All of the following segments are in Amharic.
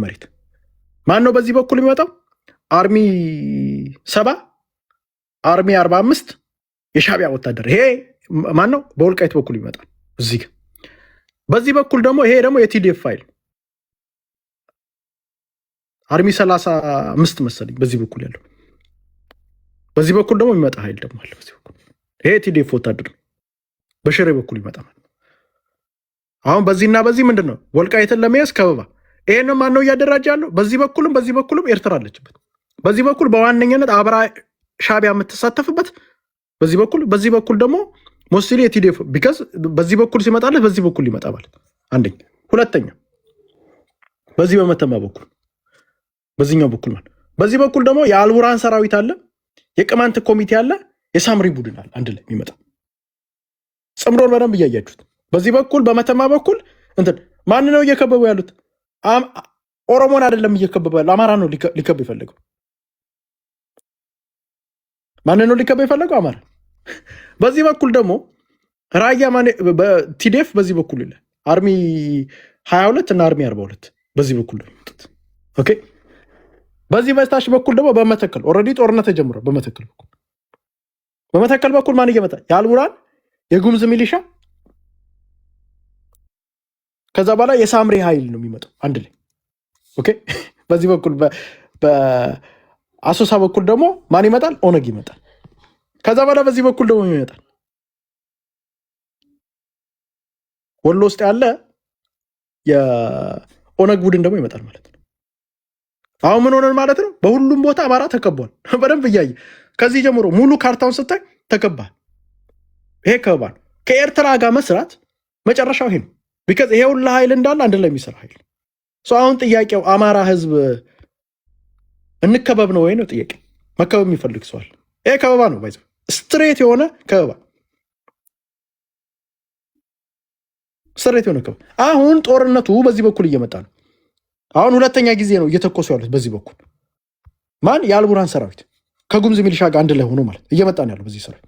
መሬት ማን ነው በዚህ በኩል የሚመጣው? አርሚ 7 አርሚ 45 የሻዕቢያ ወታደር። ይሄ ማን ነው? በወልቃይት በኩል ይመጣል። እዚህ ጋር በዚህ በኩል ደግሞ ይሄ ደግሞ የቲዲኤፍ ፋይል አርሚ 35 መሰለኝ በዚህ በኩል ያለው። በዚህ በኩል ደግሞ የሚመጣ ኃይል ደግሞ አለ። በዚህ በኩል ይሄ ቲዲኤፍ ወታደር ነው። በሽሬ በኩል ይመጣል። አሁን በዚህና በዚህ ምንድን ነው ወልቃይትን ለመያዝ ከበባ። ይሄን ማን ነው እያደራጀ ያለው? በዚህ በኩልም ኤርትራ አለችበት። በዚህ በኩል በዋነኛነት አብራ ሻዕቢያ የምትሳተፍበት በዚህ በኩል ደግሞ ሞስሊ የቲዲኤፍ ቢካዝ በዚህ በኩል ሲመጣለት በዚህ በኩል ይመጣ ማለት አንደኛ። ሁለተኛ በዚህ በመተማ በኩል በዚህኛው በኩል ማለት በዚህ በኩል ደግሞ የአልቡርሃን ሰራዊት አለ፣ የቅማንት ኮሚቴ አለ፣ የሳምሪ ቡድን አለ። አንድ ላይ የሚመጣ ጽምሮን በደንብ እያያችሁት። በዚህ በኩል በመተማ በኩል እንትን ማን ነው እየከበቡ ያሉት? ኦሮሞን አይደለም እየከበቡ ያለው፣ አማራ ነው ሊከብ ይፈልገው። ማን ነው ሊከብ ይፈልገው? አማራ። በዚህ በኩል ደግሞ ራያ ቲዲኤፍ በዚህ በኩል ይላል። አርሚ 22 እና አርሚ 42 በዚህ በኩል ነው የሚመጡት። ኦኬ። በዚህ በታች በኩል ደግሞ በመተከል ኦልሬዲ ጦርነት ተጀምሯል። በመተከል በኩል ማን እየመጣ? የአልቡርሃን የጉምዝ ሚሊሻ፣ ከዛ በኋላ የሳምሪ ኃይል ነው የሚመጣው አንድ ላይ። ኦኬ። በዚህ በኩል በአሶሳ በኩል ደግሞ ማን ይመጣል? ኦነግ ይመጣል። ከዛ በኋላ በዚህ በኩል ደግሞ ይመጣል ወሎ ውስጥ ያለ የኦነግ ቡድን ደግሞ ይመጣል ማለት ነው። አሁን ምን ሆነን ማለት ነው? በሁሉም ቦታ አማራ ተከቧል። በደንብ እያየ ከዚህ ጀምሮ ሙሉ ካርታውን ስታይ ተከባል። ይሄ ከባል ከኤርትራ ጋር መስራት መጨረሻው ይሄ ነው። ቢካዝ ይሄ ሁሉ ኃይል እንዳለ አንድ ላይ የሚሰራ ኃይል። አሁን ጥያቄው አማራ ህዝብ እንከበብ ነው ወይ ነው ጥያቄ። መከበብ የሚፈልግ ሰዋል። ይሄ ከበባ ነው ባይዘ ስትሬት የሆነ ከበባ፣ ስትሬት የሆነ ከበባ። አሁን ጦርነቱ በዚህ በኩል እየመጣ ነው። አሁን ሁለተኛ ጊዜ ነው እየተኮሱ ያሉት በዚህ በኩል ማን? የአልቡርሃን ሰራዊት ከጉምዝ ሚሊሻ ጋር አንድ ላይ ሆኖ ማለት እየመጣ ነው ያለው በዚህ ሰራዊት።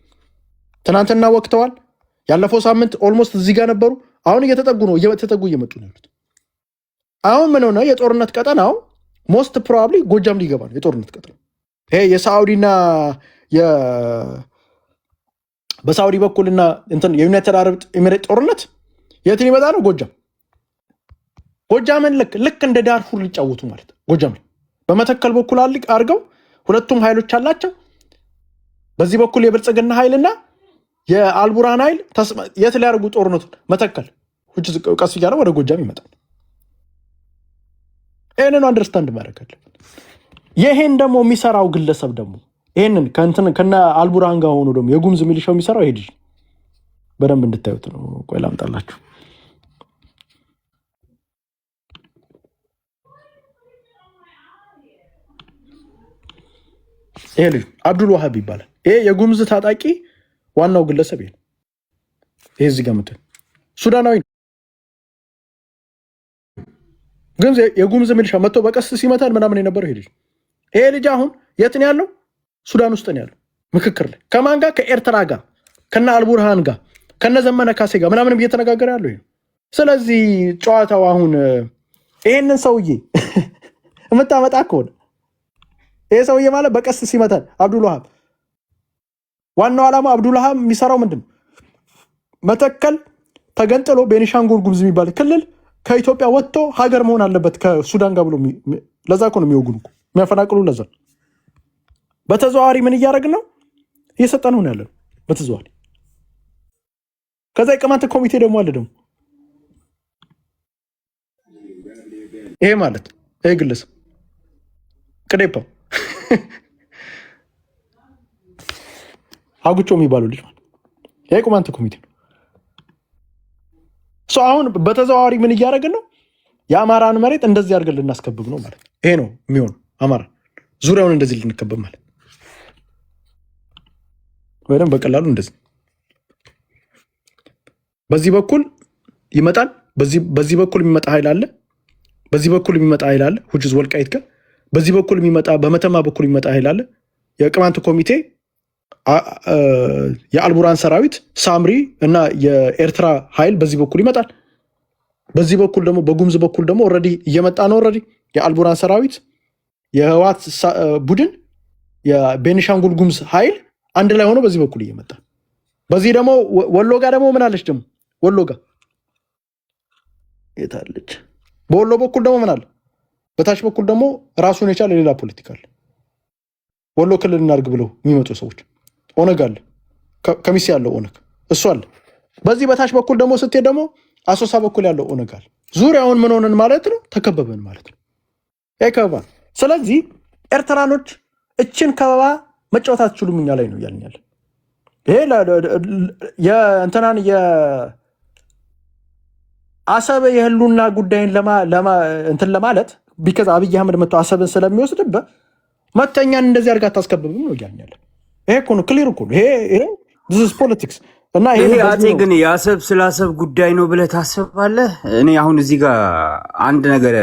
ትናንትና ወቅተዋል። ያለፈው ሳምንት ኦልሞስት እዚህ ጋር ነበሩ። አሁን እየተጠጉ እየመጡ ነው ያሉት። አሁን ምን ሆነ? የጦርነት ቀጠናው ሞስት ፕሮባብሊ ጎጃም ሊገባ ነው የጦርነት ቀጠና። ይሄ የሳዑዲና በሳዑዲ በኩልና እንትን የዩናይትድ አረብ ኤሚሬት ጦርነት የትን ይመጣ ነው? ጎጃምን ልክ እንደ ዳርፉር ሊጫወቱ ማለት ጎጃም ላይ በመተከል በኩል አድርገው ሁለቱም ኃይሎች አላቸው። በዚህ በኩል የብልጽግና ኃይልና የአልቡርሃን ኃይል የት ሊያደርጉ ጦርነቱን? መተከል ቀስ እያለ ወደ ጎጃም ይመጣል። ይህንን አንደርስታንድ ማድረግ አለብን። ይሄን ደግሞ የሚሰራው ግለሰብ ደግሞ ይህንን ከነ አልቡርሃን ጋር ሆኖ ደግሞ የጉምዝ ሚሊሻው የሚሰራው ይሄ ልጅ በደንብ እንድታዩት ነው። ቆይ ላምጣላችሁ። ይሄ ልጅ አብዱል ዋሃብ ይባላል። ይሄ የጉምዝ ታጣቂ ዋናው ግለሰብ ይሄ ነው። ይሄ እዚህ ጋር ምትን ሱዳናዊ ግን የጉምዝ ሚሊሻ መጥቶ በቀስት ሲመታል ምናምን የነበረው ይሄ ልጅ አሁን የት ነው ያለው? ሱዳን ውስጥ ነው ያለው። ምክክር ላይ ከማን ጋር? ከኤርትራ ጋር፣ ከነ አልቡርሃን ጋር፣ ከነ ዘመነ ካሴ ጋር ምናምንም እየተነጋገረ ያለው ይሄ። ስለዚህ ጨዋታው አሁን ይሄንን ሰውዬ የምታመጣ ከሆነ ይሄ ሰውዬ ማለት በቀስት ሲመታል አብዱል ዋሃብ ዋናው ዓላማ አብዱል ዋሃብ የሚሰራው ምንድን ነው? መተከል ተገንጥሎ ቤኒሻንጉል ጉሙዝ የሚባል ክልል ከኢትዮጵያ ወጥቶ ሀገር መሆን አለበት ከሱዳን ጋር ብሎ ለዛ እኮ ነው የሚወጉን እኮ የሚያፈናቅሉ። ለዛ በተዘዋዋሪ ምን እያደረግን ነው? እየሰጠን ነው ያለን በተዘዋዋሪ። ከዛ የቅማንት ኮሚቴ ደግሞ አለ ደግሞ ይሄ ማለት ይሄ ግለሰብ ቅዴፓ አጉጮ የሚባለው ልጅ ማለት ይሄ ቅማንት ኮሚቴ ነው። አሁን በተዘዋዋሪ ምን እያደረግን ነው? የአማራን መሬት እንደዚህ አድርገን ልናስከብብ ነው ማለት ነው። ይሄ ነው የሚሆነው። አማራ ዙሪያውን እንደዚህ ልንከብብ ማለት ወይም በቀላሉ እንደዚህ በዚህ በኩል ይመጣል። በዚህ በኩል የሚመጣ ኃይል አለ። በዚህ በኩል የሚመጣ ኃይል አለ ሁጅዝ ወልቃይት ጋር። በዚህ በኩል የሚመጣ በመተማ በኩል የሚመጣ ኃይል አለ። የቅማንት ኮሚቴ፣ የአልቡርሃን ሰራዊት፣ ሳምሪ እና የኤርትራ ኃይል በዚህ በኩል ይመጣል። በዚህ በኩል ደግሞ በጉምዝ በኩል ደግሞ ኦልሬዲ እየመጣ ነው። ኦልሬዲ የአልቡራን ሰራዊት የህወሓት ቡድን የቤኒሻንጉል ጉምዝ ኃይል አንድ ላይ ሆኖ በዚህ በኩል እየመጣ በዚህ ደግሞ ወሎ ጋር ደግሞ ምን አለች ደግሞ ወሎ ጋር የታለች በወሎ በኩል ደግሞ ምን አለ በታች በኩል ደግሞ ራሱን የቻለ ሌላ ፖለቲካል ወሎ ክልል እናርግ ብለው የሚመጡ ሰዎች ኦነግ አለ ከሚሴ ያለው ኦነግ እሱ አለ። በዚህ በታች በኩል ደግሞ ስትሄድ ደግሞ አሶሳ በኩል ያለው ኦነግ አለ። ዙሪያውን ምን ሆነን ማለት ነው ተከበበን ማለት ነው ያከባ። ስለዚህ ኤርትራኖች እችን ከበባ መጫወት አትችሉም እኛ ላይ ነው ያልኛል። ይሄ የእንተናን የአሰብ የህሉና ጉዳይን እንትን ለማለት ቢከዛ አብይ አህመድ መጥቶ አሰብን ስለሚወስድበት መተኛን እንደዚህ አድርጋ ታስከብብም ነው ያልኛል። ይሄ እኮ ነው ክሊር እኮ ይሄ this is politics እና ይሄ አጼ ግን የአሰብ ስላሰብ ጉዳይ ነው ብለህ ታስባለህ? እኔ አሁን እዚህ ጋር አንድ ነገር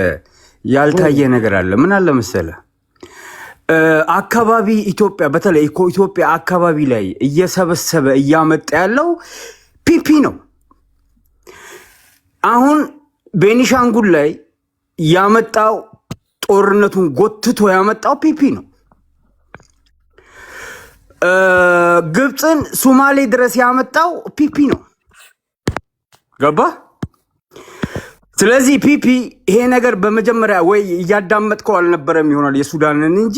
ያልታየ ነገር አለ። ምን አለ መሰለህ አካባቢ ኢትዮጵያ በተለይ ኢትዮጵያ አካባቢ ላይ እየሰበሰበ እያመጣ ያለው ፒፒ ነው። አሁን ቤኒሻንጉል ላይ ያመጣው ጦርነቱን ጎትቶ ያመጣው ፒፒ ነው። ግብፅን ሶማሌ ድረስ ያመጣው ፒፒ ነው። ገባ? ስለዚህ ፒፒ ይሄ ነገር በመጀመሪያ ወይ እያዳመጥከው አልነበረም ይሆናል የሱዳንን እንጂ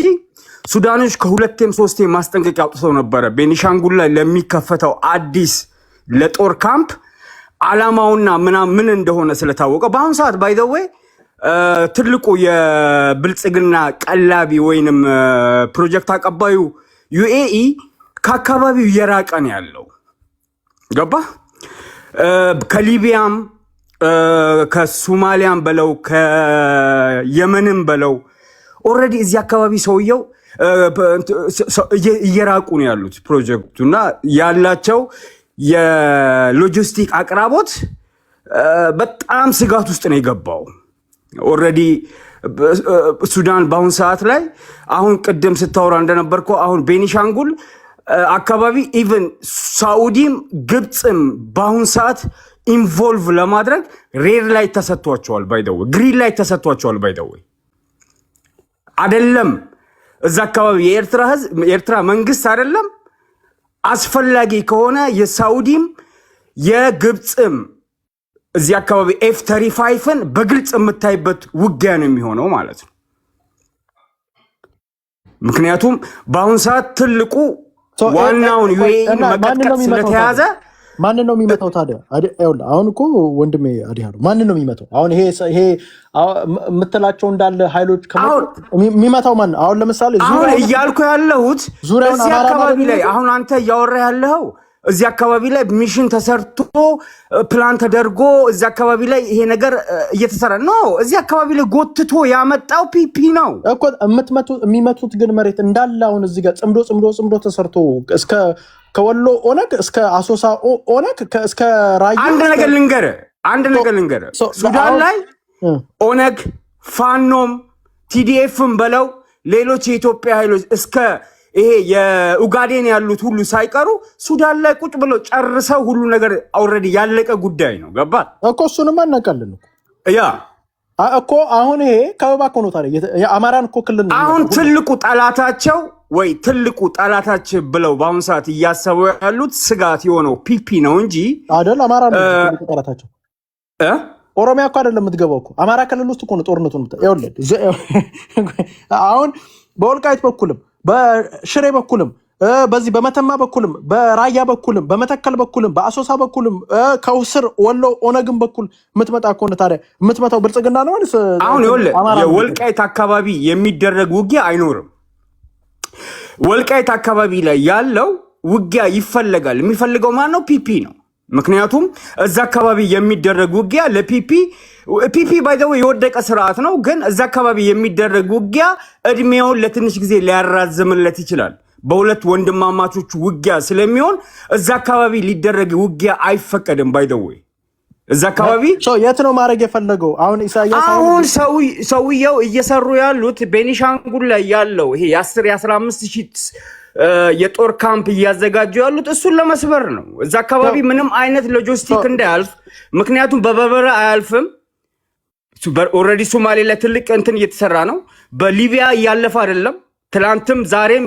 ሱዳኖች ከሁለቴም ሶስቴም ማስጠንቀቂያ አውጥተው ነበረ ቤኒሻንጉል ላይ ለሚከፈተው አዲስ ለጦር ካምፕ ዓላማውና ምን እንደሆነ ስለታወቀ በአሁኑ ሰዓት ባይ ዘ ዌይ ትልቁ የብልጽግና ቀላቢ ወይንም ፕሮጀክት አቀባዩ ዩኤኢ ከአካባቢው እየራቀ ነው ያለው። ገባ? ከሊቢያም ከሶማሊያም በለው ከየመንም በለው ኦልሬዲ እዚህ አካባቢ ሰውየው እየራቁ ነው ያሉት ፕሮጀክቱ እና ያላቸው የሎጂስቲክ አቅራቦት በጣም ስጋት ውስጥ ነው የገባው። ኦልሬዲ ሱዳን በአሁን ሰዓት ላይ አሁን ቅድም ስታወራ እንደነበርኩ አሁን ቤኒሻንጉል አካባቢ ኢቨን ሳኡዲም ግብፅም በአሁን ሰዓት ኢንቮልቭ ለማድረግ ሬድ ላይ ተሰጥቷቸዋል። ባይደው ግሪን ላይ ተሰጥቷቸዋል። ባይደው አይደለም እዛ አካባቢ የኤርትራ ህዝብ የኤርትራ መንግስት አይደለም አስፈላጊ ከሆነ የሳኡዲም የግብፅም እዚህ አካባቢ F-35ን በግልጽ የምታይበት ውጊያ ነው የሚሆነው ማለት ነው። ምክንያቱም በአሁን ሰዓት ትልቁ ዋናውን ዩኤኢን መቀጥቀጥ ስለተያዘ ማንን ነው የሚመታው ታዲያ? አሁን እኮ ወንድሜ አዲያ ነው ማንን ነው የሚመታው? አሁን ይሄ የምትላቸው እንዳለ ኃይሎች የሚመታው ማን? አሁን ለምሳሌ አሁን እያልኩ ያለሁት እዚህ አካባቢ ላይ አሁን አንተ እያወራ ያለኸው እዚህ አካባቢ ላይ ሚሽን ተሰርቶ ፕላን ተደርጎ እዚህ አካባቢ ላይ ይሄ ነገር እየተሰራ ነው። እዚህ አካባቢ ላይ ጎትቶ ያመጣው ፒፒ ነው እኮ የሚመቱት ግን መሬት እንዳለ አሁን እዚህ ጋር ጽምዶ ተሰርቶ እስከ ከወሎ ኦነግ እስከ አሶሳ ኦነግ እስከ ራያ አንድ ነገር ልንገርህ ሱዳን ላይ ኦነግ ፋኖም ቲዲኤፍም በለው ሌሎች የኢትዮጵያ ኃይሎች እስከ ይሄ የኡጋዴን ያሉት ሁሉ ሳይቀሩ ሱዳን ላይ ቁጭ ብለው ጨርሰው ሁሉ ነገር ኦልሬዲ ያለቀ ጉዳይ ነው። ገባ እኮ እሱንም አናውቃለን ያ እኮ አሁን ይሄ ከበባ እኮ ነው ታዲያ የአማራን እኮ ክልል ነው አሁን ትልቁ ጠላታቸው ብለው በአሁኑ ሰዓት እያሰቡ ያሉት ስጋት የሆነው ፒፒ ነው እንጂ አይደል አማራ ነው ጠላታቸው ኦሮሚያ እኮ አይደለም የምትገባው እኮ አማራ ክልል ውስጥ እኮ ነው ጦርነቱን ይኸውልህ አሁን በወልቃይት በኩልም በሽሬ በኩልም በዚህ በመተማ በኩልም በራያ በኩልም በመተከል በኩልም በአሶሳ በኩልም ከውስር ወሎ ኦነግም በኩል የምትመጣ ከሆነ ታዲያ የምትመጣው ብልጽግና ነው ማለት አሁን የወልቃይት አካባቢ የሚደረግ ውጊያ አይኖርም። ወልቃይት አካባቢ ላይ ያለው ውጊያ ይፈልጋል። የሚፈልገው ማን ነው? ፒፒ ነው። ምክንያቱም እዛ አካባቢ የሚደረግ ውጊያ ለፒፒ ባይ ዘ ዌይ የወደቀ ስርዓት ነው። ግን እዛ አካባቢ የሚደረግ ውጊያ እድሜውን ለትንሽ ጊዜ ሊያራዝምለት ይችላል። በሁለት ወንድማማቾች ውጊያ ስለሚሆን እዛ አካባቢ ሊደረግ ውጊያ አይፈቀድም። ባይ ዘ ዌይ እዛ አካባቢ የት ነው ማድረግ የፈለገው? አሁን ኢሳያስ አሁን ሰውየው እየሰሩ ያሉት ቤኒሻንጉል ላይ ያለው ይሄ የ10-15 ሺህ የጦር ካምፕ እያዘጋጁ ያሉት እሱን ለመስበር ነው። እዛ አካባቢ ምንም አይነት ሎጂስቲክ እንዳያልፍ፣ ምክንያቱም በበረራ አያልፍም። ኦልሬዲ ሶማሌ ላይ ትልቅ እንትን እየተሰራ ነው። በሊቢያ እያለፈ አይደለም። ትላንትም ዛሬም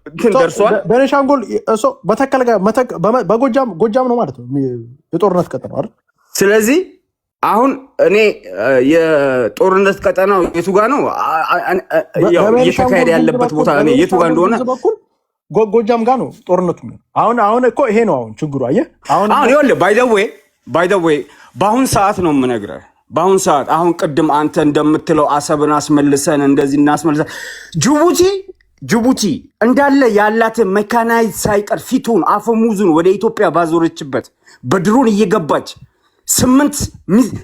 እንትን ደርሷል። ቤኒሻንጉል በተከለ በጎጃም ነው ማለት ነው የጦርነት ቀጠናው አይደል? ስለዚህ አሁን እኔ የጦርነት ቀጠናው የቱ ጋር ነው እየተካሄደ ያለበት ቦታ እኔ የቱ ጋር እንደሆነ ጎጃም ጋር ነው ጦርነቱ። አሁን እኮ ይሄ ነው አሁን ችግሩ። አየህ አሁን ይኸውልህ ባይ ዘ ዌይ በአሁን ሰዓት ነው የምነግርህ። በአሁን ሰዓት አሁን ቅድም አንተ እንደምትለው አሰብን አስመልሰን እንደዚህ እናስመልሰን ጅቡቲ እንዳለ ያላትን መካናይዝ ሳይቀር ፊቱን አፈሙዙን ወደ ኢትዮጵያ ባዞረችበት በድሮን እየገባች 8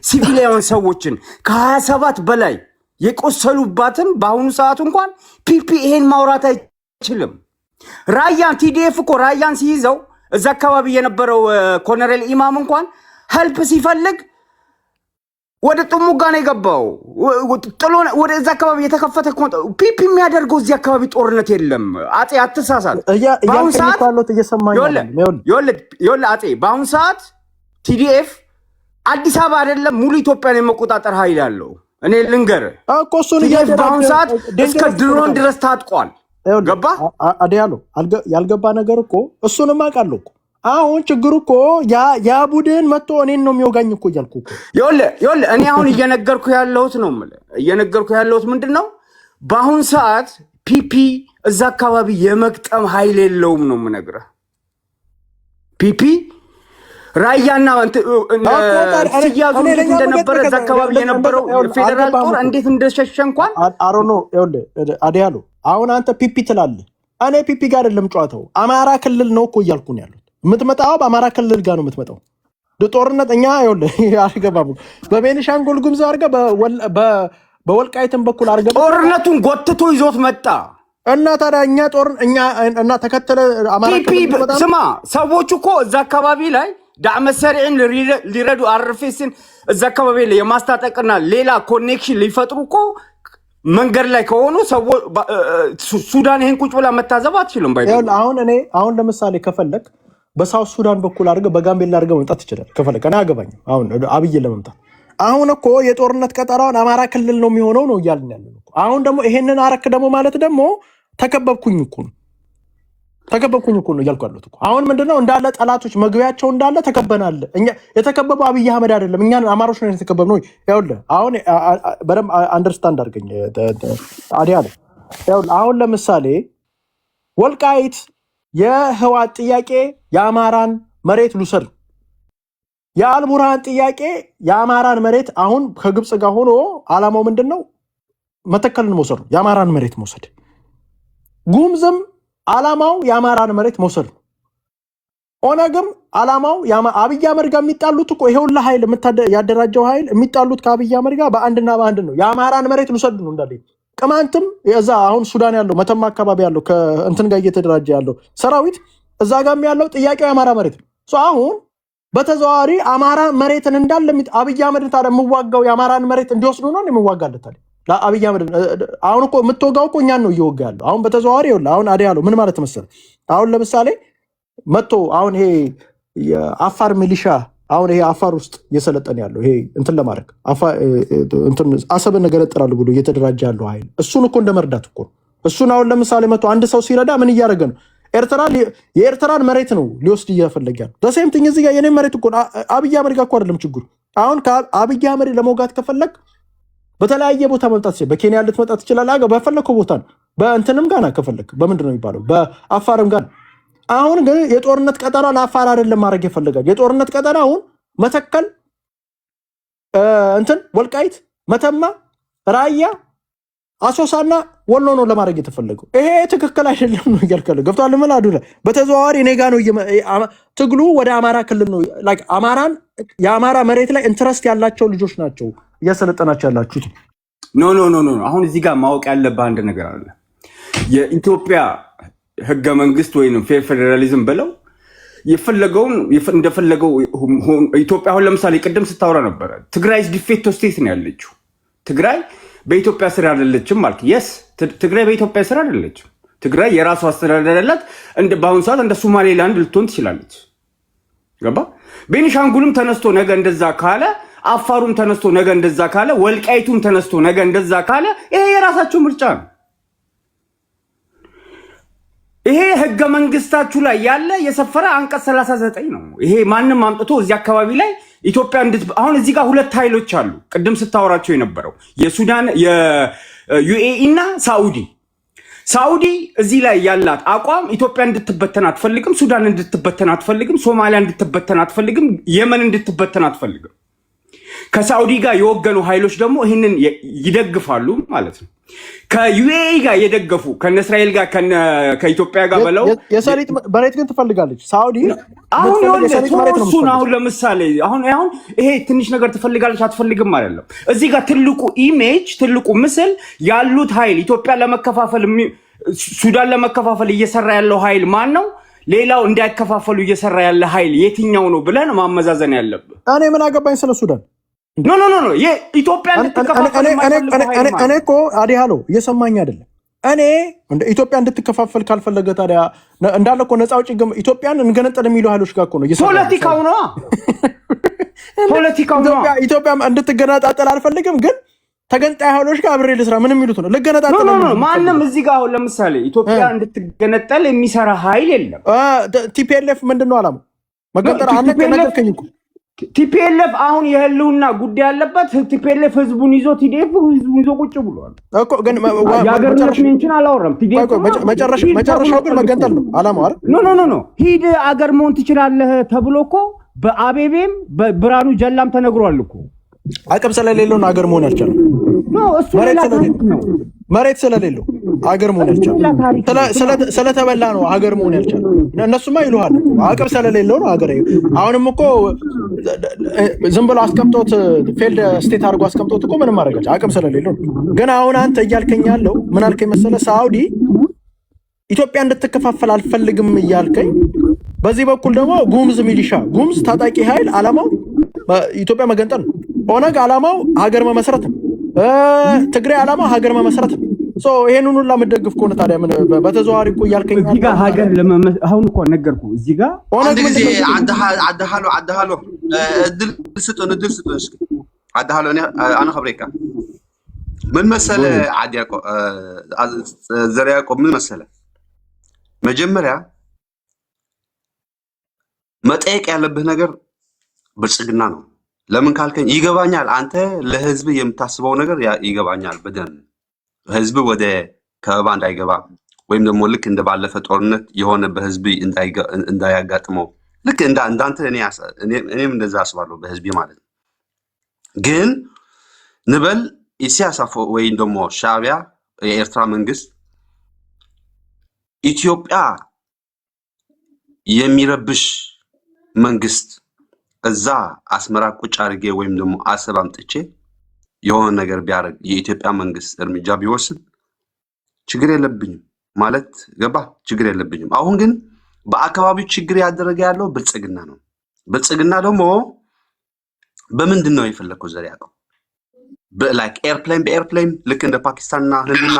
ሲቪሊያን ሰዎችን ከ27 በላይ የቆሰሉባትን በአሁኑ ሰዓት እንኳን ፒፒ ይሄን ማውራት አይችልም። ራያን ቲዲኤፍ እኮ ራያን ሲይዘው እዛ አካባቢ የነበረው ኮሎኔል ኢማም እንኳን ሄልፕ ሲፈልግ ወደ ጥሙጋ ነው የገባው። ጥሎ ወደ እዛ አካባቢ የተከፈተ ፒፒ የሚያደርገው እዚህ አካባቢ ጦርነት የለም። አጤ አትሳሳት። በአሁኑ ሰዓት አጤ በአሁኑ ሰዓት ቲዲኤፍ አዲስ አበባ አይደለም ሙሉ ኢትዮጵያን የመቆጣጠር ኃይል ያለው እኔ ልንገር እኮ እሱን በአሁኑ ሰዓት እስከ ድሮን ድረስ ታጥቋል። ገባ አዲያሎ ያልገባ ነገር እኮ እሱንም አውቃለሁ እኮ። አሁን ችግሩ እኮ ያ ቡድን መጥቶ እኔን ነው የሚወጋኝ እኮ እያልኩ እኮ ይኸውልህ እኔ አሁን እየነገርኩ ያለሁት ምንድን ነው በአሁኑ ሰዓት ፒፒ እዛ አካባቢ የመቅጠም ኃይል የለውም ነው የምነግርህ። ፒፒ ራያና ሲያዙ እንዴት እንደነበረ እዛ አካባቢ የነበረው ፌዴራል ጦር እንዴት እንደሸሸ እንኳን አሮኖ አዲያሎ አሁን አንተ ፒፒ ትላለህ። እኔ ፒፒ ጋር አይደለም ጨዋታው፣ አማራ ክልል ነው እኮ እያልኩ ነው ያሉት። የምትመጣው በአማራ ክልል ጋር ነው የምትመጣው። ጦርነት እኛ አልገባም። በቤኒሻንጉል ጉሙዝ አድርገህ በወልቃይትም በኩል አድርገህ ጦርነቱን ጎትቶ ይዞት መጣ እና ታዲያ እኛ እና ተከተለ አማራ ክልል ስማ፣ ሰዎች እኮ እዛ አካባቢ ላይ ዳዕመ ሰሪዕን ሊረዱ አርፌስን እዛ አካባቢ ላይ የማስታጠቅና ሌላ ኮኔክሽን ሊፈጥሩ እኮ መንገድ ላይ ከሆኑ ሱዳን ይሄን ቁጭ ብላ መታዘብ አትችልም። አሁን ለምሳሌ ከፈለክ በሳውት ሱዳን በኩል አድርገህ በጋምቤላ አድርገህ መምጣት ትችላለህ ከፈለክ። እኔ አገባኝም አሁን አብይን ለመምጣት። አሁን እኮ የጦርነት ቀጠናውን አማራ ክልል ነው የሚሆነው ነው እያልን ያለን እኮ። አሁን ደግሞ ይሄንን አረክ ደግሞ ማለት ደግሞ ተከበብኩኝ እኮ ነው እያልኩ ያለሁት እኮ። አሁን ምንድነው እንዳለ ጠላቶች መግቢያቸው እንዳለ ተከበናል። እኛ የተከበበው አብይ አህመድ አይደለም፣ እኛን አማሮች ነው የተከበብነው። ይኸውልህ አሁን በደምብ አንደርስታንድ አድርገኝ አዲያለ። ይኸውልህ አሁን ለምሳሌ ወልቃይት የህዋት ጥያቄ የአማራን መሬት ልውሰድ፣ የአልቡርሃን ጥያቄ የአማራን መሬት አሁን ከግብፅ ጋር ሆኖ አላማው ምንድነው? መተከልን መውሰድ ነው፣ የአማራን መሬት መውሰድ። ጉምዝም አላማው የአማራን መሬት መውሰድ ነው። ኦነግም አላማው አብይ አህመድ ጋር የሚጣሉት እኮ ይሄውላ ኃይል ያደራጀው ኃይል የሚጣሉት ከአብይ አህመድ ጋር በአንድና በአንድ ነው፣ የአማራን መሬት ልውሰድ ነው እንዳለ። ቅማንትም እዛ አሁን ሱዳን ያለው መተማ አካባቢ ያለው ከእንትን ጋር እየተደራጀ ያለው ሰራዊት እዛ ጋርም ያለው ጥያቄው የአማራ መሬት ነው። አሁን በተዘዋዋሪ አማራ መሬትን እንዳለ አብይ አህመድ ታዲያ የምዋጋው የአማራን መሬት እንዲወስዱ ነው የምዋጋለት ታዲያ አብይ አህመድ። አሁን እኮ የምትወጋው እኮ እኛን ነው እየወጋ ያለው አሁን በተዘዋዋሪ። አሁን አዲያ ያለው ምን ማለት መሰለህ? አሁን ለምሳሌ መጥቶ አሁን ይሄ የአፋር ሚሊሻ አሁን ይሄ አፋር ውስጥ እየሰለጠን ያለው ይሄ እንትን ለማድረግ አሰብን ገነጥራሉ ብሎ እየተደራጀ ያለው ኃይል እሱን እኮ እንደ መርዳት እኮ ነው። እሱን አሁን ለምሳሌ መጥቶ አንድ ሰው ሲረዳ ምን እያደረገ ነው? የኤርትራን መሬት ነው ሊወስድ እየፈለገ ያለው። በሴምቲንግ እዚህ ጋር የኔ መሬት እኮ አብይ አህመድ ጋር እኮ አይደለም ችግሩ። አሁን አብይ አህመድ ለመውጋት ከፈለግ በተለያየ ቦታ መምጣት ይችላል። በኬንያ ልትመጣ ትችላለህ። በፈለከው ቦታ ነው። በእንትንም ጋር ከፈለክ በምንድን ነው የሚባለው? በአፋርም ጋር። አሁን ግን የጦርነት ቀጠና ለአፋር አይደለም ማድረግ የፈለጋል። የጦርነት ቀጠና አሁን መተከል፣ ወልቃይት፣ መተማ፣ ራያ፣ አሶሳና ወሎ ነው ለማድረግ የተፈለገው። ይሄ ትክክል አይደለም ነው እያልከለ ገብቷል። ምን አዱላ በተዘዋዋሪ እኔ ጋ ነው ትግሉ ወደ አማራ ክልል ነው። የአማራ መሬት ላይ ኢንትረስት ያላቸው ልጆች ናቸው እያሰለጠናቸው ያላችሁት። ኖ አሁን እዚህ ጋር ማወቅ ያለብህ አንድ ነገር አለ። የኢትዮጵያ ህገ መንግስት ወይም ፌዴራሊዝም ብለው የፈለገውን እንደፈለገው ኢትዮጵያ አሁን ለምሳሌ ቅድም ስታወራ ነበረ ትግራይ ዲፌክቶ ስቴት ነው ያለችው። ትግራይ በኢትዮጵያ ስር አይደለችም ማለት የስ ትግራይ በኢትዮጵያ ስር አይደለችም። ትግራይ የራሱ አስተዳደር ያላት በአሁኑ ሰዓት እንደ ሶማሌላንድ ልትሆን ትችላለች። ገባ? ቤኒሻንጉልም ተነስቶ ነገ እንደዛ ካለ አፋሩም ተነስቶ ነገ እንደዛ ካለ፣ ወልቃይቱም ተነስቶ ነገ እንደዛ ካለ ይሄ የራሳቸው ምርጫ ነው። ይሄ ህገ መንግስታችሁ ላይ ያለ የሰፈረ አንቀጽ 39 ነው። ይሄ ማንም አምጥቶ እዚህ አካባቢ ላይ ኢትዮጵያ አሁን እዚህ ጋር ሁለት ኃይሎች አሉ። ቅድም ስታወራቸው የነበረው የሱዳን የዩኤኢ እና ሳኡዲ እዚህ ላይ ያላት አቋም ኢትዮጵያ እንድትበተን አትፈልግም፣ ሱዳን እንድትበተን አትፈልግም፣ ሶማሊያ እንድትበተን አትፈልግም፣ የመን እንድትበተን አትፈልግም። ከሳኡዲ ጋር የወገኑ ኃይሎች ደግሞ ይህንን ይደግፋሉ ማለት ነው። ከዩኤኢ ጋር የደገፉ ከነ እስራኤል ጋር ከኢትዮጵያ ጋር በለው የሰሊጥ መሬት ግን ትፈልጋለች ሳኡዲ። አሁን ለምሳሌ አሁን ይሄ ትንሽ ነገር ትፈልጋለች አትፈልግም አይደለም። እዚህ ጋር ትልቁ ኢሜጅ ትልቁ ምስል ያሉት ኃይል ኢትዮጵያ ለመከፋፈል ሱዳን ለመከፋፈል እየሰራ ያለው ኃይል ማን ነው? ሌላው እንዳይከፋፈሉ እየሰራ ያለ ኃይል የትኛው ነው ብለን ማመዛዘን ያለብን። እኔ ምን አገባኝ ስለ ሱዳን? ኖ የኢትዮጵያ እንድትከፋፈል እኔ እኮ አዲ ሃሎ እየሰማኝ አይደለም። እኔ እንደ ኢትዮጵያ እንድትከፋፈል ካልፈለገ ታዲያ እንዳለ እኮ ነፃ አውጪ ኢትዮጵያን እንገነጠል የሚሉ ኃይሎች ጋር እኮ ነው ፖለቲካው ነው። ኢትዮጵያ እንድትገነጣጠል አልፈልግም፣ ግን ተገንጣይ ኃይሎች ጋር አብሬ ልስራ ምን የሚሉት ነው? ልገነጣጠል ማንም እዚህ ጋር አሁን ለምሳሌ ኢትዮጵያ እንድትገነጠል የሚሰራ ኃይል የለም። ቲፒኤልኤፍ ምንድነው አላማው? መገንጠር አነከኝ እኮ ቲፒኤልኤፍ አሁን የህልውና ጉዳይ ያለበት ቲፒኤልኤፍ ህዝቡን ይዞ ቲዲኤፍ ህዝቡን ይዞ ቁጭ ብሏል እኮ። ግን የሀገርነት ሜንሽን አላወራም። መጨረሻው ግን መገንጠል ነው አላማው አይደል? ኖ ሂድ አገር መሆን ትችላለህ ተብሎ እኮ በአቤቤም በብርሃኑ ጀላም ተነግሯል እኮ። አቅም ስለሌለው ነው አገር መሆን ያልቻለው። እሱ መሬት ስለሌለው አገር መሆን ያልቻለው። ስለተበላ ነው አገር መሆን ያልቻለው። እነሱማ ይሉሃል አቅም ስለሌለው ነው አገር። አሁንም እኮ ዝም ብሎ አስቀምጦት ፌልድ ስቴት አድርጎ አስቀምጦት እኮ ምንም ማድረግ አቅም ስለሌለው ነው። ግን አሁን አንተ እያልከኝ ያለው ምን አልከኝ መሰለህ? ሳኡዲ ኢትዮጵያ እንድትከፋፈል አልፈልግም እያልከኝ፣ በዚህ በኩል ደግሞ ጉምዝ ሚሊሻ ጉምዝ ታጣቂ ኃይል አላማው ኢትዮጵያ መገንጠል ነው። ኦነግ አላማው ሀገር መመስረት ነው። ትግራይ አላማው ሀገር መመስረት ነው። ይሄንን ሁላ የምትደግፍ ከሆነ ታዲያ ምን በተዘዋዋሪ እኮ እያልከኝ እዚህ ጋር ሀገር አሁን እኮ ነገርኩ። እዚህ ጋር አንድ ጊዜ አዳሃሎ እድል ስጡን እስኪ አዳሃሎ አና ኸብሬካ ምን መሰለ አዲያቆ ዘሪያቆ ምን መሰለ መጀመሪያ መጠየቅ ያለብህ ነገር ብልጽግና ነው። ለምን ካልከኝ ይገባኛል። አንተ ለህዝብ የምታስበው ነገር ይገባኛል በደንብ። ህዝብ ወደ ከበባ እንዳይገባ ወይም ደግሞ ልክ እንደ ባለፈ ጦርነት የሆነ በህዝብ እንዳያጋጥመው ልክ እንዳንተ እኔም እንደዛ አስባለሁ በህዝብ ማለት ነው። ግን ንበል ኢሳያስ ወይም ደግሞ ሻዕቢያ የኤርትራ መንግስት ኢትዮጵያ የሚረብሽ መንግስት እዛ አስመራ ቁጭ አድርጌ ወይም ደግሞ አሰብ አምጥቼ የሆነ ነገር ቢያደርግ የኢትዮጵያ መንግስት እርምጃ ቢወስድ ችግር የለብኝም ማለት ገባ፣ ችግር የለብኝም። አሁን ግን በአካባቢው ችግር ያደረገ ያለው ብልጽግና ነው። ብልጽግና ደግሞ በምንድን ነው የፈለከው ዘር ያለው ላይክ ኤርፕሌን በኤርፕሌን ልክ እንደ ፓኪስታንና ህንድና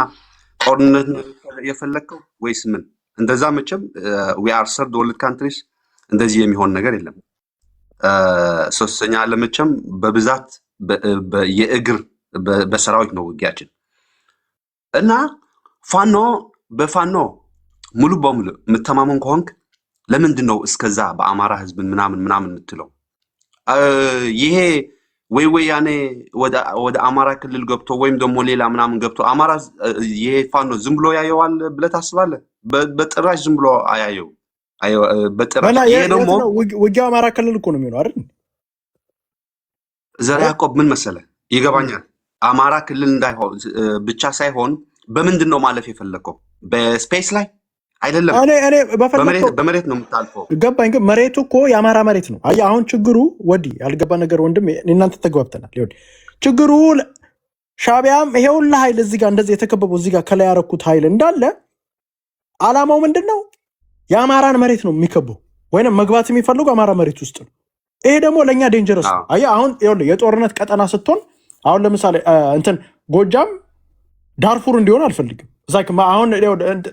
ጦርነት የፈለከው ወይስ ምን? እንደዛ መቼም we are third world countries እንደዚህ የሚሆን ነገር የለም። ሶስተኛ ዓለምም በብዛት የእግር በሰራዊት ነው ውጊያችን እና በፋኖ ሙሉ በሙሉ የምተማመን ከሆንክ ለምንድን ነው እስከዛ በአማራ ህዝብን ምናምን የምትለው? ይሄ ወይ ያኔ ወደ አማራ ክልል ገብቶ ወይም ደግሞ ሌላ ምናምን ገብቶ አማራ ይሄ ፋኖ ዝም ብሎ ያየዋል ብለህ ታስባለህ? በጥራሽ ዝም ብሎ አያየው። በጥራሽ ይሄ ደግሞ ውጊያው አማራ ክልል እኮ ነው የሚሆነው አይደል? ዘር ያዕቆብ ምን መሰለህ ይገባኛል። አማራ ክልል እንዳይሆን ብቻ ሳይሆን በምንድን ነው ማለፍ የፈለከው? በስፔስ ላይ አይደለም፣ በመሬት ነው የምታልፈው። ገባኝ። ግን መሬቱ እኮ የአማራ መሬት ነው። አየህ አሁን ችግሩ ወዲህ ያልገባ ነገር ወንድም እናንተ ተግባብተናል። ይሁን ችግሩ ሻዕቢያም ይሄ ሁሉ ኃይል እዚህ ጋር እንደዚህ የተከበበው እዚህ ጋር ከላይ ያረኩት ኃይል እንዳለ አላማው ምንድን ነው? የአማራን መሬት ነው የሚከበው ወይንም መግባት የሚፈልጉ አማራ መሬት ውስጥ ነው። ይሄ ደግሞ ለእኛ ዴንጀረስ ነው። አየህ አሁን የጦርነት ቀጠና ስትሆን አሁን ለምሳሌ እንትን ጎጃም ዳርፉር እንዲሆን አልፈልግም። አሁን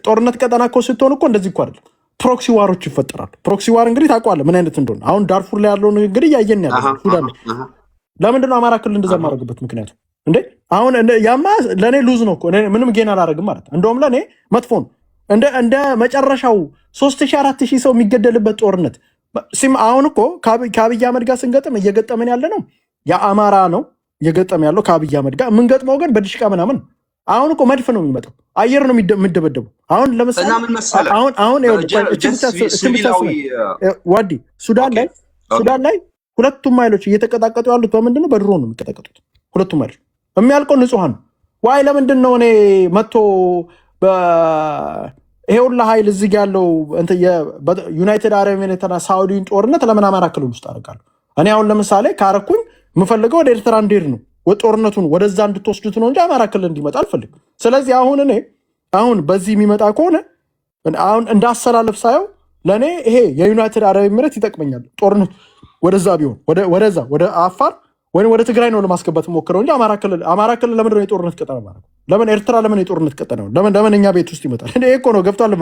ጦርነት ቀጠና እኮ ስትሆን እኮ እንደዚህ እኮ አይደለም፣ ፕሮክሲ ዋሮች ይፈጠራሉ። ፕሮክሲ ዋር እንግዲህ ታውቀዋለህ ምን አይነት እንደሆነ። አሁን ዳርፉር ላይ ያለውን እንግዲህ እያየን ያለ ሱዳን ለምንድን ነው አማራ ክልል እንደዛ የማደርግበት ምክንያቱ እንዴ? አሁን ያማ ለእኔ ሉዝ ነው እኮ ምንም ጌን አላደርግም ማለት እንደውም ለእኔ መጥፎ ነው። እንደ መጨረሻው 3000-4000 ሰው የሚገደልበት ጦርነት አሁን እኮ ከአብይ አህመድ ጋር ስንገጥም እየገጠመን ያለ ነው የአማራ ነው እየገጠም ያለው ከአብይ አህመድ ጋር የምንገጥመው ግን በድሽቃ ምናምን። አሁን እኮ መድፍ ነው የሚመጣው፣ አየር ነው የሚደበደበው። አሁን ለምሳሌ አሁን ዋዲ ሱዳን ላይ ሁለቱም ኃይሎች እየተቀጣቀጡ ያሉት በምንድን ነው? በድሮን ነው የሚቀጠቀጡት ሁለቱም ኃይሎች። የሚያልቀው ንጹሐን ነው። ዋይ ለምንድን ነው እኔ መጥቶ ይሄ ሁላ ኃይል እዚህ ያለው ዩናይትድ አረብ ኤሚሬትና ሳውዲን ጦርነት ለምን አማራ ክልል ውስጥ አደርጋለሁ? እኔ አሁን ለምሳሌ ካረኩኝ የምፈልገው ወደ ኤርትራ እንድሄድ ነው፣ ጦርነቱን ወደዛ እንድትወስዱት ነው እንጂ አማራ ክልል እንዲመጣ አልፈልግም። ስለዚህ አሁን በዚህ የሚመጣ ከሆነ አሁን እንዳሰላለፍ ሳየው ለእኔ ይሄ የዩናይትድ አረብ ኤሚሬት ይጠቅመኛል። ጦርነቱ ወደዛ ቢሆን ወደ አፋር ወይም ወደ ትግራይ ነው ለማስገባት ሞክረው እንጂ አማራ ክልል ለምን ነው የጦርነት ቀጠና ማለት ነው? ለምን ኤርትራ ለምን የጦርነት ቀጠና ነው? ለምን እኛ ቤት ውስጥ ይመጣል? ይሄ እኮ ነው ገብቷል።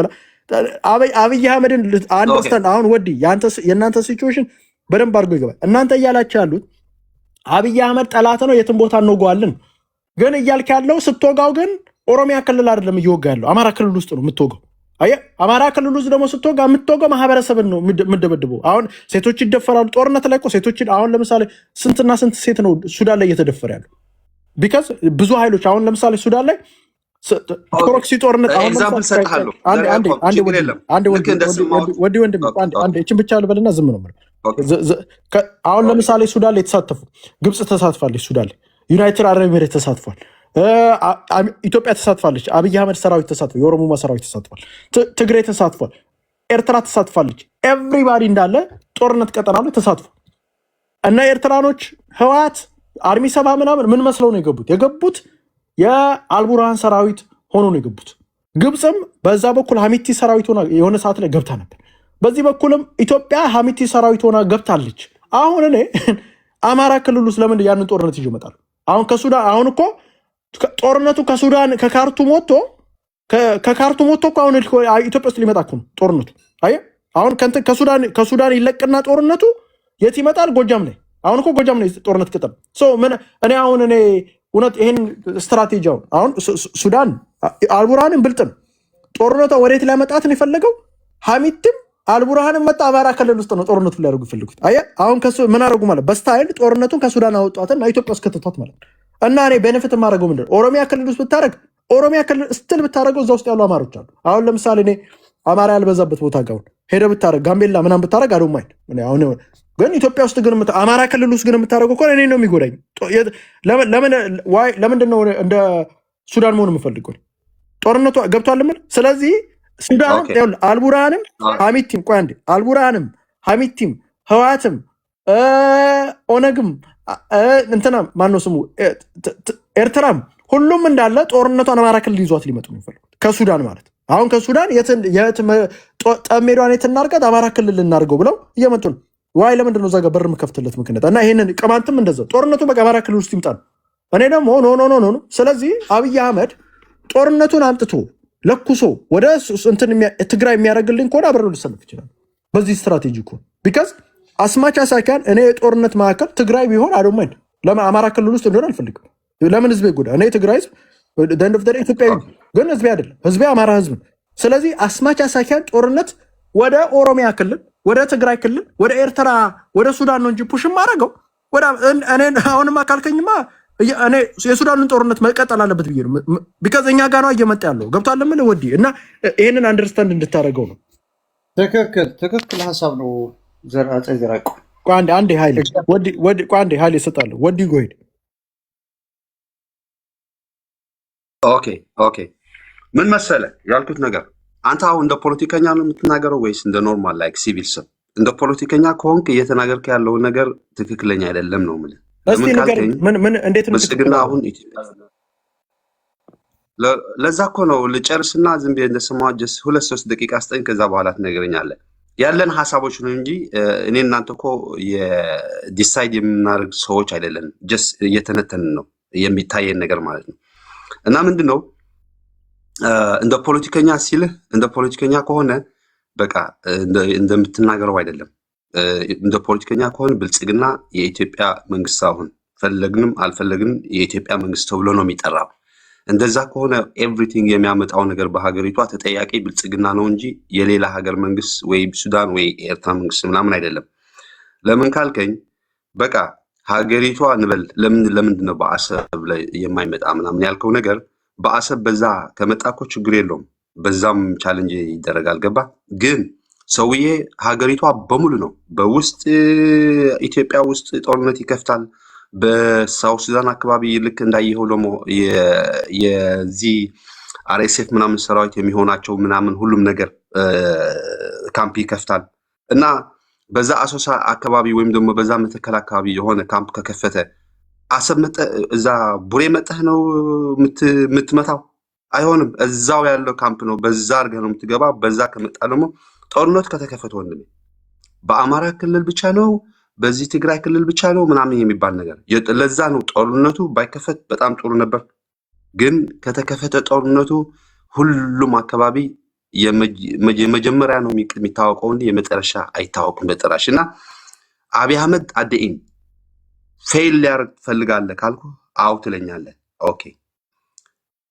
አብይ አህመድን አንደርስታንድ። አሁን ወዲ የእናንተ ሲቹዌሽን በደንብ አድርጎ ይገባል። እናንተ እያላችሁ ያሉት አብይ አህመድ ጠላት ነው፣ የትም ቦታ እንወጋዋለን። ግን እያልክ ያለው ስትወጋው ግን ኦሮሚያ ክልል አይደለም እየወጋ ያለው አማራ ክልል ውስጥ ነው የምትወጋው። አየህ፣ አማራ ክልል ውስጥ ደግሞ የምትወጋው ማህበረሰብን ነው የምደበድበው። አሁን ሴቶች ይደፈራሉ ጦርነት ላይ እኮ ሴቶችን። አሁን ለምሳሌ ስንትና ስንት ሴት ነው ሱዳን ላይ እየተደፈረ ያለው? ቢካዝ ብዙ ኃይሎች አሁን ለምሳሌ ሱዳን ላይ ፕሮክሲ ጦርነት እችን ብቻ ልበልና ዝም ነው። አሁን ለምሳሌ ሱዳን ላይ የተሳተፉ ግብፅ ተሳትፋለች፣ ሱዳን ላይ ዩናይትድ አረብ ኤሚሬት ተሳትፏል፣ ኢትዮጵያ ተሳትፋለች፣ አብይ አህመድ ሰራዊት ተሳትፏል፣ የኦሮሞማ ሰራዊት ተሳትፏል፣ ትግሬ ተሳትፏል፣ ኤርትራ ተሳትፋለች። ኤቭሪባዲ እንዳለ ጦርነት ቀጠና ላይ ተሳትፏል። እና ኤርትራኖች ህወሓት አርሚ ሰባ ምናምን ምን መስለው ነው የገቡት የአልቡርሃን ሰራዊት ሆኖ ነው የገቡት። ግብፅም በዛ በኩል ሀሚቲ ሰራዊት ሆና የሆነ ሰዓት ላይ ገብታ ነበር። በዚህ በኩልም ኢትዮጵያ ሀሚቲ ሰራዊት ሆና ገብታለች። አሁን እኔ አማራ ክልል ውስጥ ለምን ያንን ጦርነት ይዤ እመጣለሁ? አሁን ከሱዳን አሁን እኮ ጦርነቱ ከሱዳን ከካርቱም ወጥቶ እኮ አሁን ኢትዮጵያ ውስጥ ሊመጣ እኮ ነው ጦርነቱ። አየህ፣ አሁን ከሱዳን ይለቅና ጦርነቱ የት ይመጣል? ጎጃም ላይ። አሁን እኮ ጎጃም ላይ ጦርነት ቅጠል እኔ እውነት ይህን ስትራቴጂውን አሁን ሱዳን አልቡርሃንን ብልጥ ነው ጦርነቷ ወዴት ሊያመጣትን የፈለገው ሀሚትም አልቡርሃንን መጣ አማራ ክልል ውስጥ ነው ጦርነቱን ሊያደርጉ ይፈልጉት። አየህ፣ አሁን ምን አደረጉ ማለት በስታይል ጦርነቱን ከሱዳን አወጧትና ኢትዮጵያ ውስጥ ከተቷት ማለት ነው። እና እኔ ቤኔፊት የማደርገው ምንድን ነው? ኦሮሚያ ክልል ውስጥ ብታደረግ ኦሮሚያ ክልል ስትል ብታደረገው እዛ ውስጥ ያሉ አማሮች አሉ። አሁን ለምሳሌ እኔ አማራ ያልበዛበት ቦታ ጋር ሄደ ብታደረግ ጋምቤላ ምናምን ብታደረግ አዶማይን ግን ኢትዮጵያ ውስጥ ግን አማራ ክልል ውስጥ ግን የምታደረገው እኔ ነው የሚጎዳኝ። ለምንድን ነው እንደ ሱዳን መሆን የምፈልገው? ጦርነቱ ገብቷል ምን? ስለዚህ ሱዳንም አልቡርሃንም ሀሚቲም አልቡርሃንም ሀሚቲም ህወሓትም ኦነግም እንትና ማነው ስሙ ኤርትራም ሁሉም እንዳለ ጦርነቷን አማራ ክልል ይዟት ሊመጡ ነው የሚፈልጉት ከሱዳን ማለት። አሁን ከሱዳን ጠሜዷን የት እናርጋት አማራ ክልል እናርገው ብለው እየመጡ ነው። ዋይ ለምንድን ነው እዛ ጋር በር የምከፍትለት ምክንያት? እና ይሄንን ቅማንትም እንደዛው ጦርነቱ በቃ አማራ ክልል ውስጥ ይምጣ ነው። እኔ ደግሞ ኖ። ስለዚህ አብይ አህመድ ጦርነቱን አምጥቶ ለኩሶ ወደ ትግራይ የሚያደርግልኝ ከሆነ አብረው ልሰለፍ ይችላል በዚህ ስትራቴጂ እኮ ቢካዝ አስማች አሳካን እኔ የጦርነት ማዕከል ትግራይ ቢሆን አዶማይድ ለምን አማራ ክልል ውስጥ እንደሆነ አልፈልግም። ለምን ህዝቤ ይጎዳ? እኔ ትግራይ ህዝብ ደንደፍደር ኢትዮጵያዊ ግን ህዝቤ አይደለም፣ ህዝቤ አማራ ህዝብ ነው። ስለዚህ አስማች አሳካን ጦርነት ወደ ኦሮሚያ ክልል፣ ወደ ትግራይ ክልል፣ ወደ ኤርትራ፣ ወደ ሱዳን ነው እንጂ ፑሽ ማረገው እኔ አሁንማ ካልከኝማ እኔ የሱዳንን ጦርነት መቀጠል አለበት ብዬ ነው። ቢካዝ እኛ ጋር ነው እየመጣ ያለው ገብቷል። ለምን ወዲ እና ይሄንን አንደርስታንድ እንድታደርገው ነው። ትክክል ሀሳብ ነው። ዘርአጼ ዘራቁ አንዴ ኃይሌ እሰጣለሁ። ወዲ ጎሄድ ኦኬ ምን መሰለ ያልኩት ነገር አንተ አሁን እንደ ፖለቲከኛ ነው የምትናገረው ወይስ እንደ ኖርማል ላይክ ሲቪል ሰው? እንደ ፖለቲከኛ ከሆንክ እየተናገርክ ያለው ነገር ትክክለኛ አይደለም ነው የምልህ። እስቲ ነገር ምን እንዴት ነው ብልጽግና አሁን ለዛ እኮ ነው ልጨርስና ዝም ብዬ እንደሰማሁ ጀስት 2-3 ደቂቃ ስጠኝ፣ ከዛ በኋላ ትነግረኛለህ። ያለን ሀሳቦች ነው እንጂ እኔ እናንተ እኮ የዲሳይድ የምናደርግ ሰዎች አይደለን። ጀስት እየተነተንን ነው የሚታየን ነገር ማለት ነው። እና ምንድነው እንደ ፖለቲከኛ ሲልህ እንደ ፖለቲከኛ ከሆነ በቃ እንደምትናገረው አይደለም። እንደ ፖለቲከኛ ከሆነ ብልጽግና የኢትዮጵያ መንግስት አሁን ፈለግንም አልፈለግንም የኢትዮጵያ መንግስት ተብሎ ነው የሚጠራው። እንደዛ ከሆነ ኤቭሪቲንግ የሚያመጣው ነገር በሀገሪቷ ተጠያቂ ብልጽግና ነው እንጂ የሌላ ሀገር መንግስት ወይ ሱዳን ወይ ኤርትራ መንግስት ምናምን አይደለም። ለምን ካልከኝ በቃ ሀገሪቷ እንበል ለምንድን ነው በአሰብ ላይ የማይመጣ ምናምን ያልከው ነገር በአሰብ በዛ ከመጣ እኮ ችግር የለውም፣ በዛም ቻሌንጅ ይደረጋል። ገባ ግን ሰውዬ ሀገሪቷ በሙሉ ነው በውስጥ ኢትዮጵያ ውስጥ ጦርነት ይከፍታል። በሳውት ሱዳን አካባቢ ልክ እንዳየኸው ደግሞ የዚህ አርኤስኤፍ ምናምን ሰራዊት የሚሆናቸው ምናምን ሁሉም ነገር ካምፕ ይከፍታል እና በዛ አሶሳ አካባቢ ወይም ደግሞ በዛ መተከል አካባቢ የሆነ ካምፕ ከከፈተ አሰብ እዛ ቡሬ መጠህ ነው የምትመታው? አይሆንም። እዛው ያለው ካምፕ ነው፣ በዛ አድርገህ ነው የምትገባ። በዛ ከመጣ ደግሞ ጦርነት ከተከፈተ ወንድሜ በአማራ ክልል ብቻ ነው በዚህ ትግራይ ክልል ብቻ ነው ምናምን የሚባል ነገር ለዛ ነው ጦርነቱ ባይከፈት በጣም ጥሩ ነበር። ግን ከተከፈተ ጦርነቱ ሁሉም አካባቢ የመጀመሪያ ነው የሚታወቀው እንጂ የመጨረሻ አይታወቅም በጭራሽ። እና አብይ አህመድ አደኢን ፌል ሊያደርግ ትፈልጋለህ ካልኩ አው ትለኛለህ። ኦኬ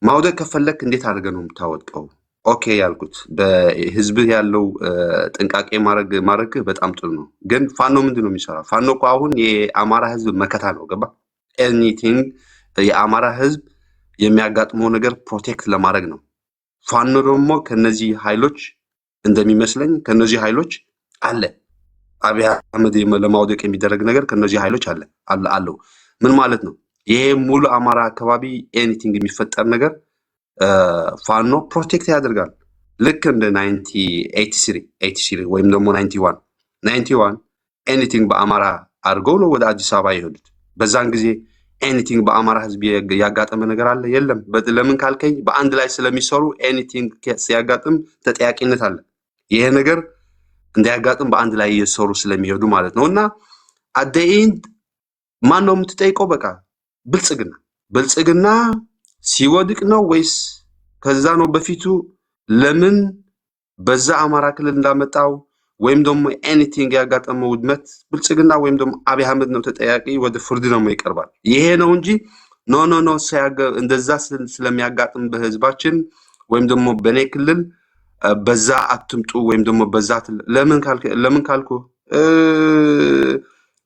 ማውደቅ ከፈለክ እንዴት አድርገህ ነው የምታወድቀው? ኦኬ ያልኩት በህዝብ ያለው ጥንቃቄ ማድረግ በጣም ጥሩ ነው። ግን ፋኖ ምንድነው የሚሰራው? ፋኖ እኮ አሁን የአማራ ህዝብ መከታ ነው። ገባ ኤኒቲንግ የአማራ ህዝብ የሚያጋጥመው ነገር ፕሮቴክት ለማድረግ ነው። ፋኖ ደግሞ ከነዚህ ኃይሎች እንደሚመስለኝ ከነዚህ ኃይሎች አለ አብይ አህመድ ለማውደቅ የሚደረግ ነገር ከነዚህ ኃይሎች አለው። ምን ማለት ነው? ይሄ ሙሉ አማራ አካባቢ ኤኒቲንግ የሚፈጠር ነገር ፋኖ ፕሮቴክት ያደርጋል። ልክ እንደ 1983 ወይም ደግሞ 91 ኤኒቲንግ በአማራ አድርገው ነው ወደ አዲስ አበባ የሄዱት። በዛን ጊዜ ኤኒቲንግ በአማራ ህዝብ ያጋጠመ ነገር አለ? የለም። ለምን ካልከኝ በአንድ ላይ ስለሚሰሩ ኤኒቲንግ ሲያጋጥም ተጠያቂነት አለ። ይሄ ነገር እንዳያጋጥም በአንድ ላይ እየሰሩ ስለሚሄዱ ማለት ነው። እና አደኢንድ ማን ነው የምትጠይቀው? በቃ ብልጽግና ሲወድቅ ነው ወይስ ከዛ ነው በፊቱ? ለምን በዛ አማራ ክልል እንዳመጣው ወይም ደግሞ ኤኒቲንግ ያጋጠመው ውድመት ብልጽግና ወይም ደግሞ አብይ አህመድ ነው ተጠያቂ፣ ወደ ፍርድ ነው ይቀርባል። ይሄ ነው እንጂ ኖ እንደዛ ስለሚያጋጥም በህዝባችን ወይም ደግሞ በኔ ክልል በዛ አትምጡ ወይም ደግሞ በዛ ለምን ካልኩ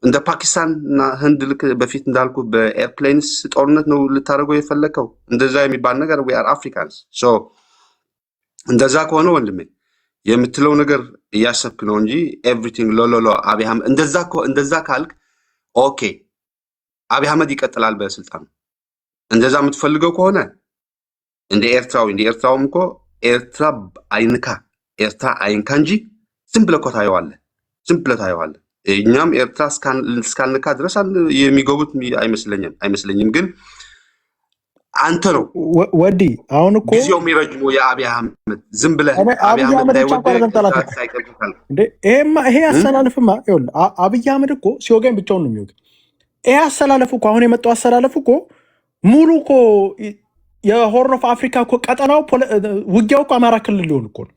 እንደ ፓኪስታን እና ህንድ ልክ በፊት እንዳልኩ በኤርፕሌንስ ጦርነት ነው ልታደርገው የፈለከው? እንደዛ የሚባል ነገር we are Africans so እንደዛ ከሆነ ወንድሜ የምትለው ነገር እያሰብክ ነው እንጂ ኤቭሪቲንግ ሎሎሎ አብይ አህመድ እንደዛ ካልክ ኦኬ አብይ አህመድ ይቀጥላል በስልጣን። እንደዛ የምትፈልገው ከሆነ እንደ ኤርትራውም እኮ ኤርትራ አይንካ እንጂ ዝም ብለህ እኮ ታየዋለህ። እኛም ኤርትራ እስካልነካ ድረስ የሚገቡት አይመስለኝም። ግን አንተ ነው ወዲ አሁን እኮ ጊዜው የሚረጅመው የአብይ አህመድ ዝም ብለህ አብይ አህመድ ይሄ አሰላለፍማ ይኸውልህ አብይ አህመድ እኮ ሲወጋኝ ብቻውን ነው የሚወጋ። ይሄ አሰላለፍ እኮ አሁን የመጣው አሰላለፍ እኮ ሙሉ እኮ የሆርን ኦፍ አፍሪካ እኮ ቀጠናው ውጊያው እኮ አማራ ክልል ሊሆን እኮ ነው።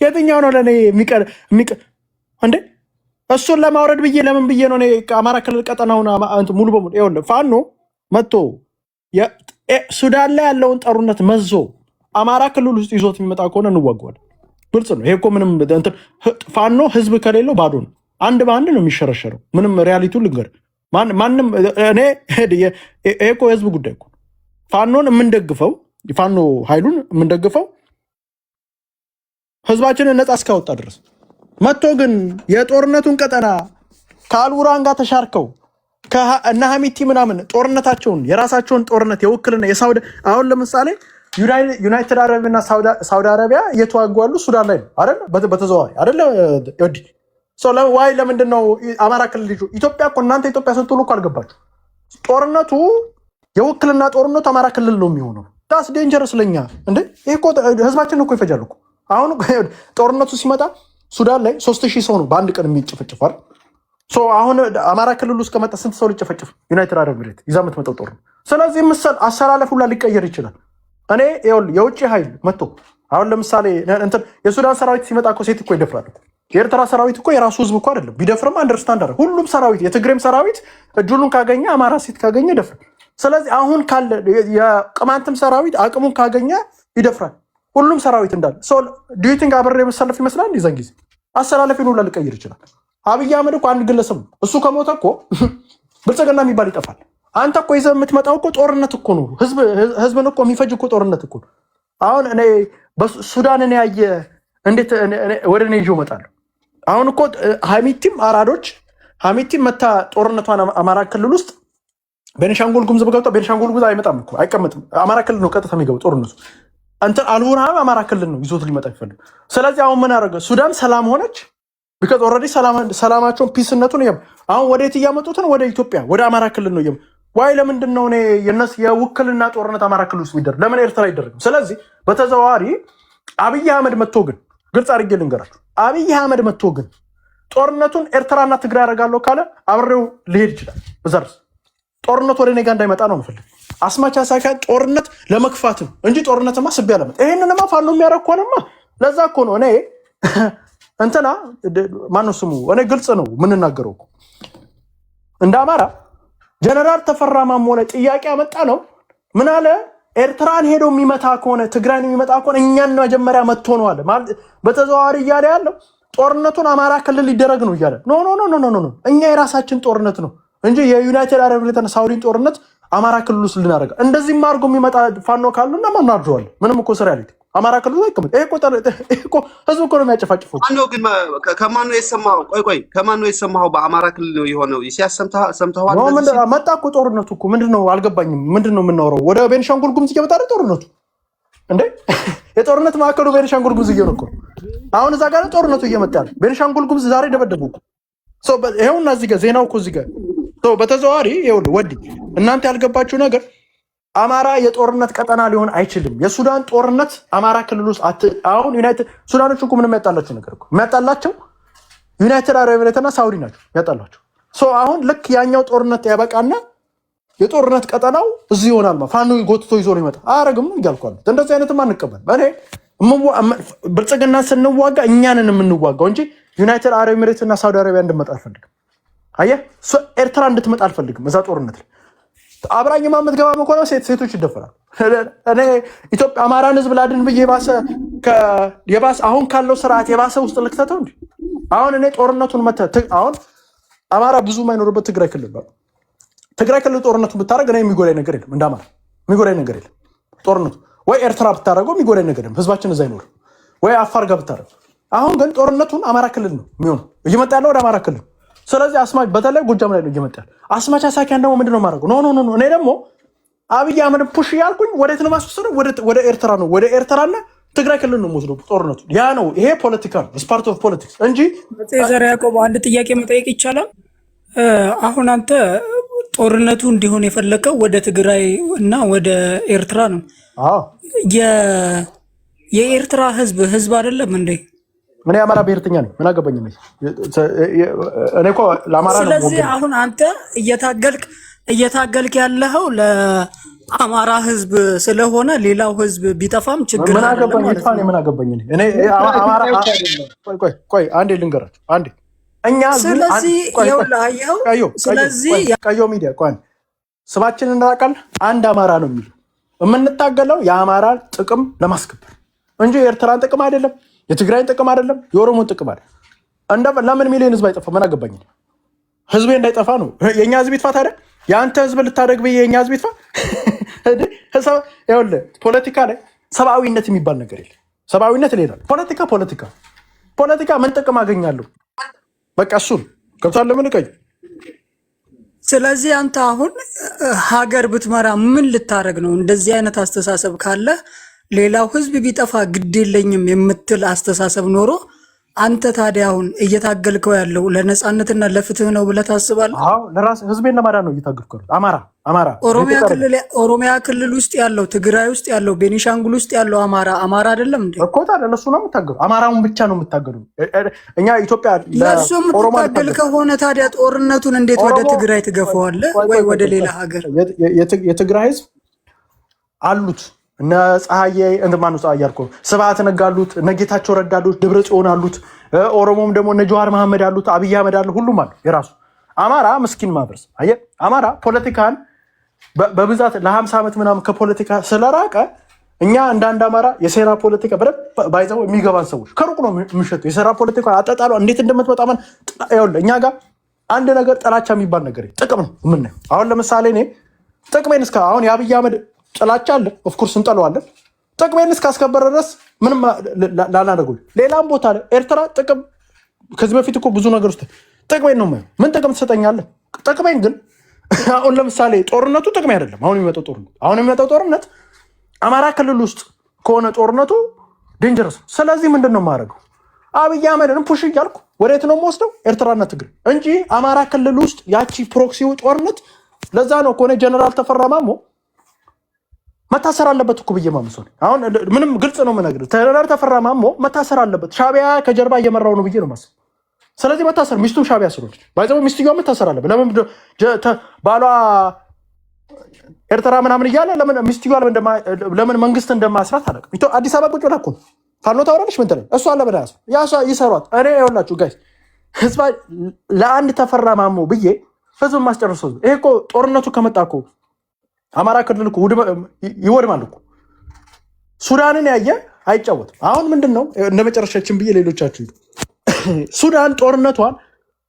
የትኛው ነው ለእኔ እንዴ? እሱን ለማውረድ ብዬ ለምን ብዬ ነው አማራ ክልል ቀጠናውን ሙሉ በሙሉ ይኸውልህ ፋኖ መጥቶ ሱዳን ላይ ያለውን ጦርነት መዞ አማራ ክልል ውስጥ ይዞት የሚመጣ ከሆነ እንዋገዋለን። ግልጽ ነው። ይሄ እኮ ምንም ፋኖ ህዝብ ከሌለው ባዶ ነው። አንድ በአንድ ነው የሚሸረሸረው። ምንም ሪያሊቲው ልንገር ማንም ይሄ እኮ የህዝብ ጉዳይ እኮ ፋኖን የምንደግፈው ፋኖ ኃይሉን የምንደግፈው ህዝባችንን ነፃ እስካወጣ ድረስ መጥቶ ግን የጦርነቱን ቀጠና ከአልቡራን ጋር ተሻርከው እና ሀሚቲ ምናምን ጦርነታቸውን የራሳቸውን ጦርነት የውክልና የሳውዲ አሁን ለምሳሌ ዩናይትድ አረብ እና ሳውዲ አረቢያ እየተዋጉ ያሉ ሱዳን ላይ ነው አይደል? በተዘዋዋሪ አይደል? ዋይ ለምንድን ነው አማራ ክልል ልጁ ኢትዮጵያ እኮ እናንተ ኢትዮጵያ ስትሉ እኮ አልገባችሁ። ጦርነቱ የውክልና ጦርነቱ አማራ ክልል ነው የሚሆነው። ዳስ ዴንጀረስ ለኛ እንዴ! ይሄ እኮ ህዝባችን እኮ ይፈጃል እኮ። አሁን ጦርነቱ ሲመጣ ሱዳን ላይ 3000 ሰው ነው በአንድ ቀን የሚጨፈጭፋል። አሁን አማራ ክልል ውስጥ ከመጣ ስንት ሰው ሊጨፈጭፍ? ዩናይትድ አረብ ኤሚሬት ይዛ የምትመጣው ጦር ነው። ስለዚህ ምሳሌ አሰላለፍ ሁላ ሊቀየር ይችላል። እኔ የውጭ ኃይል መጥቶ አሁን ለምሳሌ የሱዳን ሰራዊት ሲመጣ እኮ ሴት እኮ ይደፍራል። የኤርትራ ሰራዊት እኮ የራሱ ህዝብ እኮ አይደለም። ቢደፍርም አንደርስታንድ አደረግ። ሁሉም ሰራዊት የትግሬም ሰራዊት እጁሉን ካገኘ አማራ ሴት ካገኘ ይደፍራል። ስለዚህ አሁን ካለ የቅማንትም ሰራዊት አቅሙን ካገኘ ይደፍራል። ሁሉም ሰራዊት እንዳለ ዲዩቲንግ አብሬ መሰለፍ ይመስላል። ይዘን ጊዜ አሰላለፊን ሁላ ሊቀይር ይችላል። አብይ አህመድ እኮ አንድ ግለሰብ ነው። እሱ ከሞተ እኮ ብልጽግና የሚባል ይጠፋል። አንተ እኮ ይዘህ የምትመጣው እኮ ጦርነት እኮ ነው። ህዝብን እኮ የሚፈጅ እኮ ጦርነት እኮ ነው። አሁን እኔ ሱዳንን ያየ እንዴት ወደ እኔ ይዤው እመጣለሁ? አሁን እኮ ሀሚቲም አራዶች ሀሚቲም መታ ጦርነቷን አማራ ክልል ውስጥ ቤኒሻንጉል ጉሙዝ በገብታ ቤኒሻንጉል ጉሙዝ አይመጣም እኮ አይቀመጥም። አማራ ክልል ነው ቀጥታ የሚገቡ ጦርነቱ እንትን አልቡርሃን አማራ ክልል ነው ይዞት ሊመጣ ይፈልግ። ስለዚህ አሁን ምን አደረገ? ሱዳን ሰላም ሆነች። ቢካዝ ኦልሬዲ ሰላማቸውን ፒስነቱን አሁን ወዴት እያመጡት ነው? ወደ ኢትዮጵያ ወደ አማራ ክልል ነው። ዋይ ለምንድን ነው እኔ የነሱ የውክልና ጦርነት አማራ ክልል ውስጥ ቢደረግ ለምን ኤርትራ አይደረግም? ስለዚህ በተዘዋዋሪ አብይ አህመድ መጥቶ ግን ግልጽ አድርጌ ልንገራችሁ፣ አብይ አህመድ መጥቶ ግን ጦርነቱን ኤርትራና ትግራይ ያደርጋለሁ ካለ አብሬው ሊሄድ ይችላል። በዛ ድረስ ጦርነቱ ወደ እኔ ጋር እንዳይመጣ ነው የምፈልግ። አስማቻ ሳይሆን ጦርነት ለመክፋት ነው እንጂ ጦርነትማ ስቤ አለመጣ። ይሄንንማ ፋኖ የሚያደርግ ከሆነማ ለዛ እኮ ነው እኔ እንትና ማነው ስሙ እኔ ግልጽ ነው የምንናገረው እኮ እንደ አማራ ጀነራል ተፈራ ማሞ ላይ ጥያቄ ያመጣ ነው። ምን አለ? ኤርትራን ሄዶ የሚመታ ከሆነ ትግራይን የሚመጣ ከሆነ እኛን መጀመሪያ መጥቶ ነው አለ። በተዘዋዋሪ እያለ ያለው ጦርነቱን አማራ ክልል ሊደረግ ነው እያለ ኖ ኖ ኖ ኖ ኖ እኛ የራሳችን ጦርነት ነው እንጂ የዩናይትድ አረብ ኤሚሬትና ሳውዲን ጦርነት አማራ ክልል ውስጥ ልናደርግ እንደዚህ አድርጎ የሚመጣ ፋኖ ካሉና ማናርጀዋል። ምንም እኮ ስራ ያለኝ አማራ ክልል አይቀመጥ። ይሄ እኮ ህዝብ እኮ ነው የሚያጨፋጭፈው። ማነው ግን ከማን ነው የሰማኸው? ቆይ ከማን ነው የሰማኸው? በአማራ ክልል የሆነው ሰምተኸዋል? መጣ እኮ ጦርነቱ እኮ ምንድነው? አልገባኝም። ምንድነው የምናወራው? ወደ ቤኒሻንጉል ጉሙዝ እየመጣ ነው ጦርነቱ እንዴ? የጦርነት ማዕከሉ ቤኒሻንጉል ጉሙዝ እየሆነ እኮ አሁን እዛ ጋር ጦርነቱ እየመጣ ያለ ቤኒሻንጉል ጉሙዝ ዛሬ ደበደቡ እኮ ይኸውና፣ እዚህ ጋር ዜናው እኮ እዚህ ጋር በተዘዋዋሪ ይኸውልህ፣ ወዲ እናንተ ያልገባችሁ ነገር አማራ የጦርነት ቀጠና ሊሆን አይችልም። የሱዳን ጦርነት አማራ ክልል ውስጥ አሁን ዩናይትድ ሱዳኖች እኮ ምንም ያጣላቸው ነገር እኮ የሚያጣላቸው ዩናይትድ አረብ ኤሚሬትና ሳውዲ ናቸው ያጣላቸው። አሁን ልክ ያኛው ጦርነት ያበቃና የጦርነት ቀጠናው እዚህ ይሆናል። ፋኖ ጎትቶ ይዞ ነው ይመጣ አያረግም ነው እያልኳለሁ። እንደዚህ አይነትም አንቀበል። እኔ ብልጽግና ስንዋጋ እኛንን የምንዋጋው እንጂ ዩናይትድ አረብ ኤሚሬትና ሳውዲ አረቢያ እንድትመጣ አልፈልግም። አየህ፣ ኤርትራ እንድትመጣ አልፈልግም እዛ ጦርነት ላይ አብራኝ ማመት ገባ መኮነ ሴቶች ይደፈራል። እኔ ኢትዮጵያ አማራን ህዝብ ላድን ብዬ የባሰ አሁን ካለው ስርዓት የባሰ ውስጥ ልክተተው እንጂ አሁን እኔ ጦርነቱን አሁን አማራ ብዙ የማይኖርበት ትግራይ ክልል ነው። ትግራይ ክልል ጦርነቱን ብታደርግ እኔ የሚጎዳኝ ነገር የለም። እንደ አማራ የሚጎዳኝ ነገር የለም። ጦርነቱ ወይ ኤርትራ ብታደርገው የሚጎዳኝ ነገር የለም። ህዝባችን እዛ አይኖርም። ወይ አፋር ጋር ብታደርገው። አሁን ግን ጦርነቱን አማራ ክልል ነው የሚሆነው። እየመጣ ያለው ወደ አማራ ክልል። ስለዚህ አስማች በተለይ ጎጃም ላይ ነው እየመጣ ያለው። አስማች አሳኪያን ደግሞ ምንድነው የማደርገው? ኖ እኔ ደግሞ አብይ አህመድ ፑሽ ያልኩኝ ወዴት ነው ማስወሰደው? ወደ ኤርትራ ነው። ወደ ኤርትራና ትግራይ ክልል ነው የምወስደው ጦርነቱ። ያ ነው ይሄ ፖለቲካ ነው። ስፓርት ኦፍ ፖለቲክስ እንጂ ዘር ያዕቆብ አንድ ጥያቄ መጠየቅ ይቻላል? አሁን አንተ ጦርነቱ እንዲሆን የፈለከው ወደ ትግራይ እና ወደ ኤርትራ ነው። የኤርትራ ህዝብ አይደለም እንዴ? ምን የአማራ ብሔርተኛ ነኝ? ምን አገባኝ? እኔ እኮ ለአማራ ነው። ስለዚህ አሁን አንተ እየታገልክ ያለኸው ለአማራ ህዝብ ስለሆነ ሌላው ህዝብ ቢጠፋም ችግር ምን አገባኝ? ምን አገባኝ? እኔ አማራ ቆይ አንዴ ልንገራችሁ አንዴ እኛ ስለዚህ ቀዮ ሚዲያ ቆይ ስማችንን እናውቃለን። አንድ አማራ ነው የሚለው የምንታገለው የአማራ ጥቅም ለማስከበር እንጂ የኤርትራን ጥቅም አይደለም፣ የትግራይን ጥቅም አይደለም፣ የኦሮሞን ጥቅም አይደለም። ለምን ሚሊዮን ህዝብ አይጠፋ? ምን አገባኝ? ህዝቤ እንዳይጠፋ ነው። የእኛ ህዝብ ይጥፋ ታዲያ? የአንተ ህዝብ ልታደግ ብዬ የእኛ ህዝብ ይጥፋ? ይኸውልህ ፖለቲካ ላይ ሰብአዊነት የሚባል ነገር የለም። ሰብአዊነት ሌላ፣ ፖለቲካ ምን ጥቅም አገኛለሁ? በቃ እሱን ገብቷል። ለምን ቀይ ስለዚህ አንተ አሁን ሀገር ብትመራ ምን ልታደርግ ነው? እንደዚህ አይነት አስተሳሰብ ካለ ሌላው ህዝብ ቢጠፋ ግድ የለኝም የምትል አስተሳሰብ ኖሮ አንተ ታዲያ አሁን እየታገልከው ያለው ለነፃነትና ለፍትህ ነው ብለህ ታስባለህ? አዎ ለራስ ህዝቤን ለማዳን ነው እየታገልኩ ያለው። አማራ ኦሮሚያ ክልል ውስጥ ያለው፣ ትግራይ ውስጥ ያለው፣ ቤኒሻንጉል ውስጥ ያለው አማራ አይደለም እንዴ? እኮ ታዲያ ለሱ ነው የምታገሉ። አማራውን ብቻ ነው የምታገሉ። እኛ ኢትዮጵያ ለሱ የምትታገል ከሆነ ታዲያ ጦርነቱን እንዴት ወደ ትግራይ ትገፋዋለህ ወይ ወደ ሌላ ሀገር? የትግራይ ህዝብ አሉት እነ ፀሐዬ እንደማኑ ፀሐዬ አልኩ ስብሐት ነጋ አሉት፣ እነ ጌታቸው ረዳ አሉት፣ ደብረ ጽዮን አሉት፣ ኦሮሞም ደግሞ እነ ጀዋር መሐመድ አሉት፣ አብይ አህመድ አሉ፣ ሁሉም አሉ የራሱ። አማራ ምስኪን ማህበረሰብ አየህ፣ አማራ ፖለቲካን በብዛት ለ50 ዓመት ምናምን ከፖለቲካ ስለራቀ እኛ እንዳንድ አማራ የሴራ ፖለቲካ በደንብ ባይዘው የሚገባን ሰዎች ከሩቅ ነው የሚሸጡ የሴራ ፖለቲካ አጣጣሉ እንዴት እንደምትመጣ ማን ይኸውልህ፣ እኛ ጋር አንድ ነገር ጥላቻ የሚባል ነገር ጥቅም ነው የምናየው። አሁን ለምሳሌ እኔ ጥቅሜን እስከ አሁን የአብይ አህመድ ጥላቻ አለ፣ ኦፍኮርስ እንጠለዋለን። ጥቅሜን እስካስከበረ ድረስ ምንም ላናደርገው። ሌላም ቦታ ላይ ኤርትራ ጥቅም ከዚህ በፊት እኮ ብዙ ነገር ውስጥ ጥቅሜን ነው የማየው። ምን ጥቅም ትሰጠኛለህ? ጥቅሜን ግን አሁን ለምሳሌ ጦርነቱ ጥቅሜ አይደለም። አሁን የሚመጣው ጦርነት አማራ ክልል ውስጥ ከሆነ ጦርነቱ ዴንጀረስ። ስለዚህ ምንድን ነው የማደርገው? አብይ አህመድን ፑሽ እያልኩ ወዴት ነው የምወስደው? ኤርትራና ትግሬ እንጂ አማራ ክልል ውስጥ ያቺ ፕሮክሲው ጦርነት። ለዛ ነው ከሆነ ጀነራል ተፈራ ማሞ መታሰር አለበት እኮ ብዬ ማምሰው። አሁን ምንም ግልጽ ነው የምነግርህ፣ ጀነራል ተፈራ ማሞ መታሰር አለበት። ሻቢያ ከጀርባ እየመራው ነው ብዬ ነው ማስበው። ስለዚህ መታሰር ሚስቱም ሻቢያ ስለሆነች ባይዘው ሚስትየዋ መታሰር አለበት። ለምን ባሏ ኤርትራ ምናምን እያለ ለምን ሚስትየዋ ለምን መንግስት እንደማስራት አላውቅም። አዲስ አበባ ቁጭ ብላ እኮ ነው ፋኖ ታወራለች። ምን ትላለች? እሷ አለ በዳያስ ይሰሯት። እኔ ይኸውላችሁ ጋይስ ህዝባ ለአንድ ተፈራ ማሞ ብዬ ህዝብ ማስጨርሰው። ይሄ እኮ ጦርነቱ ከመጣ እኮ አማራ ክልል እኮ ይወድማል እኮ። ሱዳንን ያየ አይጫወትም። አሁን ምንድን ነው እንደ መጨረሻችን ብዬ ሌሎቻችሁ ሱዳን ጦርነቷን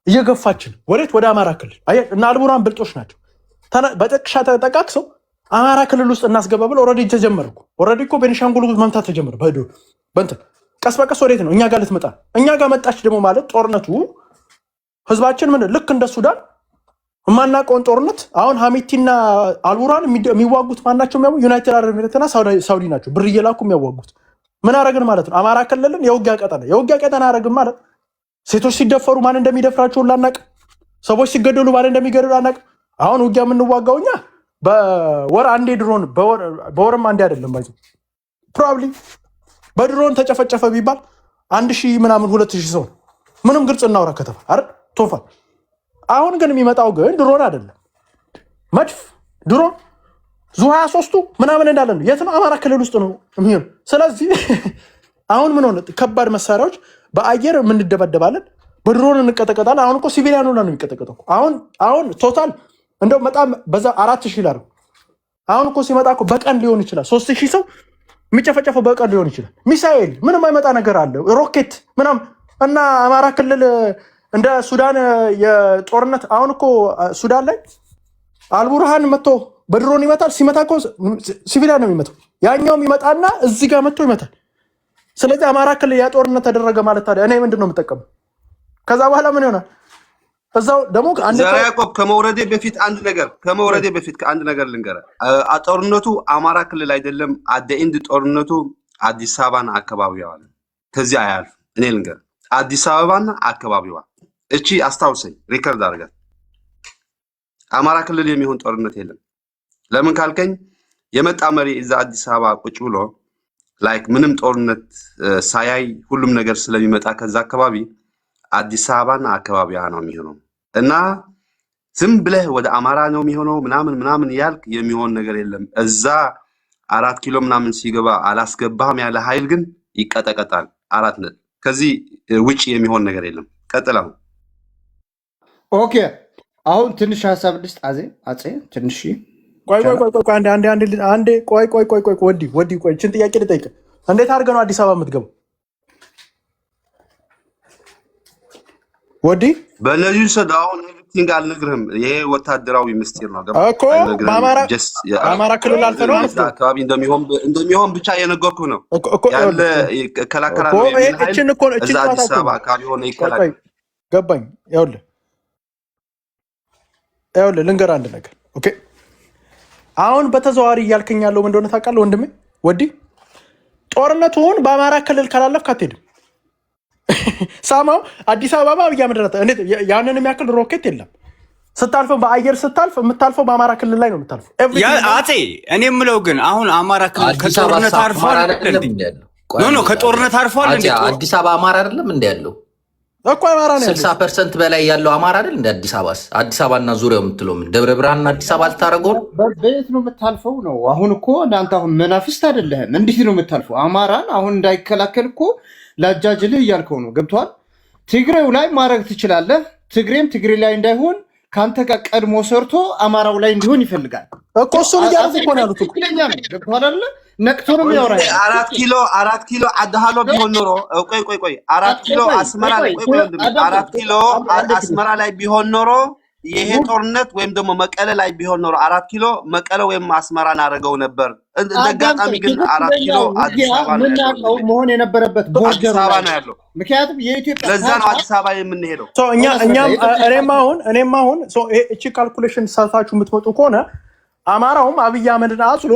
እየገፋችን ወዴት? ወደ አማራ ክልል። እና አልቡራን ብልጦች ናቸው። በጥቅሻ ተጠቃቅሰው አማራ ክልል ውስጥ እናስገባ ብለው ኦልሬዲ ተጀመረ እኮ። ኦልሬዲ እኮ ቤኒሻንጉል መምታት ተጀመረ። በእንትን ቀስ በቀስ ወዴት ነው? እኛ ጋር ልትመጣ። እኛ ጋር መጣች ደግሞ ማለት ጦርነቱ ህዝባችን ምን ልክ እንደ ሱዳን የማናውቀውን ጦርነት አሁን ሀሚቲና አልቡራን የሚዋጉት ማናቸው? ዩናይትድ አረብ ኤሚሬትና ሳውዲ ናቸው። ብር እየላኩ የሚያዋጉት። ምን አረግን ማለት ነው? አማራ ክልልን የውጊያ ቀጠና አረግን ማለት ሴቶች ሲደፈሩ ማን እንደሚደፍራቸውን ላናቅ፣ ሰዎች ሲገደሉ ማን እንደሚገደሉ ላናቅ። አሁን ውጊያ የምንዋጋው እኛ በወር አንዴ ድሮን፣ በወርም አንዴ አይደለም ባይዘ ፕሮባብሊ በድሮን ተጨፈጨፈ ቢባል 1000 ምናምን 2000 ሰው ምንም ግልጽ እናውራ ከተባለ አይደል ቶፋል። አሁን ግን የሚመጣው ግን ድሮን አይደለም፣ መድፍ ድሮን ዙ 23ቱ ምናምን እንዳለ ነው። የት ነው? አማራ ክልል ውስጥ ነው የሚሆነው። ስለዚህ አሁን ምን ሆነ? ከባድ መሳሪያዎች በአየር የምንደበደባለን፣ በድሮን እንቀጠቀጣለን። አሁን እኮ ሲቪሊያኑ ነው የሚቀጠቀጠው። አሁን ቶታል እንደው በጣም በዛ 4000 ይላል። አሁን እኮ ሲመጣ እኮ በቀን ሊሆን ይችላል 3000 ሰው የሚጨፈጨፈው በቀን ሊሆን ይችላል። ሚሳኤል ምንም አይመጣ ነገር አለ፣ ሮኬት ምናምን እና አማራ ክልል እንደ ሱዳን የጦርነት አሁን እኮ ሱዳን ላይ አልቡርሃን መጥቶ በድሮን ይመታል። ሲመታ እኮ ሲቪሊያን ነው የሚመታው። ያኛውም ይመጣና እዚህ ጋር መጥቶ ይመታል። ስለዚህ አማራ ክልል ያ ጦርነት ተደረገ ማለት ታዲያ እኔ ምንድን ነው የምጠቀመው? ከዛ በኋላ ምን ይሆናል? እዛው ደግሞ ያዕቆብ ከመውረዴ በፊት አንድ ነገር ልንገርህ። ጦርነቱ አማራ ክልል አይደለም። አደኢንድ ጦርነቱ አዲስ አበባና አካባቢዋ ነው። ከዚህ አያልፍ። እኔ ልንገርህ አዲስ አበባና አካባቢዋ እቺ አስታውሰኝ፣ ሪከርድ አድርጋት። አማራ ክልል የሚሆን ጦርነት የለም። ለምን ካልከኝ የመጣ መሪ እዛ አዲስ አበባ ቁጭ ብሎ ላይክ ምንም ጦርነት ሳያይ ሁሉም ነገር ስለሚመጣ ከዛ አካባቢ አዲስ አበባና አካባቢዋ ነው የሚሆነው። እና ዝም ብለህ ወደ አማራ ነው የሚሆነው ምናምን ያልክ የሚሆን ነገር የለም። እዛ 4 ኪሎ ምናምን ሲገባ አላስገባህም ያለ ኃይል ግን ይቀጠቀጣል። 4 ነጥብ። ከዚህ ውጪ የሚሆን ነገር የለም። ቀጥለው። ኦኬ አሁን ትንሽ ሀሳብ ልስጥ። አፄ ትንሽ ቆይ ወዲ እችን ጥያቄ ልጠይቅህ። እንዴት አድርገህ ነው አዲስ አበባ የምትገባው? ወዲ በነዚህ ሰድ አሁን ኤቭሪቲንግ አልነግርህም። ይሄ ወታደራዊ ምስጢር ነው እኮ። በአማራ ክልል አልፈህ ነው አካባቢ እንደሚሆን ብቻ የነገርኩህ ነው ያለ ከላከራ ነው እችን አዲስ አበባ አካባቢ ሆነ ይከላከል። ገባኝ። ይኸውልህ ልንገርህ አንድ ነገር ኦኬ። አሁን በተዘዋዋሪ እያልከኝ ያለው ምን እንደሆነ ታውቃለህ ወንድሜ ወዲ? ጦርነቱን በአማራ ክልል ካላለፍክ አትሄድም። ሳማው አዲስ አበባ እያመደረተ ያንን የሚያክል ሮኬት የለም። ስታልፈው በአየር ስታልፍ የምታልፈው በአማራ ክልል ላይ ነው የምታልፈው። አፄ እኔ የምለው ግን አሁን አማራ ክልል ከጦርነት አርፏል። ከጦርነት አርፏል። አዲስ አበባ አማራ አይደለም እንደ ያለው እኮ አማራ ነው ያለው 60% በላይ ያለው አማራ አይደል? እንደ አዲስ አበባና ዙሪያው የምትለው ምን ደብረ ብርሃንና አዲስ አበባ አልታረገው? በየት ነው የምታልፈው ነው? አሁን እኮ እናንተ አሁን መናፍስት አይደለህም። እንዴት ነው የምታልፈው? አማራን አሁን እንዳይከላከል እኮ ላጃጅልህ እያልከው ነው። ገብቶሃል? ትግሬው ላይ ማድረግ ትችላለህ። ትግሬም ትግሬ ላይ እንዳይሆን ከአንተ ጋር ቀድሞ ሰርቶ አማራው ላይ እንዲሆን ይፈልጋል እኮ እሱን እያደረጉ እኮ ነው ያሉት። ትክክለኛ ነው። ገብቶሃል አይደለ? ነቅቶ ነው የሚያወራ። 4 ኪሎ አድሃሎ ቢሆን ኖሮ ቆይ 4 ኪሎ አስመራ ላይ 4 ኪሎ አስመራ ላይ ቢሆን ኖሮ ይሄ ጦርነት ወይም ደግሞ መቀለ ላይ ቢሆን ኖሮ 4 ኪሎ መቀለ ወይም አስመራን አደረገው ነበር። እንደጋጣሚ ግን 4 ኪሎ አዲስ አበባ ነው ያለው መሆን የነበረበት ቦርደር ነው ያለው። ምክንያቱም የኢትዮጵያ ለዛ ነው አዲስ አበባ የምንሄደው። እኔም አሁን እቺ ካልኩሌሽን ሰርታችሁ የምትመጡ ከሆነ አማራውም አብይ አህመድን አጽሎ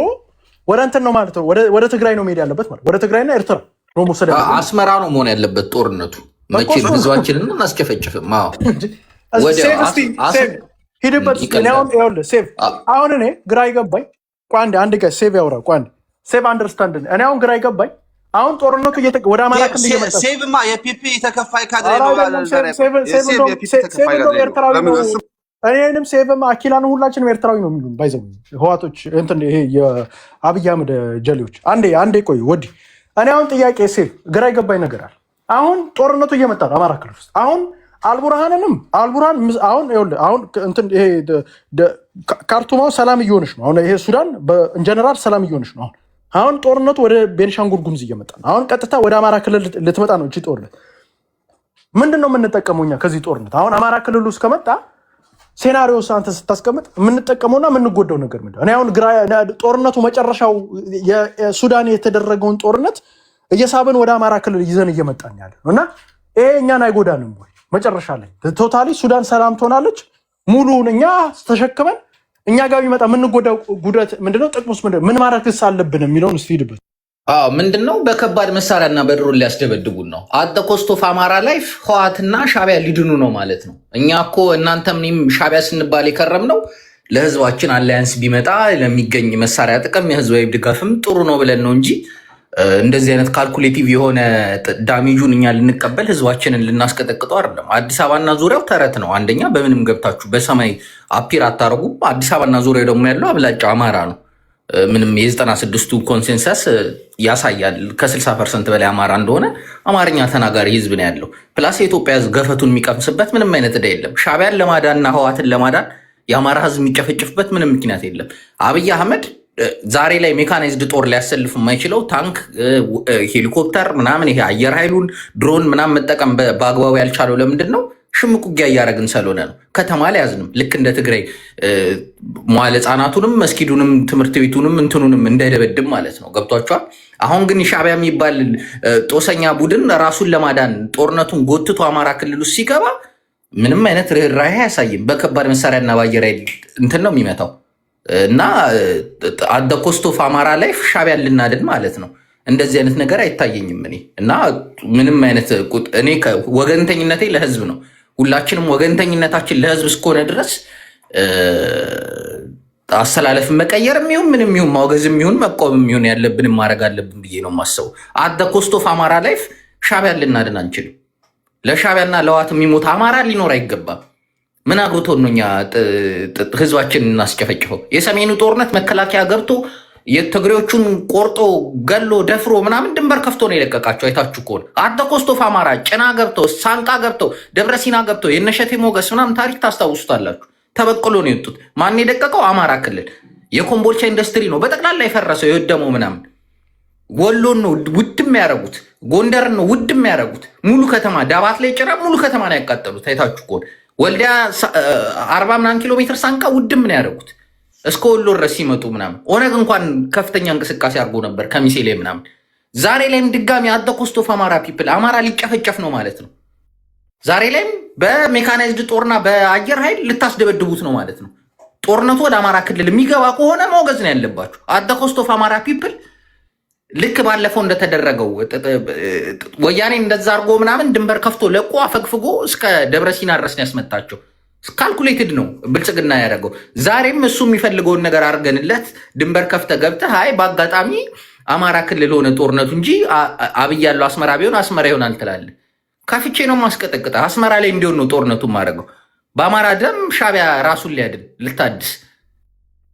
ወደ እንትን ነው ማለት ነው፣ ወደ ትግራይ ነው መሄድ ያለበት ማለት ወደ ትግራይና ኤርትራ ነው መውሰድ ያለበት። አስመራ ነው መሆን ያለበት ጦርነቱ። መቼም ህዝባችንን እናስከፈጭፍም። ሂድበት። አሁን እኔ ግራ ይገባኝ። አንድ ጋር ሴቭ ያውራ ሴቭ አንደርስታንድ። እኔ አሁን ግራ ይገባኝ። አሁን ጦርነቱ ወደ አማራ ክልል እየመጣ ሴቭማ የፒፒ ተከፋይ ካድሬ ነው ኤርትራዊ ነው። እኔንም ሴቭም አኪላን ሁላችንም ኤርትራዊ ነው የሚሉን ባይዘው ህዋቶች እንትን ይሄ የአብይ አህመድ ጀሌዎች። አንዴ ቆይ ወዲህ እኔ አሁን ጥያቄ ሴቭ ግራ ይገባኝ ነገር አለ። አሁን ጦርነቱ እየመጣ ነው አማራ ክልል ውስጥ። አሁን አልቡርሃን አሁን እንትን ይሄ ካርቱማው ሰላም እየሆነች ነው። አሁን ይሄ ሱዳን በኢንጀነራል ሰላም እየሆነች ነው። አሁን ጦርነቱ ወደ ቤንሻንጉል ጉሙዝ እየመጣ ነው። አሁን ቀጥታ ወደ አማራ ክልል ልትመጣ ነው እቺ ጦርነት። ምንድን ነው የምንጠቀመው እኛ ከዚህ ጦርነት? አሁን አማራ ክልል ውስጥ ከመጣ ሴናሪዮስ አንተ ስታስቀምጥ የምንጠቀመውና የምንጎዳው ነገር ምንድን ነው? እኔ አሁን ጦርነቱ መጨረሻው የሱዳን የተደረገውን ጦርነት እየሳብን ወደ አማራ ክልል ይዘን እየመጣን ያለ ነው እና ይሄ እኛን አይጎዳንም ወይ? መጨረሻ ላይ ቶታሊ ሱዳን ሰላም ትሆናለች። ሙሉውን እኛ ተሸክመን እኛ ጋር ቢመጣ የምንጎዳው ጉዳት ምንድነው? ጥቅሙስ ምንድነው? ምን ማድረግስ አለብን የሚለውን እስኪ ሂድበት። ምንድነው? በከባድ መሳሪያና በድሮን ሊያስደበድቡን ነው። አደ ኮስት ኦፍ አማራ ላይፍ ህወሓትና ሻዕቢያ ሊድኑ ነው ማለት ነው። እኛ እኮ እናንተም እኔም ሻዕቢያ ስንባል የከረም ነው ለህዝባችን አላያንስ ቢመጣ ለሚገኝ መሳሪያ ጥቅም የህዝባዊ ድጋፍም ጥሩ ነው ብለን ነው እንጂ እንደዚህ አይነት ካልኩሌቲቭ የሆነ ዳሜጁን እኛ ልንቀበል ህዝባችንን ልናስቀጠቅጠው አይደለም። አዲስ አበባና ዙሪያው ተረት ነው። አንደኛ በምንም ገብታችሁ በሰማይ አፒር አታረጉም። አዲስ አበባና ዙሪያው ደግሞ ያለው አብላጫው አማራ ነው። ምንም የ96ቱ ኮንሴንሰስ ያሳያል። ከ60% በላይ አማራ እንደሆነ አማርኛ ተናጋሪ ህዝብ ነው ያለው። ፕላስ የኢትዮጵያ ህዝብ ገፈቱን የሚቀምስበት ምንም አይነት ዕዳ የለም። ሻዕቢያን ለማዳንና ህወሓትን ለማዳን የአማራ ህዝብ የሚጨፈጭፍበት ምንም ምክንያት የለም። አብይ አህመድ ዛሬ ላይ ሜካናይዝድ ጦር ሊያሰልፍ የማይችለው ታንክ፣ ሄሊኮፕተር ምናምን ይሄ አየር ኃይሉን ድሮን ምናምን መጠቀም በአግባቡ ያልቻለው ለምንድን ነው? ሽምቅ ውጊያ እያደረግን ስለሆነ ነው። ከተማ ላይ ያዝንም ልክ እንደ ትግራይ መዋለ ህጻናቱንም መስጊዱንም ትምህርት ቤቱንም እንትኑንም እንዳይደበድብ ማለት ነው። ገብቷቸዋል። አሁን ግን ሻዕቢያ የሚባል ጦሰኛ ቡድን ራሱን ለማዳን ጦርነቱን ጎትቶ አማራ ክልል ውስጥ ሲገባ ምንም አይነት ርኅራኄ አያሳይም። በከባድ መሳሪያና በአየር ኃይል እንትን ነው የሚመታው እና አደ ኮስት ኦፍ አማራ ላይ ሻዕቢያን ልናድን ማለት ነው። እንደዚህ አይነት ነገር አይታየኝም እኔ እና ምንም አይነት እኔ ወገንተኝነቴ ለህዝብ ነው። ሁላችንም ወገንተኝነታችን ለህዝብ እስከሆነ ድረስ አሰላለፍን መቀየር የሚሆን ምንም ይሁን ማውገዝም ይሁን መቆምም ይሁን ያለብንም ማድረግ አለብን ብዬ ነው የማስበው። አደ ኮስት ኦፍ አማራ ላይፍ ሻዕቢያን ልናድን አንችልም። ለሻዕቢያና ለህወሓት የሚሞት አማራ ሊኖር አይገባም። ምን አግብቶን ነው እኛ ህዝባችንን እናስጨፈጭፈው? የሰሜኑ ጦርነት መከላከያ ገብቶ የትግሬዎቹን ቆርጦ ገሎ ደፍሮ ምናምን ድንበር ከፍቶ ነው የለቀቃቸው። አይታችሁ ከሆነ አደ ኮስት ኦፍ አማራ ጭና ገብተው ሳንቃ ገብተው ደብረሲና ገብተው የነሸቴ ሞገስ ምናምን ታሪክ ታስታውሱታላችሁ። ተበቅሎ ነው የወጡት። ማን የደቀቀው? አማራ ክልል። የኮምቦልቻ ኢንዱስትሪ ነው በጠቅላላ የፈረሰው የወደመው ምናምን። ወሎን ነው ውድም ያደረጉት፣ ጎንደርን ነው ውድም ያደረጉት። ሙሉ ከተማ ዳባት ላይ ጭራ ሙሉ ከተማ ነው ያቃጠሉት። አይታችሁ ከሆነ ወልዲያ 40 ምናምን ኪሎ ሜትር ሳንቃ ውድም ነው ያደረጉት። እስከ ወሎ ድረስ ሲመጡ ምናምን ኦነግ እንኳን ከፍተኛ እንቅስቃሴ አድርጎ ነበር ከሚሴ ላይ ምናምን። ዛሬ ላይም ድጋሚ አደ ኮስት ኦፍ አማራ ፒፕል አማራ ሊጨፈጨፍ ነው ማለት ነው። ዛሬ ላይም በሜካናይዝድ ጦርና በአየር ኃይል ልታስደበድቡት ነው ማለት ነው። ጦርነቱ ወደ አማራ ክልል የሚገባ ከሆነ ማውገዝ ነው ያለባችሁ። አደ ኮስት ኦፍ አማራ ፒፕል ልክ ባለፈው እንደተደረገው ወያኔ እንደዛ አድርጎ ምናምን ድንበር ከፍቶ ለቆ አፈግፍጎ እስከ ደብረ ሲና ድረስ ነው ያስመጣቸው። ካልኩሌትድ ነው ብልጽግና ያደረገው። ዛሬም እሱ የሚፈልገውን ነገር አድርገንለት ድንበር ከፍተ ገብተህ አይ በአጋጣሚ አማራ ክልል ሆነ ጦርነቱ እንጂ አብይ ያለው አስመራ ቢሆን አስመራ ይሆናል ትላለህ። ከፍቼ ነው ማስቀጠቅጣ። አስመራ ላይ እንዲሆን ነው ጦርነቱን ማድረገው። በአማራ ደም ሻቢያ ራሱን ሊያድን ልታድስ፣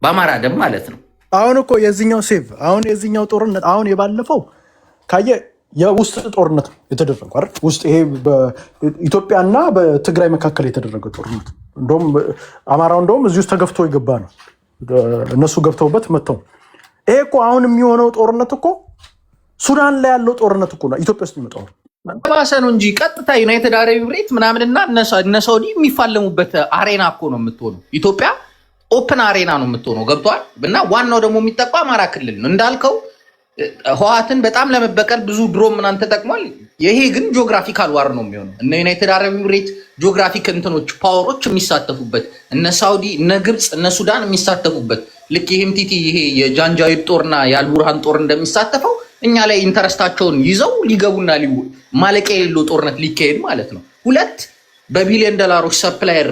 በአማራ ደም ማለት ነው። አሁን እኮ የዚህኛው ሴቭ አሁን የዚህኛው ጦርነት አሁን የባለፈው ካየ የውስጥ ጦርነት የተደረገ አይደል? ውስጥ ይሄ በኢትዮጵያና በትግራይ መካከል የተደረገ ጦርነት እንደውም አማራው እንደውም እዚህ ውስጥ ተገፍቶ የገባ ነው። እነሱ ገብተውበት መጥተው ይሄ እኮ አሁን የሚሆነው ጦርነት እኮ ሱዳን ላይ ያለው ጦርነት እኮ ነው ኢትዮጵያ ውስጥ የሚመጣው ባሰ ነው እንጂ ቀጥታ ዩናይትድ አረብ ኤሚሬት ምናምንና እነ ሳውዲ የሚፋለሙበት አሬና እኮ ነው የምትሆነው። ኢትዮጵያ ኦፕን አሬና ነው የምትሆነው። ገብቷል። እና ዋናው ደግሞ የሚጠቋ አማራ ክልል ነው እንዳልከው። ህወሓትን በጣም ለመበቀል ብዙ ድሮም ምናምን ተጠቅሟል። ይሄ ግን ጂኦግራፊካል ዋር ነው የሚሆነው። እነ ዩናይትድ አረብ ኤሚሬት ጂኦግራፊክ እንትኖች ፓወሮች የሚሳተፉበት፣ እነ ሳውዲ፣ እነ ግብፅ፣ እነ ሱዳን የሚሳተፉበት ልክ የሄምቲቲ ይሄ የጃንጃዊድ ጦርና የአልቡርሃን ጦር እንደሚሳተፈው እኛ ላይ ኢንተረስታቸውን ይዘው ሊገቡና ማለቂያ የሌለው ጦርነት ሊካሄድ ማለት ነው። ሁለት በቢሊዮን ዶላሮች ሰፕላየር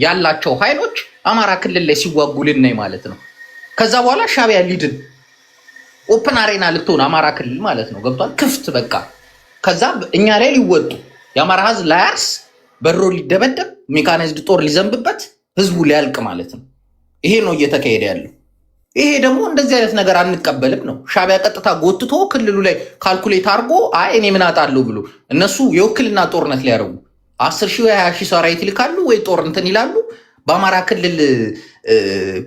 ያላቸው ኃይሎች አማራ ክልል ላይ ሲዋጉ ልናይ ማለት ነው። ከዛ በኋላ ሻቢያ ሊድን ኦፕን አሬና ልትሆን አማራ ክልል ማለት ነው። ገብቷል። ክፍት በቃ ከዛ እኛ ላይ ሊወጡ የአማራ ህዝብ ላያርስ በሮ ሊደበደብ ሜካናይዝድ ጦር ሊዘንብበት ህዝቡ ሊያልቅ ማለት ነው። ይሄ ነው እየተካሄደ ያለው። ይሄ ደግሞ እንደዚህ አይነት ነገር አንቀበልም ነው። ሻቢያ ቀጥታ ጎትቶ ክልሉ ላይ ካልኩሌት አድርጎ አይ እኔ ምን አጣለሁ ብሎ እነሱ የውክልና ጦርነት ሊያደርጉ 10,000 ወይ 20,000 ሰራዊት ይልካሉ ወይ ጦር እንትን ይላሉ። በአማራ ክልል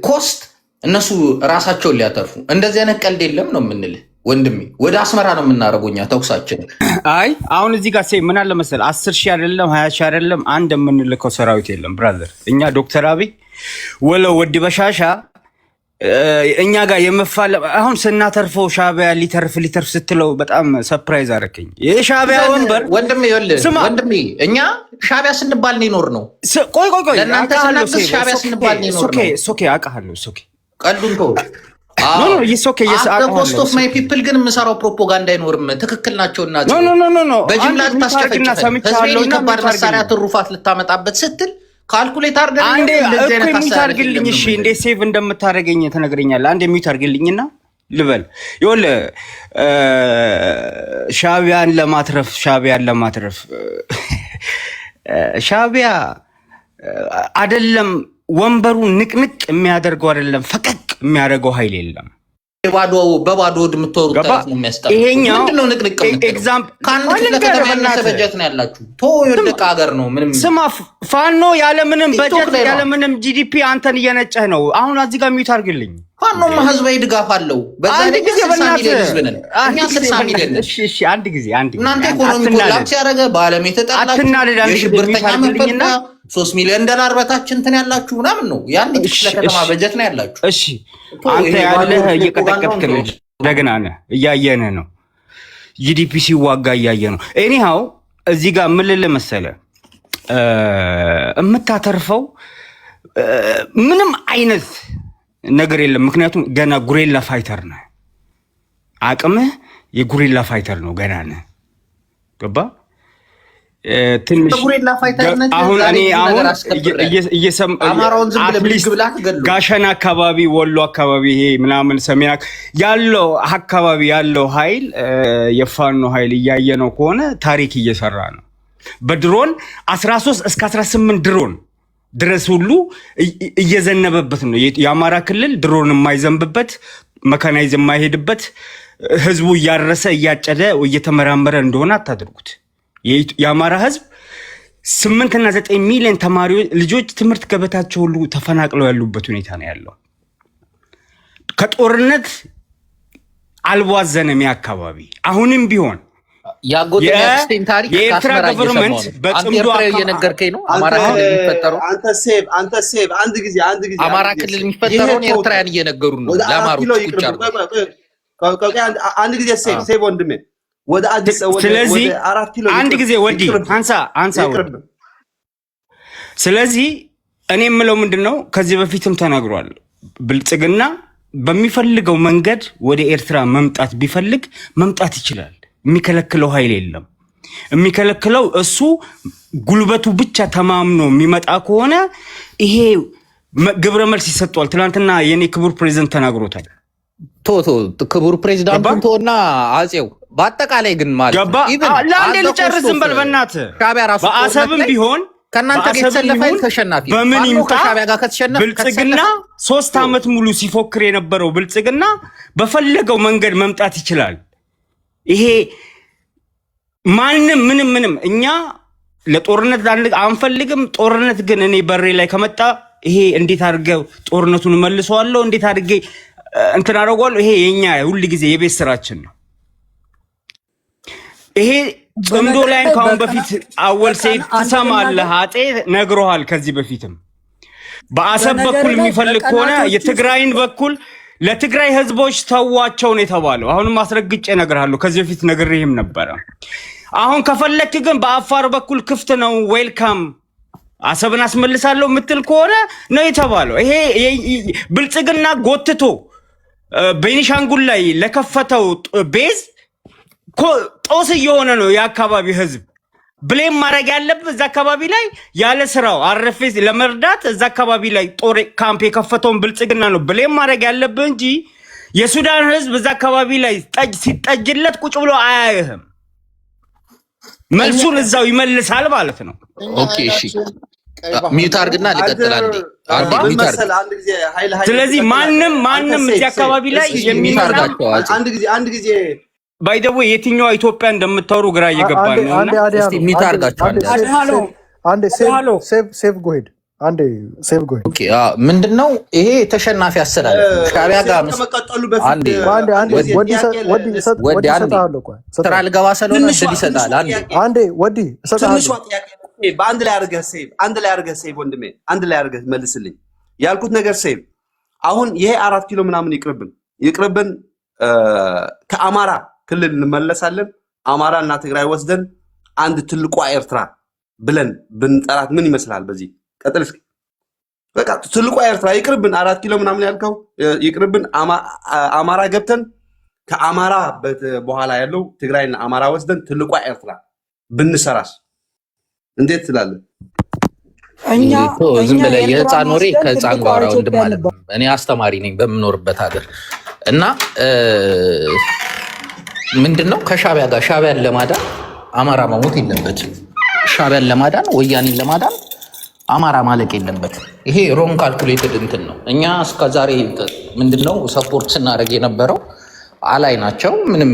ኮስት እነሱ ራሳቸውን ሊያተርፉ። እንደዚህ አይነት ቀልድ የለም ነው የምንልህ ወንድሜ። ወደ አስመራ ነው የምናደርገው እኛ ተኩሳችን። አይ አሁን እዚህ ጋር ምን አለ መሰለህ 10,000 አይደለም 20,000 አይደለም አንድ የምንልከው ሰራዊት የለም ብራዘር። እኛ ዶክተር አብይ ወለው ወዲ በሻሻ እኛ ጋር የመፋለም አሁን ስናተርፈው ሻቢያ ሊተርፍ ስትለው በጣም ሰርፕራይዝ አደረከኝ። የሻቢያ ወንበር ወንድሜ ይኸውልህ ወንድሜ እኛ ሻቢያ ስንባል ነው ይኖር ነው። ቆይ ለእናንተ ስናገር ሻቢያ ስንባል ነው ይኖር ነው። ኦኬ አውቃለሁ። ኦኬ ቀልዱን ተው። ኮስት ኦፍ ማይ ፒፕል ግን የምሰራው ፕሮፓጋንዳ አይኖርም። ትክክል ናቸውና በጅምላ ልታስጨፈጭፈን ህዝቤን ከባድ መሳሪያ ትሩፋት ልታመጣበት ስትል ካልኩሌት አድርገን አንዴ እኮ ሚት አድርግልኝ። እሺ እንዴት ሴቭ እንደምታደርገኝ ተነግረኛለህ። አንዴ ሚት አድርግልኝና ልበል። ይኸውልህ ሻቢያን ለማትረፍ ሻቢያ አይደለም ወንበሩ ንቅንቅ የሚያደርገው አይደለም ፈቀቅ የሚያደርገው ኃይል የለም። በባዶ የምትወሩት ነው የሚያስጠላው። ይሄኛው ምንድነው ንቅንቅ ኤግዛምፕል ከአንድ ክፍለ ከተማ ያነሰ በጀት ነው ያላችሁ። የወደቀ ሀገር ነው። ምንም ስማ ፋኖ ያለምንም በጀት ያለምንም ጂዲፒ አንተን እየነጨህ ነው። አሁን እዚህ ጋር ሚዩት አድርግልኝ። ፋኖማ ህዝባዊ ድጋፍ አለው። በዛ ላይ 60 ሚሊዮን ህዝብ ነን እኛ 60 ሚሊዮን። እሺ አንድ ጊዜ እናንተ ኢኮኖሚ ኮላፕስ ያደረገ በአለም የተጣላችሁ የሽብርተኛ መንፈልና 3 ሚሊዮን ዶላር በታች እንትን ያላችሁ ምናምን ነው። ያን ክፍለ ከተማ በጀት ነው ያላችሁ። እሺ አንተ ያለህ እየቀጠቀጥክ ነው። ደግና ነህ እያየንህ ነው። ጂዲፒ ሲዋጋ እያየህ ነው። ኤኒሃው እዚህ ጋር ምን ልልህ መሰለህ የምታተርፈው ምንም አይነት ነገር የለም። ምክንያቱም ገና ጉሬላ ፋይተር ነህ። አቅምህ የጉሬላ ፋይተር ነው። ገና ነህ። ገባ ትንሽ አሁን እኔ ጋሸና አካባቢ ወሎ አካባቢ ይሄ ምናምን ሰሜን ያለው አካባቢ ያለው ኃይል የፋኖ ኃይል እያየ ነው ከሆነ ታሪክ እየሰራ ነው። በድሮን 13 እስከ 18 ድሮን ድረስ ሁሉ እየዘነበበት ነው። የአማራ ክልል ድሮን የማይዘንብበት መካናይዝ የማይሄድበት ህዝቡ እያረሰ እያጨደ እየተመራመረ እንደሆነ አታድርጉት። የአማራ ህዝብ 8 እና 9 ሚሊዮን ተማሪዎች ልጆች ትምህርት ገበታቸው ሁሉ ተፈናቅለው ያሉበት ሁኔታ ነው ያለው። ከጦርነት አልቧዘነም አካባቢ አሁንም ቢሆን የኤርትራ ገቨርንመንት በጽምዶ እየነገርከኝ ነው። አማራ ክልል የሚፈጠረው አንድ ጊዜ አማራ ክልል የሚፈጠረውን ኤርትራውያን እየነገሩ ነው ለአማሮች ቁጭ አድርገው አንድ ጊዜ ሴቭ ወንድሜ ወደ አዲስ ስለዚህ አንድ ጊዜ ወዲ አንሳ ወዲ። ስለዚህ እኔ የምለው ምንድነው ከዚህ በፊትም ተናግሯል። ብልጽግና በሚፈልገው መንገድ ወደ ኤርትራ መምጣት ቢፈልግ መምጣት ይችላል። የሚከለክለው ኃይል የለም። የሚከለክለው እሱ ጉልበቱ ብቻ ተማምኖ የሚመጣ ከሆነ ይሄ ግብረ መልስ ይሰጠዋል። ትናንትና የኔ ክቡር ፕሬዝዳንት ተናግሮታል። ክቡር ፕሬዝዳንቱን ተወና አጼው በአጠቃላይ ግን ማለት ገባ ለአንዴ ልጨርስ ዝም በል በእናትህ። ሻዕቢያ ራሱ በአሰብም ቢሆን ከእናንተ ጋር የተሰለፈ ኃይል ተሸናፊ በምን ይምጣ ከሻዕቢያ ጋር ከተሸነፈ ብልጽግና 3 ዓመት ሙሉ ሲፎክር የነበረው ብልጽግና በፈለገው መንገድ መምጣት ይችላል። ይሄ ማንም ምንም እኛ ለጦርነት አንፈልግም። ጦርነት ግን እኔ በሬ ላይ ከመጣ ይሄ እንዴት አድርገው ጦርነቱን መልሰዋለሁ፣ እንዴት አድርጌ እንትን አደርገዋለሁ። ይሄ የኛ ሁሉ ጊዜ የቤት ስራችን ነው። ይሄ ጽምዶ ላይ ካሁን በፊት አወል ሰይፍ ትሰማለህ፣ አጤ ነግሮሃል። ከዚህ በፊትም በአሰብ በኩል የሚፈልግ ከሆነ የትግራይን በኩል ለትግራይ ህዝቦች ተዋቸው ነው የተባለው። አሁንም ማስረግጬ እነግርሃለሁ። ከዚህ በፊት ነግሬህም ነበረ። አሁን ከፈለክ ግን በአፋር በኩል ክፍት ነው፣ ዌልካም አሰብን አስመልሳለሁ የምትል ከሆነ ነው የተባለው። ይሄ ብልጽግና ጎትቶ ቤኒሻንጉል ላይ ለከፈተው ቤዝ ጦስ እየሆነ ነው የአካባቢ ህዝብ። ብሌም ማድረግ ያለብህ እዛ አካባቢ ላይ ያለ ስራው አረፌ ለመርዳት እዛ አካባቢ ላይ ጦር ካምፕ የከፈተውን ብልጽግና ነው ብሌም ማድረግ ያለብህ እንጂ የሱዳን ህዝብ እዛ አካባቢ ላይ ሲጠጅለት ቁጭ ብሎ አያይህም። መልሱን እዛው ይመልሳል ማለት ነው። ኦኬ እሺ፣ ሚዩት አድርግና ልቀጥል አንዴ ሚዩት አድርግ። ስለዚህ ማንም እዚህ አካባቢ ላይ አንድ ጊዜ ባይ ዘ ዌይ የትኛዋ ኢትዮጵያ እንደምታወሩ ግራ እየገባን ነው። እስቲ ሚዩት አድርጋችሁ አንዴ ሴቭ ጎ ሄድ አንዴ ሴቭ ጎ ሄድ። ኦኬ ምንድነው ይሄ ተሸናፊ አሰላለፍ ሻዕቢያ ጋር አንዴ ወዲ ስራ ልገባ ስለሆነ እድል ይሰጣል። አንዴ ወዲ እሰጥሃለሁ። በአንድ ላይ አድርገህ ሴቭ ወንድሜ፣ አንድ ላይ አድርገህ መልስልኝ ያልኩት ነገር ሴቭ። አሁን ይሄ 4 ኪሎ ምናምን ይቅርብን። ከአማራ ክልል እንመለሳለን። አማራ እና ትግራይ ወስደን አንድ ትልቋ ኤርትራ ብለን ብንጠራት ምን ይመስላል? በዚህ ቀጥል እስኪ። በቃ ትልቋ ኤርትራ ይቅርብን። 4 ኪሎ ምናምን ያልከው ይቅርብን። አማራ ገብተን ከአማራ በኋላ ያለው ትግራይና አማራ ወስደን ትልቋ ኤርትራ ብንሰራስ እንዴት ትላለህ? ዝም ብለህ የህፃን ወሬ ከህፃን ጋር ወንድም ማለት ነው። እኔ አስተማሪ ነኝ በምኖርበት ሀገር እና ምንድነው ከሻዕቢያ ጋር ሻዕቢያን ለማዳን አማራ መሞት የለበትም። ሻዕቢያን ለማዳን ወያኔን ለማዳን አማራ ማለቅ የለበትም። ይሄ ሮንግ ካልኩሌትድ እንትን ነው። እኛ እስከዛሬ ምንድነው ሰፖርት ስናደርግ የነበረው አላይ ናቸው ምንም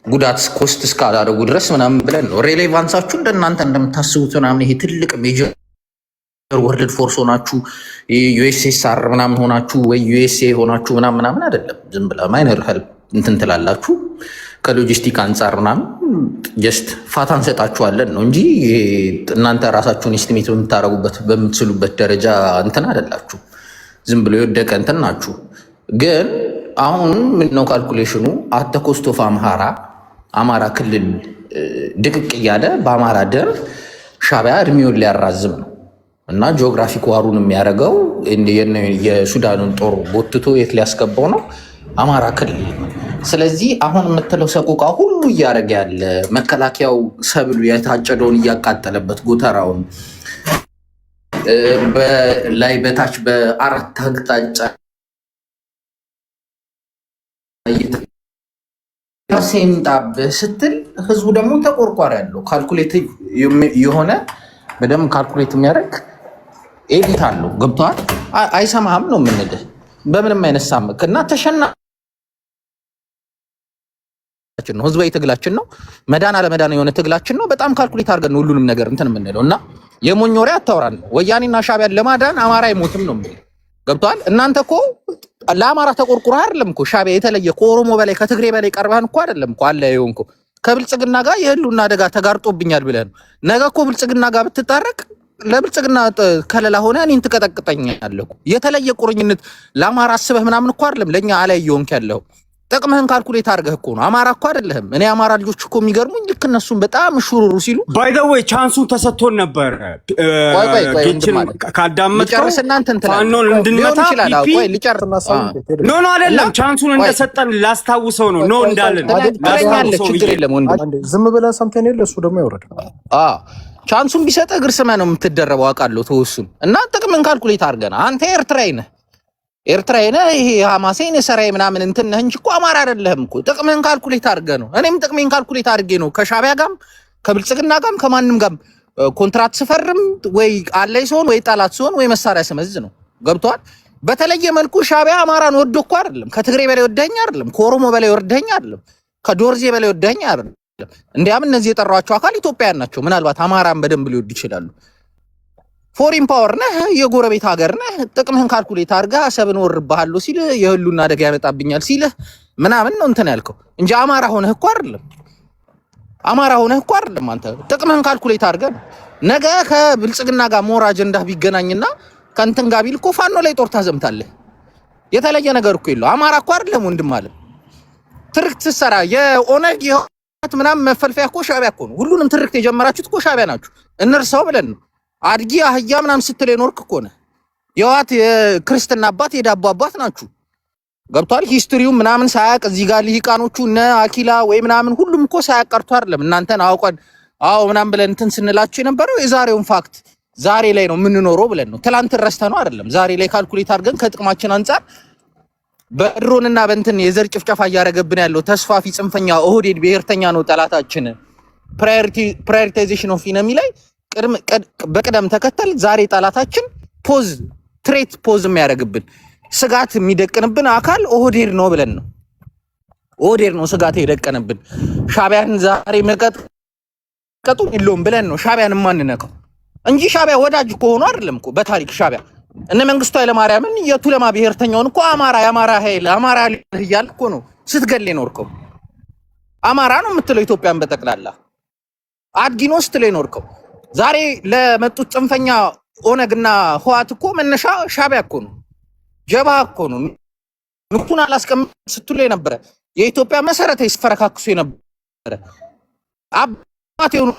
ጉዳት ኮስት እስካላደረጉ ድረስ ምናምን ብለን ነው። ሬሌቫንሳችሁ እንደናንተ እንደምታስቡት ምናምን ይሄ ትልቅ ሜጀር ወርልድ ፎርስ ሆናችሁ ዩኤስኤስአር ምናምን ሆናችሁ ወይ ዩኤስኤ ሆናችሁ ምናምን አይደለም። ዝም ብላ ማይነር ሄልፕ እንትን ትላላችሁ ከሎጂስቲክ አንጻር ምናምን ጀስት ፋታ እንሰጣችኋለን ነው እንጂ እናንተ ራሳችሁን ኤስቲሜት በምታረጉበት በምትስሉበት ደረጃ እንትን አይደላችሁ። ዝም ብሎ የወደቀ እንትን ናችሁ። ግን አሁን ምንድነው ካልኩሌሽኑ አተ ኮስት ኦፍ አማራ ክልል ድቅቅ እያለ በአማራ ደም ሻዕቢያ እድሜውን ሊያራዝም ነው እና ጂኦግራፊክ ዋሩን የሚያደርገው የሱዳኑን ጦር ቦትቶ የት ሊያስገባው ነው? አማራ ክልል። ስለዚህ አሁን የምትለው ሰቆቃ ሁሉ እያደረገ ያለ መከላከያው ሰብሉ የታጨደውን እያቃጠለበት ጎተራውን ላይ በታች በአራት አቅጣጫ ሴምጣብህ ስትል ህዝቡ ደግሞ ተቆርቋሪ ያለው ካልኩሌት የሆነ በደንብ ካልኩሌት የሚያደርግ ኤዲት አለው። ገብቶሃል? አይሰማህም ነው የምንልህ በምንም አይነት ሳምክ እና ተሸናፊ ነው። ህዝባዊ ትግላችን ነው። መዳን አለመዳን የሆነ ትግላችን ነው። በጣም ካልኩሌት አድርገን ሁሉንም ነገር እንትን የምንለው እና የሞኝ ወሬ አታውራን። ወያኔና ሻዕቢያን ለማዳን አማራ አይሞትም ነው የምልህ። ገብቶሃል? እናንተ እኮ ለአማራ ተቆርቁረህ አይደለም እኮ ሻዕቢያ የተለየ ከኦሮሞ በላይ ከትግሬ በላይ ቀርበህን እኮ አይደለም እኮ አለ ይሆንኩ ከብልጽግና ጋር የህልውና አደጋ ተጋርጦብኛል ብለህ ነው። ነገ እኮ ብልጽግና ጋር ብትጣረቅ ለብልጽግና ከለላ ሆነ እኔን ትቀጠቅጠኛለህ። የተለየ ቁርኝነት ለአማራ አስበህ ምናምን እኮ አይደለም ለኛ አላይ ይሆንክ ያለው ጥቅምህን ካልኩሌት አድርገህ እኮ ነው። አማራ እኮ አይደለህም። እኔ አማራ ልጆች እኮ የሚገርሙኝ ልክ እነሱን በጣም ሹሩሩ ሲሉ ባይ ዘ ዌይ ቻንሱን ተሰጥቶን ነበር። ካዳመጥከው ፋኖን እንድንመታ ኖ አይደለም ቻንሱን እንደሰጠን ላስታውሰው ነው ኖ እንዳለን ችግር የለም ወንድም ዝም ብለህ ሰምተን የለ እሱ ደግሞ ያወረደ ቻንሱን ቢሰጥህ እግር ስመህ ነው የምትደረበው። አውቃለሁ ተወሱን እና ጥቅምህን ካልኩሌት አድርገህ አንተ ኤርትራዊ ነህ ኤርትራዊ ነህ ይሄ ሐማሴን የሰራይ ምናምን እንትን ነህ እንጂ እኮ አማራ አይደለህም እኮ። ጥቅምህን ካልኩሌት አድርገህ ነው። እኔም ጥቅሜን ካልኩሌት አድርጌ ነው ከሻቢያ ጋርም ከብልጽግና ጋርም ከማንም ጋርም ኮንትራት ስፈርም ወይ አለይ ሲሆን ወይ ጠላት ሲሆን ወይ መሳሪያ ስመዝ ነው። ገብቷል። በተለየ መልኩ ሻቢያ አማራን ወዶ እኮ አይደለም። ከትግሬ በላይ ወደኛ አይደለም። ከኦሮሞ በላይ ወደኛ አይደለም። ከዶርዜ በላይ ወደኛ አይደለም። እንዲያም እነዚህ የጠራቸው አካል ኢትዮጵያውያን ናቸው። ምናልባት አማራን በደንብ ሊወድ ይችላሉ። ፎሪን ፓወር ነህ፣ የጎረቤት ሀገር ነህ። ጥቅምህን ካልኩሌት አድርጋ አሰብን ወርብሃለሁ ሲል የህሉና አደጋ ያመጣብኛል ሲል ምናምን ነው እንትን ያልከው እንጂ አማራ ሆነህ እኮ አይደለም። አማራ ሆነህ እኮ አይደለም። አንተ ጥቅምህን ካልኩሌት አድርገህ ነገ ከብልጽግና ጋር ሞር አጀንዳ ቢገናኝና ከእንትን ጋር ቢል እኮ ፋኖ ላይ ጦር ታዘምታለህ። የተለየ ነገር እኮ የለው። አማራ እኮ አይደለም ወንድም አለ ትርክት ስትሰራ የኦነግ የህወሓት ምናምን መፈልፈያ እኮ ሻቢያ እኮ ነው። ሁሉንም ትርክት የጀመራችሁት እኮ ሻቢያ ናችሁ። እንርሳው ብለን ነው አድጊ አህያ ምናምን ስትል የኖርክ እኮ ነህ። የህወሓት የክርስትና አባት የዳቦ አባት ናችሁ። ገብቷል። ሂስትሪው ምናምን ሳያቅ እዚህ ጋር ሊቃኖቹ እነ አኪላ ወይ ምናምን ሁሉም እኮ ሳያቅ ቀርቶ አይደለም እናንተን አውቀን አዎ ምናምን ብለን እንትን ስንላችሁ የነበረው የዛሬውን ፋክት ዛሬ ላይ ነው የምንኖረው ብለን ነው። ትላንት ረስተነው አይደለም። ዛሬ ላይ ካልኩሌት አድርገን ከጥቅማችን አንፃር በድሮንና በእንትን የዘር ጭፍጨፋ እያደረገብን ያለው ተስፋፊ ጽንፈኛ ኦህዴድ ብሔርተኛ ነው ጠላታችን። ፕራዮሪታይዜሽን ኦፍ ኢነሚ ላይ በቅደም ተከተል ዛሬ ጠላታችን ፖዝ ትሬት ፖዝ የሚያደርግብን ስጋት የሚደቅንብን አካል ኦህዴድ ነው ብለን ነው። ኦህዴድ ነው ስጋት የደቀንብን። ሻቢያን ዛሬ መቀጥቀጡ የለውም ብለን ነው ሻቢያን የማንነካው እንጂ ሻቢያ ወዳጅ ከሆኑ አይደለም እኮ። በታሪክ ሻቢያ እነ መንግስቱ ኃይለማርያምን የቱለማ ብሔርተኛውን እኮ አማራ የአማራ ኃይል አማራ እያልክ እኮ ነው ስትገል የኖርከው። አማራ ነው የምትለው ኢትዮጵያን በጠቅላላ አድጊኖ ስትል የኖርከው። ዛሬ ለመጡት ጽንፈኛ ኦነግና ህወሓት እኮ መነሻ ሻቢያ እኮ ነው። ጀባ እኮ ነው። ንኩን አላስቀምጥ ስትሉ የነበረ የኢትዮጵያ መሰረታዊ ሲፈረካክሱ የነበረ አባት የሆኑ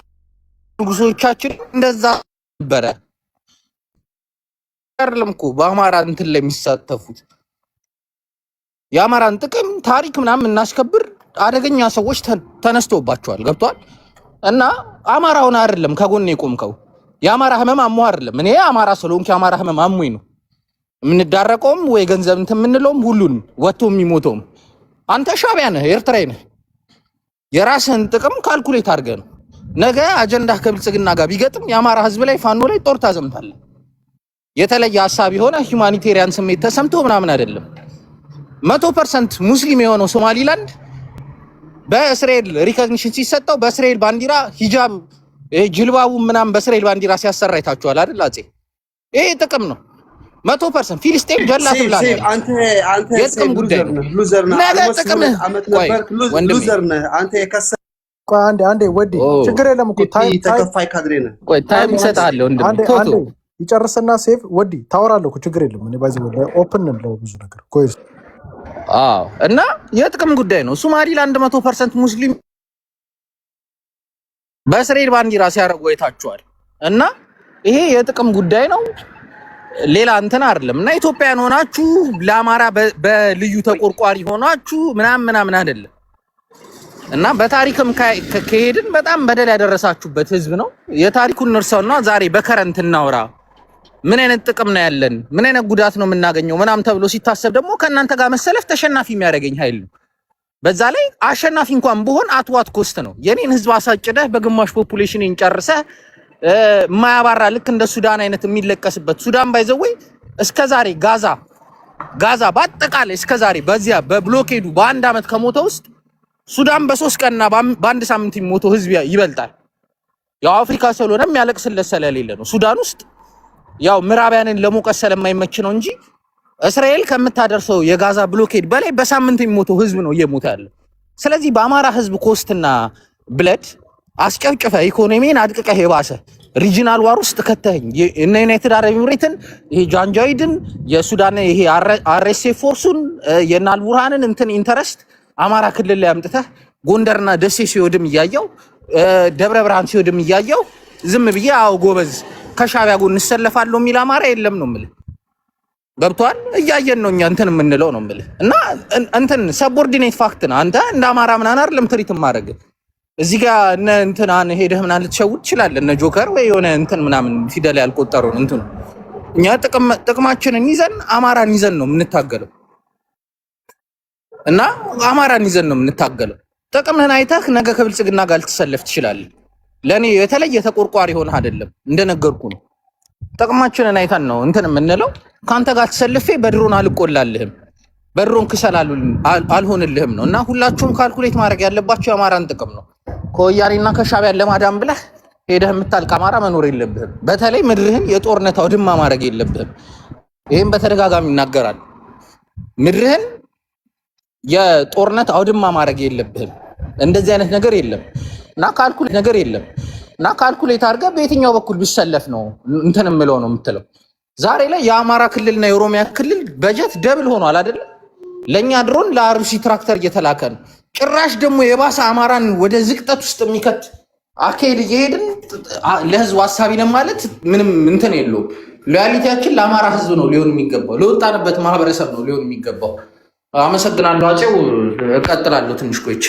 ንጉሶቻችን እንደዛ ነበረ። አይደለም እኮ በአማራ እንትን ላይ የሚሳተፉት የአማራን ጥቅም ታሪክ ምናምን እናስከብር አደገኛ ሰዎች ተነስቶባቸዋል። ገብቷል። እና አማራውን አይደለም ከጎን የቆምከው የአማራ ህመም አሞ አይደለም። እኔ አማራ ስለሆንኩ የአማራ ህመም አሞኝ ነው የምንዳረቀውም ወይ ገንዘብ እንትን የምንለውም ሁሉንም ወጥቶ የሚሞተውም። አንተ ሻቢያ ነህ፣ ኤርትራዊ ነህ። የራስህን ጥቅም ካልኩሌት አድርገህ ነው ነገ አጀንዳ ከብልጽግና ጋር ቢገጥም የአማራ ህዝብ ላይ ፋኖ ላይ ጦር ታዘምታለህ። የተለየ ሀሳብ የሆነ ሁማኒቴሪያን ስሜት ተሰምቶ ምናምን አይደለም። 100% ሙስሊም የሆነው ሶማሊላንድ በእስራኤል ሪኮግኒሽን ሲሰጠው በእስራኤል ባንዲራ ሂጃብ ጅልባቡ ምናምን በእስራኤል ባንዲራ ሲያሰራ አይታችኋል አይደል? አጼ ይሄ ጥቅም ነው። 100% ፊልስጤን ጀላት ብላለ። አንተ የጥቅም ጉዳይ ነው። ነገ ጥቅም ሉዘር ነህ አንተ የከሰ አንዴ ወዲ ችግር የለም እኮ ተከፋይ ካድሬ ነህ። ቆይ ታይም እሰጥሃለሁ አንዴ ይጨርስና ሴቭ ወዲ ታወራለህ እኮ ችግር የለም። እኔ ባይዘው ኦፕን ነው ብዙ ነገር ኮይስ እና የጥቅም ጉዳይ ነው። ሶማሊላንድ 100% ሙስሊም በእስራኤል ባንዲራ ሲያደርጉ አይታችኋል። እና ይሄ የጥቅም ጉዳይ ነው፣ ሌላ እንትን አይደለም። እና ኢትዮጵያን ሆናችሁ ለአማራ በልዩ ተቆርቋሪ ሆናችሁ ምናምን አይደለም። እና በታሪክም ከሄድን በጣም በደል ያደረሳችሁበት ህዝብ ነው። የታሪኩን እንርሳውና ዛሬ በከረንት እናውራ። ምን አይነት ጥቅም ነው ያለን? ምን አይነት ጉዳት ነው የምናገኘው? ምናምን ተብሎ ሲታሰብ ደግሞ ከእናንተ ጋር መሰለፍ ተሸናፊ የሚያደርገኝ ኃይል ነው። በዛ ላይ አሸናፊ እንኳን ብሆን አትዋት ኮስት ነው። የኔን ህዝብ አሳጭደህ በግማሽ ፖፑሌሽንን ጨርሰህ የማያባራ ልክ እንደ ሱዳን አይነት የሚለቀስበት ሱዳን ባይዘወይ እስከዛሬ ጋዛ በአጠቃላይ እስከዛሬ በዚያ በብሎኬዱ በአንድ አመት ከሞተ ውስጥ ሱዳን በ3 ቀንና በአንድ ሳምንት የሚሞተው ህዝብ ይበልጣል። ያው አፍሪካ ስለሆነ የሚያለቅስለት ስለሌለ ነው። ሱዳን ውስጥ ያው ምዕራባውያንን ለሞቀስ ስለማይመች ነው እንጂ እስራኤል ከምታደርሰው የጋዛ ብሎኬድ በላይ በሳምንት የሚሞተው ህዝብ ነው እየሞተ ያለው። ስለዚህ በአማራ ህዝብ ኮስትና ብለድ አስጨፍጭፈ ኢኮኖሚን አድቅቀህ የባሰ ሪጂናል ዋር ውስጥ ከተኸኝ እነ ዩናይትድ አረብ ኤምሬትን ይሄ ጃንጃዊድን የሱዳን ይሄ አርኤስኤፍ ፎርሱን የናልቡርሃንን እንትን ኢንተረስት አማራ ክልል ላይ አምጥተህ ጎንደርና ደሴ ሲወድም እያየው ደብረ ብርሃን ሲወድም እያየው ዝም ብዬ አው ጎበዝ ከሻቢያ ጎን እንሰለፋለሁ የሚል አማራ የለም ነው የምልህ። ገብቷል? እያየን ነው እኛ እንትን የምንለው ነው የምልህ። እና እንትን ሰቦርዲኔት ፋክት ነው። አንተ እንደ አማራ ምናምን አይደለም ትሪት ማድረግ እዚህ ጋር እነ እንትናን ሄደህ ምናምን ልትሸውድ ትችላለህ። እነ ጆከር ወይ የሆነ እንትን ምናምን ፊደል ያልቆጠሩን እንትኑ እኛ ጥቅማችንን ይዘን አማራን ይዘን ነው የምንታገለው እና አማራን ይዘን ነው የምንታገለው። ጥቅምህን አይተህ ነገ ከብልጽግና ጋር ልትሰለፍ ትችላለህ። ለኔ የተለየ ተቆርቋሪ ሆነ አይደለም እንደነገርኩ ነው። ጥቅማችንን አይተን ነው እንትን የምንለው። ካንተ ጋር ተሰልፌ በድሮን አልቆላልህም፣ በድሮን ክሰላሉ አልሆንልህም ነው እና ሁላችሁም ካልኩሌት ማድረግ ያለባችሁ የአማራን ጥቅም ነው። ከወያኔና ከሻዕቢያን ለማዳን ብለህ ሄደህ የምታልቅ አማራ መኖር የለብህም። በተለይ ምድርህን የጦርነት አውድማ ማድረግ የለብህም። ይህም በተደጋጋሚ ይናገራል። ምድርህን የጦርነት አውድማ ማድረግ የለብህም። እንደዚህ አይነት ነገር የለም እና ካልኩሌት አድርገህ በየትኛው በኩል ቢሰለፍ ነው እንትን የምለው ነው የምትለው። ዛሬ ላይ የአማራ ክልልና የኦሮሚያ ክልል በጀት ደብል ሆኗል አይደለ? ለእኛ ድሮን ለአርሲ ትራክተር እየተላከ ነው። ጭራሽ ደግሞ የባሰ አማራን ወደ ዝቅጠት ውስጥ የሚከት አካሄድ እየሄድን ለህዝቡ ሀሳቢ ነን ማለት ምንም እንትን የለውም። ሎያሊቲያችን ለአማራ ህዝብ ነው ሊሆን የሚገባው፣ ለወጣንበት ማህበረሰብ ነው ሊሆን የሚገባው። አመሰግናለሁ። አፄው እቀጥላለሁ ትንሽ ቆይቼ።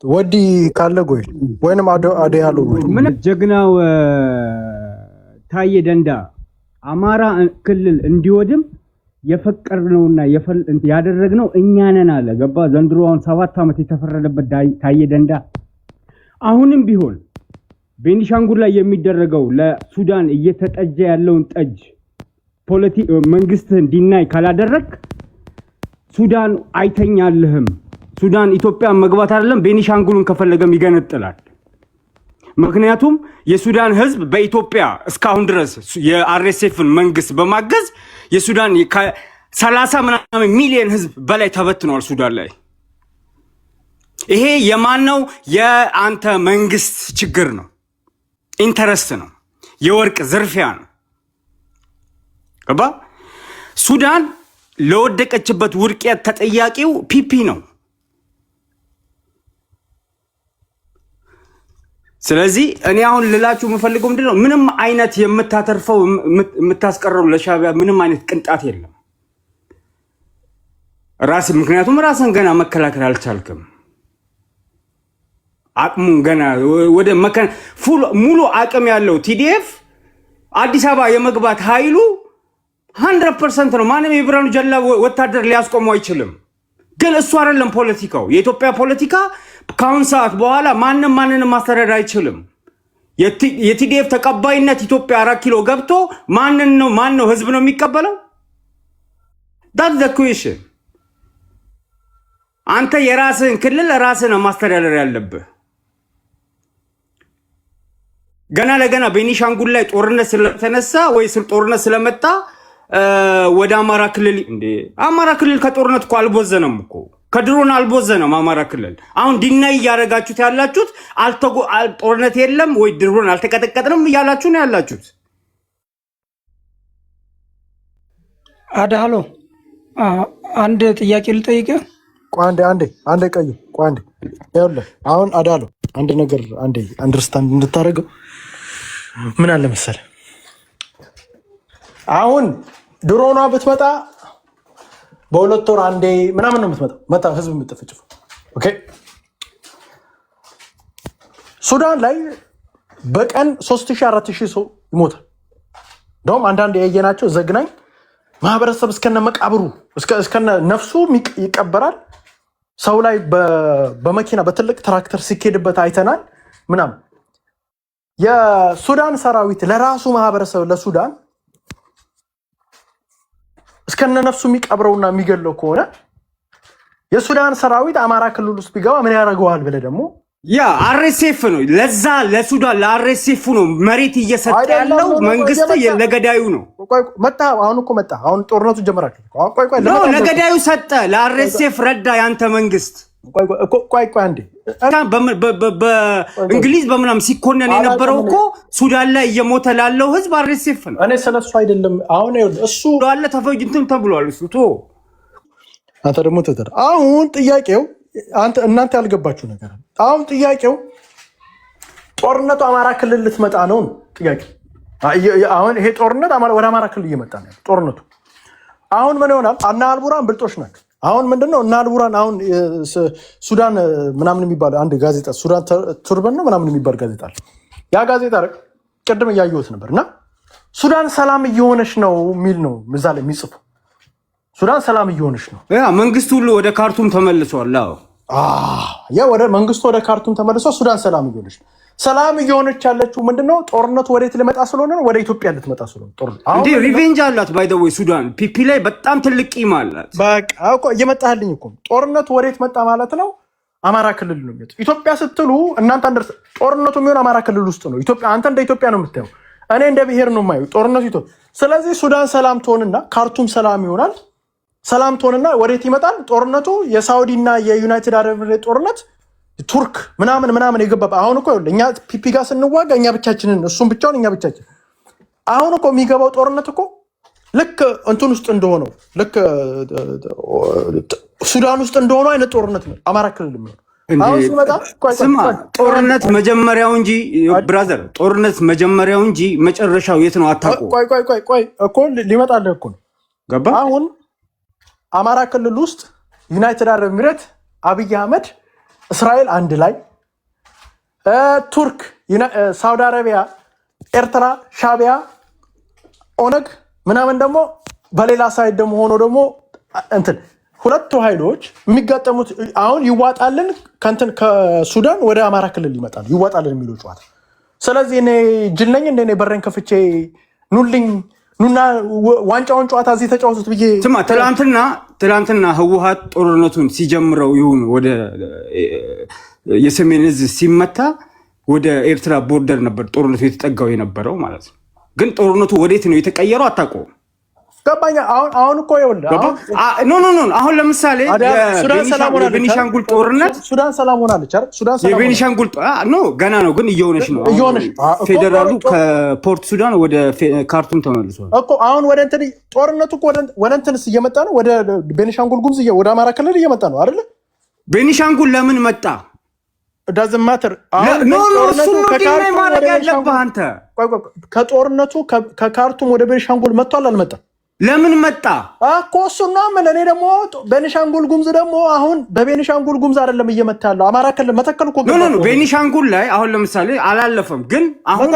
ወዲ ካለ ጎይ ወይንም አደ ያሉ ምን ጀግናው ታዬ ደንዳ አማራ ክልል እንዲወድም የፈቀድነውና ያደረግነው እኛ ነን አለ። ገባ? ዘንድሮ አሁን 7 ዓመት የተፈረደበት ታዬ ደንዳ አሁንም ቢሆን ቤኒሻንጉል ላይ የሚደረገው ለሱዳን እየተጠጀ ያለውን ጠጅ መንግስትህን ዲናይ ካላደረግ ሱዳን አይተኛልህም። ሱዳን ኢትዮጵያን መግባት አይደለም ቤኒሻንጉልን ከፈለገም ይገነጥላል። ምክንያቱም የሱዳን ህዝብ በኢትዮጵያ እስካሁን ድረስ የአርኤስኤፍን መንግስት በማገዝ የሱዳን 30 ምናምን ሚሊዮን ህዝብ በላይ ተበትኗል ሱዳን ላይ። ይሄ የማነው? የአንተ መንግስት ችግር ነው፣ ኢንተረስት ነው፣ የወርቅ ዝርፊያ ነው። ገባ? ሱዳን ለወደቀችበት ውድቀት ተጠያቂው ፒፒ ነው። ስለዚህ እኔ አሁን ልላችሁ የምፈልገው ምንድነው? ምንም አይነት የምታተርፈው የምታስቀረው ለሻዕቢያ ምንም አይነት ቅንጣት የለም። ምክንያቱም ራስን ገና መከላከል አልቻልክም። አቅሙን ገና ወደ ሙሉ አቅም ያለው ቲዲኤፍ አዲስ አበባ የመግባት ኃይሉ 100% ነው። ማንም የብርሃኑ ጁላ ወታደር ሊያስቆመው አይችልም። ግን እሱ አይደለም ፖለቲካው። የኢትዮጵያ ፖለቲካ ከአሁን ሰዓት በኋላ ማንንም ማስተዳደር አይችልም። የቲዲኤፍ ተቀባይነት ኢትዮጵያ 4 ኪሎ ገብቶ ማን ነው ህዝብ ነው የሚቀበለው? that's the question። አንተ የራስህን ክልል ራስህን ማስተዳደር ያለብህ። ገና ለገና ቤኒሻንጉል ላይ ጦርነት ስለተነሳ ወይ ጦርነት ስለመጣ ወደ አማራ ክልል አማራ ክልል ከጦርነት እኮ አልቦዘነም እኮ ከድሮን አልቦዘነም። አማራ ክልል አሁን ዲናይ እያደረጋችሁት ያላችሁት ጦርነት የለም ወይ ድሮን አልተቀጠቀጥንም እያላችሁ ነው ያላችሁት። አዳሎ አንድ ጥያቄ ልጠይቅህ። አንዴ ቀዩ አንዴ ይኸውልህ፣ አሁን አዳሎ አንድ ነገር አንዴ አንደርስታንድ እንድታደርገው ምን አለ መሰለህ፣ አሁን ድሮኗ ብትመጣ በ2 ወር አንዴ ምናምን ነው የምትመጣ ህዝብ የምትፈጭፈው። ኦኬ ሱዳን ላይ በቀን 3000 4000 ሰው ይሞታል። እንደውም አንዳንድ ያየናቸው ዘግናኝ ማህበረሰብ እስከነ መቃብሩ እስከነ ነፍሱ ይቀበራል። ሰው ላይ በመኪና በትልቅ ትራክተር ሲኬድበት አይተናል ምናምን። የሱዳን ሰራዊት ለራሱ ማህበረሰብ ለሱዳን እስከነ ነፍሱ የሚቀብረውና የሚገለው ከሆነ የሱዳን ሰራዊት አማራ ክልል ውስጥ ቢገባ ምን ያደርገዋል ብለህ ደግሞ አርኤስኤፍ ነው ለዛ ለሱዳን ለአርኤስኤፍ ነው መሬት እየሰጠ ያለው መንግስት ለገዳዩ ነው። መጣ አሁን እኮ መጣ አሁን ጦርነቱ ጀመራል። ለገዳዩ ሰጠ ለአርኤስኤፍ ረዳ ያንተ መንግስት። ቆይ አንዴ በእንግሊዝ በምናም ሲኮነን የነበረው እኮ ሱዳን ላይ እየሞተ ላለው ህዝብ አርኤስኤፍ ነው። እኔ ስለሱ አይደለም አሁን እሱ ዳለ ተፈጅንተም ተብሏል። እሱ አንተ ደግሞ አሁን ጥያቄው እናንተ ያልገባችሁ ነገር አሁን ጥያቄው ጦርነቱ አማራ ክልል ልትመጣ ነው ጥያቄው። አሁን ይሄ ጦርነት ወደ አማራ ክልል እየመጣ ነው ጦርነቱ። አሁን ምን ይሆናል? እና አልቡራን ብልጦች ናቸው። አሁን ምንድነው እና አልቡራን አሁን ሱዳን ምናምን የሚባል አንድ ጋዜጣ ሱዳን ቱርበን ነው ምናምን የሚባል ጋዜጣ አለ። ያ ጋዜጣ ቅድም እያየሁት ነበርና ሱዳን ሰላም እየሆነች ነው የሚል ነው እዛ ላይ የሚጽፉ። ሱዳን ሰላም እየሆነች ነው። ያ መንግስቱ ሁሉ ወደ ካርቱም ተመልሷል። ያ ወደ መንግስቱ ወደ ካርቱም ተመልሷል። ሱዳን ሰላም እየሆነች ነው። ሰላም እየሆነች ያለችው ምንድነው? ጦርነቱ ወዴት ሊመጣ ስለሆነ ነው? ወደ ኢትዮጵያ ልትመጣ ስለሆነ ጦርነቱ። እንዴ ሪቬንጅ አላት ባይ ዘ ወይ ሱዳን ፒፒ ላይ በጣም ትልቅ ቂም አላት። በቃ እኮ እየመጣልኝ እኮ ጦርነቱ ወዴት መጣ ማለት ነው? አማራ ክልል ነው የሚመጣው። ኢትዮጵያ ስትሉ እናንተ አንደርስ ጦርነቱ የሚሆን አማራ ክልል ውስጥ ነው። ኢትዮጵያ አንተ እንደ ኢትዮጵያ ነው የምታየው፣ እኔ እንደ ብሔር ነው የማየው ጦርነቱ ኢትዮጵያ። ስለዚህ ሱዳን ሰላም ትሆንና ካርቱም ሰላም ይሆናል። ሰላም ትሆንና ወዴት ይመጣል ጦርነቱ? የሳውዲ እና የዩናይትድ አረብ ኤሚሬት ጦርነት ቱርክ ምናምን የገባ አሁን እኮ እኛ ፒፒ ጋር ስንዋጋ እኛ ብቻችንን እሱም ብቻውን እኛ ብቻችን። አሁን እኮ የሚገባው ጦርነት እኮ ልክ እንትን ውስጥ እንደሆነው ልክ ሱዳን ውስጥ እንደሆነው አይነት ጦርነት ነው አማራ ክልል የሚሆነው። አሁን ሲመጣ ስማ ጦርነት መጀመሪያው እንጂ ብራዘር ጦርነት መጀመሪያው እንጂ መጨረሻው የት ነው አታውቁም። ቆይ እኮ ሊመጣልህ እኮ ነው ገባ። አሁን አማራ ክልል ውስጥ ዩናይትድ አረብ ኤሚሬት አብይ አህመድ እስራኤል አንድ ላይ ቱርክ፣ ሳውዲ አረቢያ፣ ኤርትራ፣ ሻቢያ፣ ኦነግ ምናምን ደግሞ በሌላ ሳይድ ደግሞ ሆኖ ደግሞ እንትን ሁለቱ ኃይሎች የሚጋጠሙት አሁን ይዋጣልን ከእንትን ከሱዳን ወደ አማራ ክልል ይመጣል ይዋጣልን የሚለው ጨዋታ። ስለዚህ እኔ ጅል ነኝ እንደ እኔ በሬን ከፍቼ ኑና ዋንጫውን ጨዋታ እዚህ ተጫወቱት ብዬ ስማ ትላንትና ህወሓት ጦርነቱን ሲጀምረው ይሁን ወደ የሰሜን እዝ ሲመታ ወደ ኤርትራ ቦርደር ነበር ጦርነቱ የተጠጋው የነበረው ማለት ነው። ግን ጦርነቱ ወዴት ነው የተቀየረው አታውቀውም። ገባኛ። አሁን እኮ ይኸውልህ አሁን ለምሳሌ የቤኒሻንጉል ጦርነት ሱዳን ሰላም ሆናለች አይደል? ሱዳን ሰላም የቤኒሻንጉል ገና ነው ግን እየሆነች ነው። ፌደራሉ ከፖርት ሱዳን ወደ ካርቱም ተመልሷል እኮ። አሁን ወደ እንትን ጦርነቱ እኮ ወደ እንትንስ እየመጣ ነው። ወደ ቤኒሻንጉል ጉሙዝ ወደ አማራ ክልል እየመጣ ነው አይደል? ቤኒሻንጉል ለምን መጣ? ዳዝንት ማተር ከጦርነቱ ከካርቱም ወደ ቤኒሻንጉል መጥቷል አልመጣም? ለምን መጣ እኮ እሱና ምን እኔ ደግሞ ቤኒሻንጉል ጉሙዝ ደግሞ አሁን በቤኒሻንጉል ጉሙዝ አይደለም እየመታ ያለው አማራ ክልል መተከል እኮ ቤኒሻንጉል ላይ አሁን ለምሳሌ አላለፈም ግን አሁን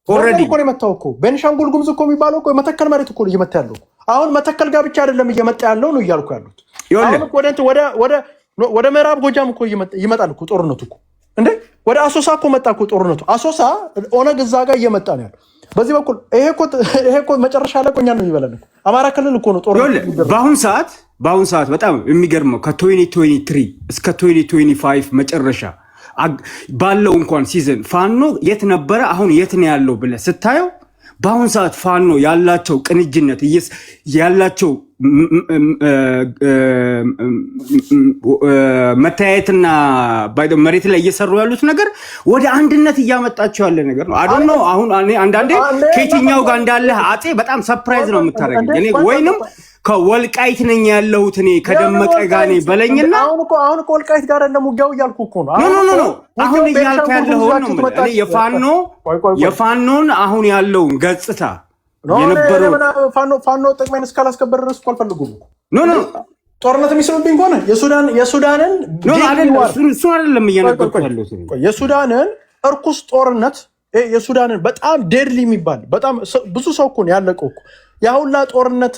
ኦልሬዲ እኮ ነው የመታው እኮ ቤኒሻንጉል ጉሙዝ እኮ የሚባለው እኮ መተከል መሬት እኮ እየመታ ያለው አሁን መተከል ጋር ብቻ አይደለም እየመጣ ያለው ነው እያልኩ ያሉት። አሁን ወደ ምዕራብ ጎጃም እኮ ይመጣል እኮ ጦርነቱ እኮ እንዴ ወደ አሶሳ እኮ መጣ እኮ ጦርነቱ። አሶሳ ኦነግ እዛ ጋር እየመጣ ነው ያለው። በዚህ በኩል ይሄ እኮ መጨረሻ ላይ ቆኛ ነው የሚበለን እኮ አማራ ክልል እኮ ነው ጦርነቱ። በአሁን ሰዓት በጣም የሚገርመው ከ2023 እስከ 2025 መጨረሻ ባለው እንኳን ሲዝን ፋኖ የት ነበረ አሁን የት ነው ያለው ብለህ ስታየው በአሁን ሰዓት ፋኖ ያላቸው ቅንጅነት ያላቸው መታየትና መሬት ላይ እየሰሩ ያሉት ነገር ወደ አንድነት እያመጣቸው ያለ ነገር ነው። አይ ዶንት ኖ አሁን አንዳንዴ ከየትኛው ጋር እንዳለ አጼ በጣም ሰርፕራይዝ ነው የምታደርገኝ። እኔ ወይንም ከወልቃይት ነኝ ያለሁት እኔ ከደመቀ ጋር ነኝ በለኝና አሁን እኮ ወልቃይት ጋር አይደለም ውጊያው እያልኩ እኮ ነው። ኖ አሁን እያልኩ ያለው ነው እኔ የፋኖን አሁን ያለውን ገጽታ የነበረው ፋኖ ጥቅሜን እስካላስከበረ ድረስ እኮ አልፈልጉም ኖ ጦርነት የሚስሉብኝ ከሆነ የሱዳንን እሱን አይደለም እየነገርኩ ያለሁት የሱዳንን እርኩስ ጦርነት የሱዳንን በጣም ዴድሊ የሚባል በጣም ብዙ ሰው እኮ ነው ያለቀው እኮ ያሁላ ጦርነት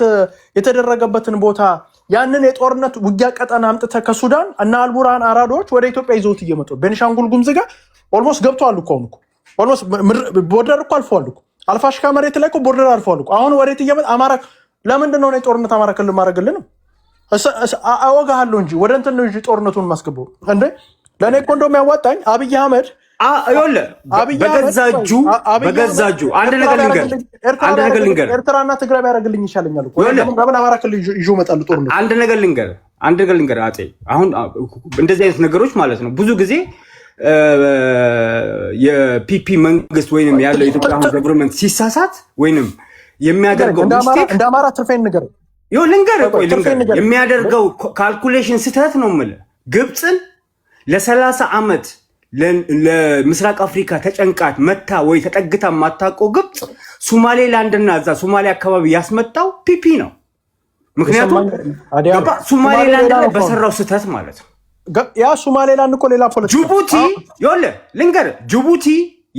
የተደረገበትን ቦታ ያንን የጦርነት ውጊያ ቀጠና አምጥተህ ከሱዳን እና አልቡራን አራዶች ወደ ኢትዮጵያ ይዘውት እየመጡ ቤኒሻንጉል ጉሙዝ ጋር ኦልሞስት ገብተዋል እኮ አሁን እኮ ኦልሞስት ቦርደር እኮ አልፈዋል እኮ አልፋሽካ መሬት ላይ እኮ ቦርደር አልፈዋል እኮ አሁን ወዴት እየመጣ አማራ ለምንድን ነው ጦርነት አማራ ክልል ማድረግልን ነው አወጋሃለሁ እንጂ ወደ እንትን ነው እንጂ ጦርነቱን ማስገባው እንዴ ለእኔ እኮ እንደውም ያዋጣኝ አብይ አህመድ በገዛ እጁ አንድ ነገር ልንገር ኤርትራና ትግራይ ቢያደርግልኝ ይሻለኛል እኮ ለምን አማራ ክልል ይዞ እመጣለሁ ጦርነት አንድ ነገር ልንገር አጤ አሁን እንደዚህ አይነት ነገሮች ማለት ነው ብዙ ጊዜ የፒፒ መንግስት ወይንም ያለው የኢትዮጵያ ገቨርንመንት ሲሳሳት ወይንም የሚያደርገው ሚስቴክ እንደ አማራ ትርፌን ነገር ልንገር የሚያደርገው ካልኩሌሽን ስህተት ነው የምልህ ግብፅን ለ30 ዓመት ለምስራቅ አፍሪካ ተጨንቃት መታ ወይ ተጠግታ ማታውቀው ግብፅ ሶማሌላንድና እዛ ሶማሌ አካባቢ ያስመጣው ፒፒ ነው። ምክንያቱም ሶማሌላንድ ላይ በሰራው ስህተት ማለት ነው። ያ ሶማሌላንድ እኮ ሌላ ፖለቲካ ጅቡቲ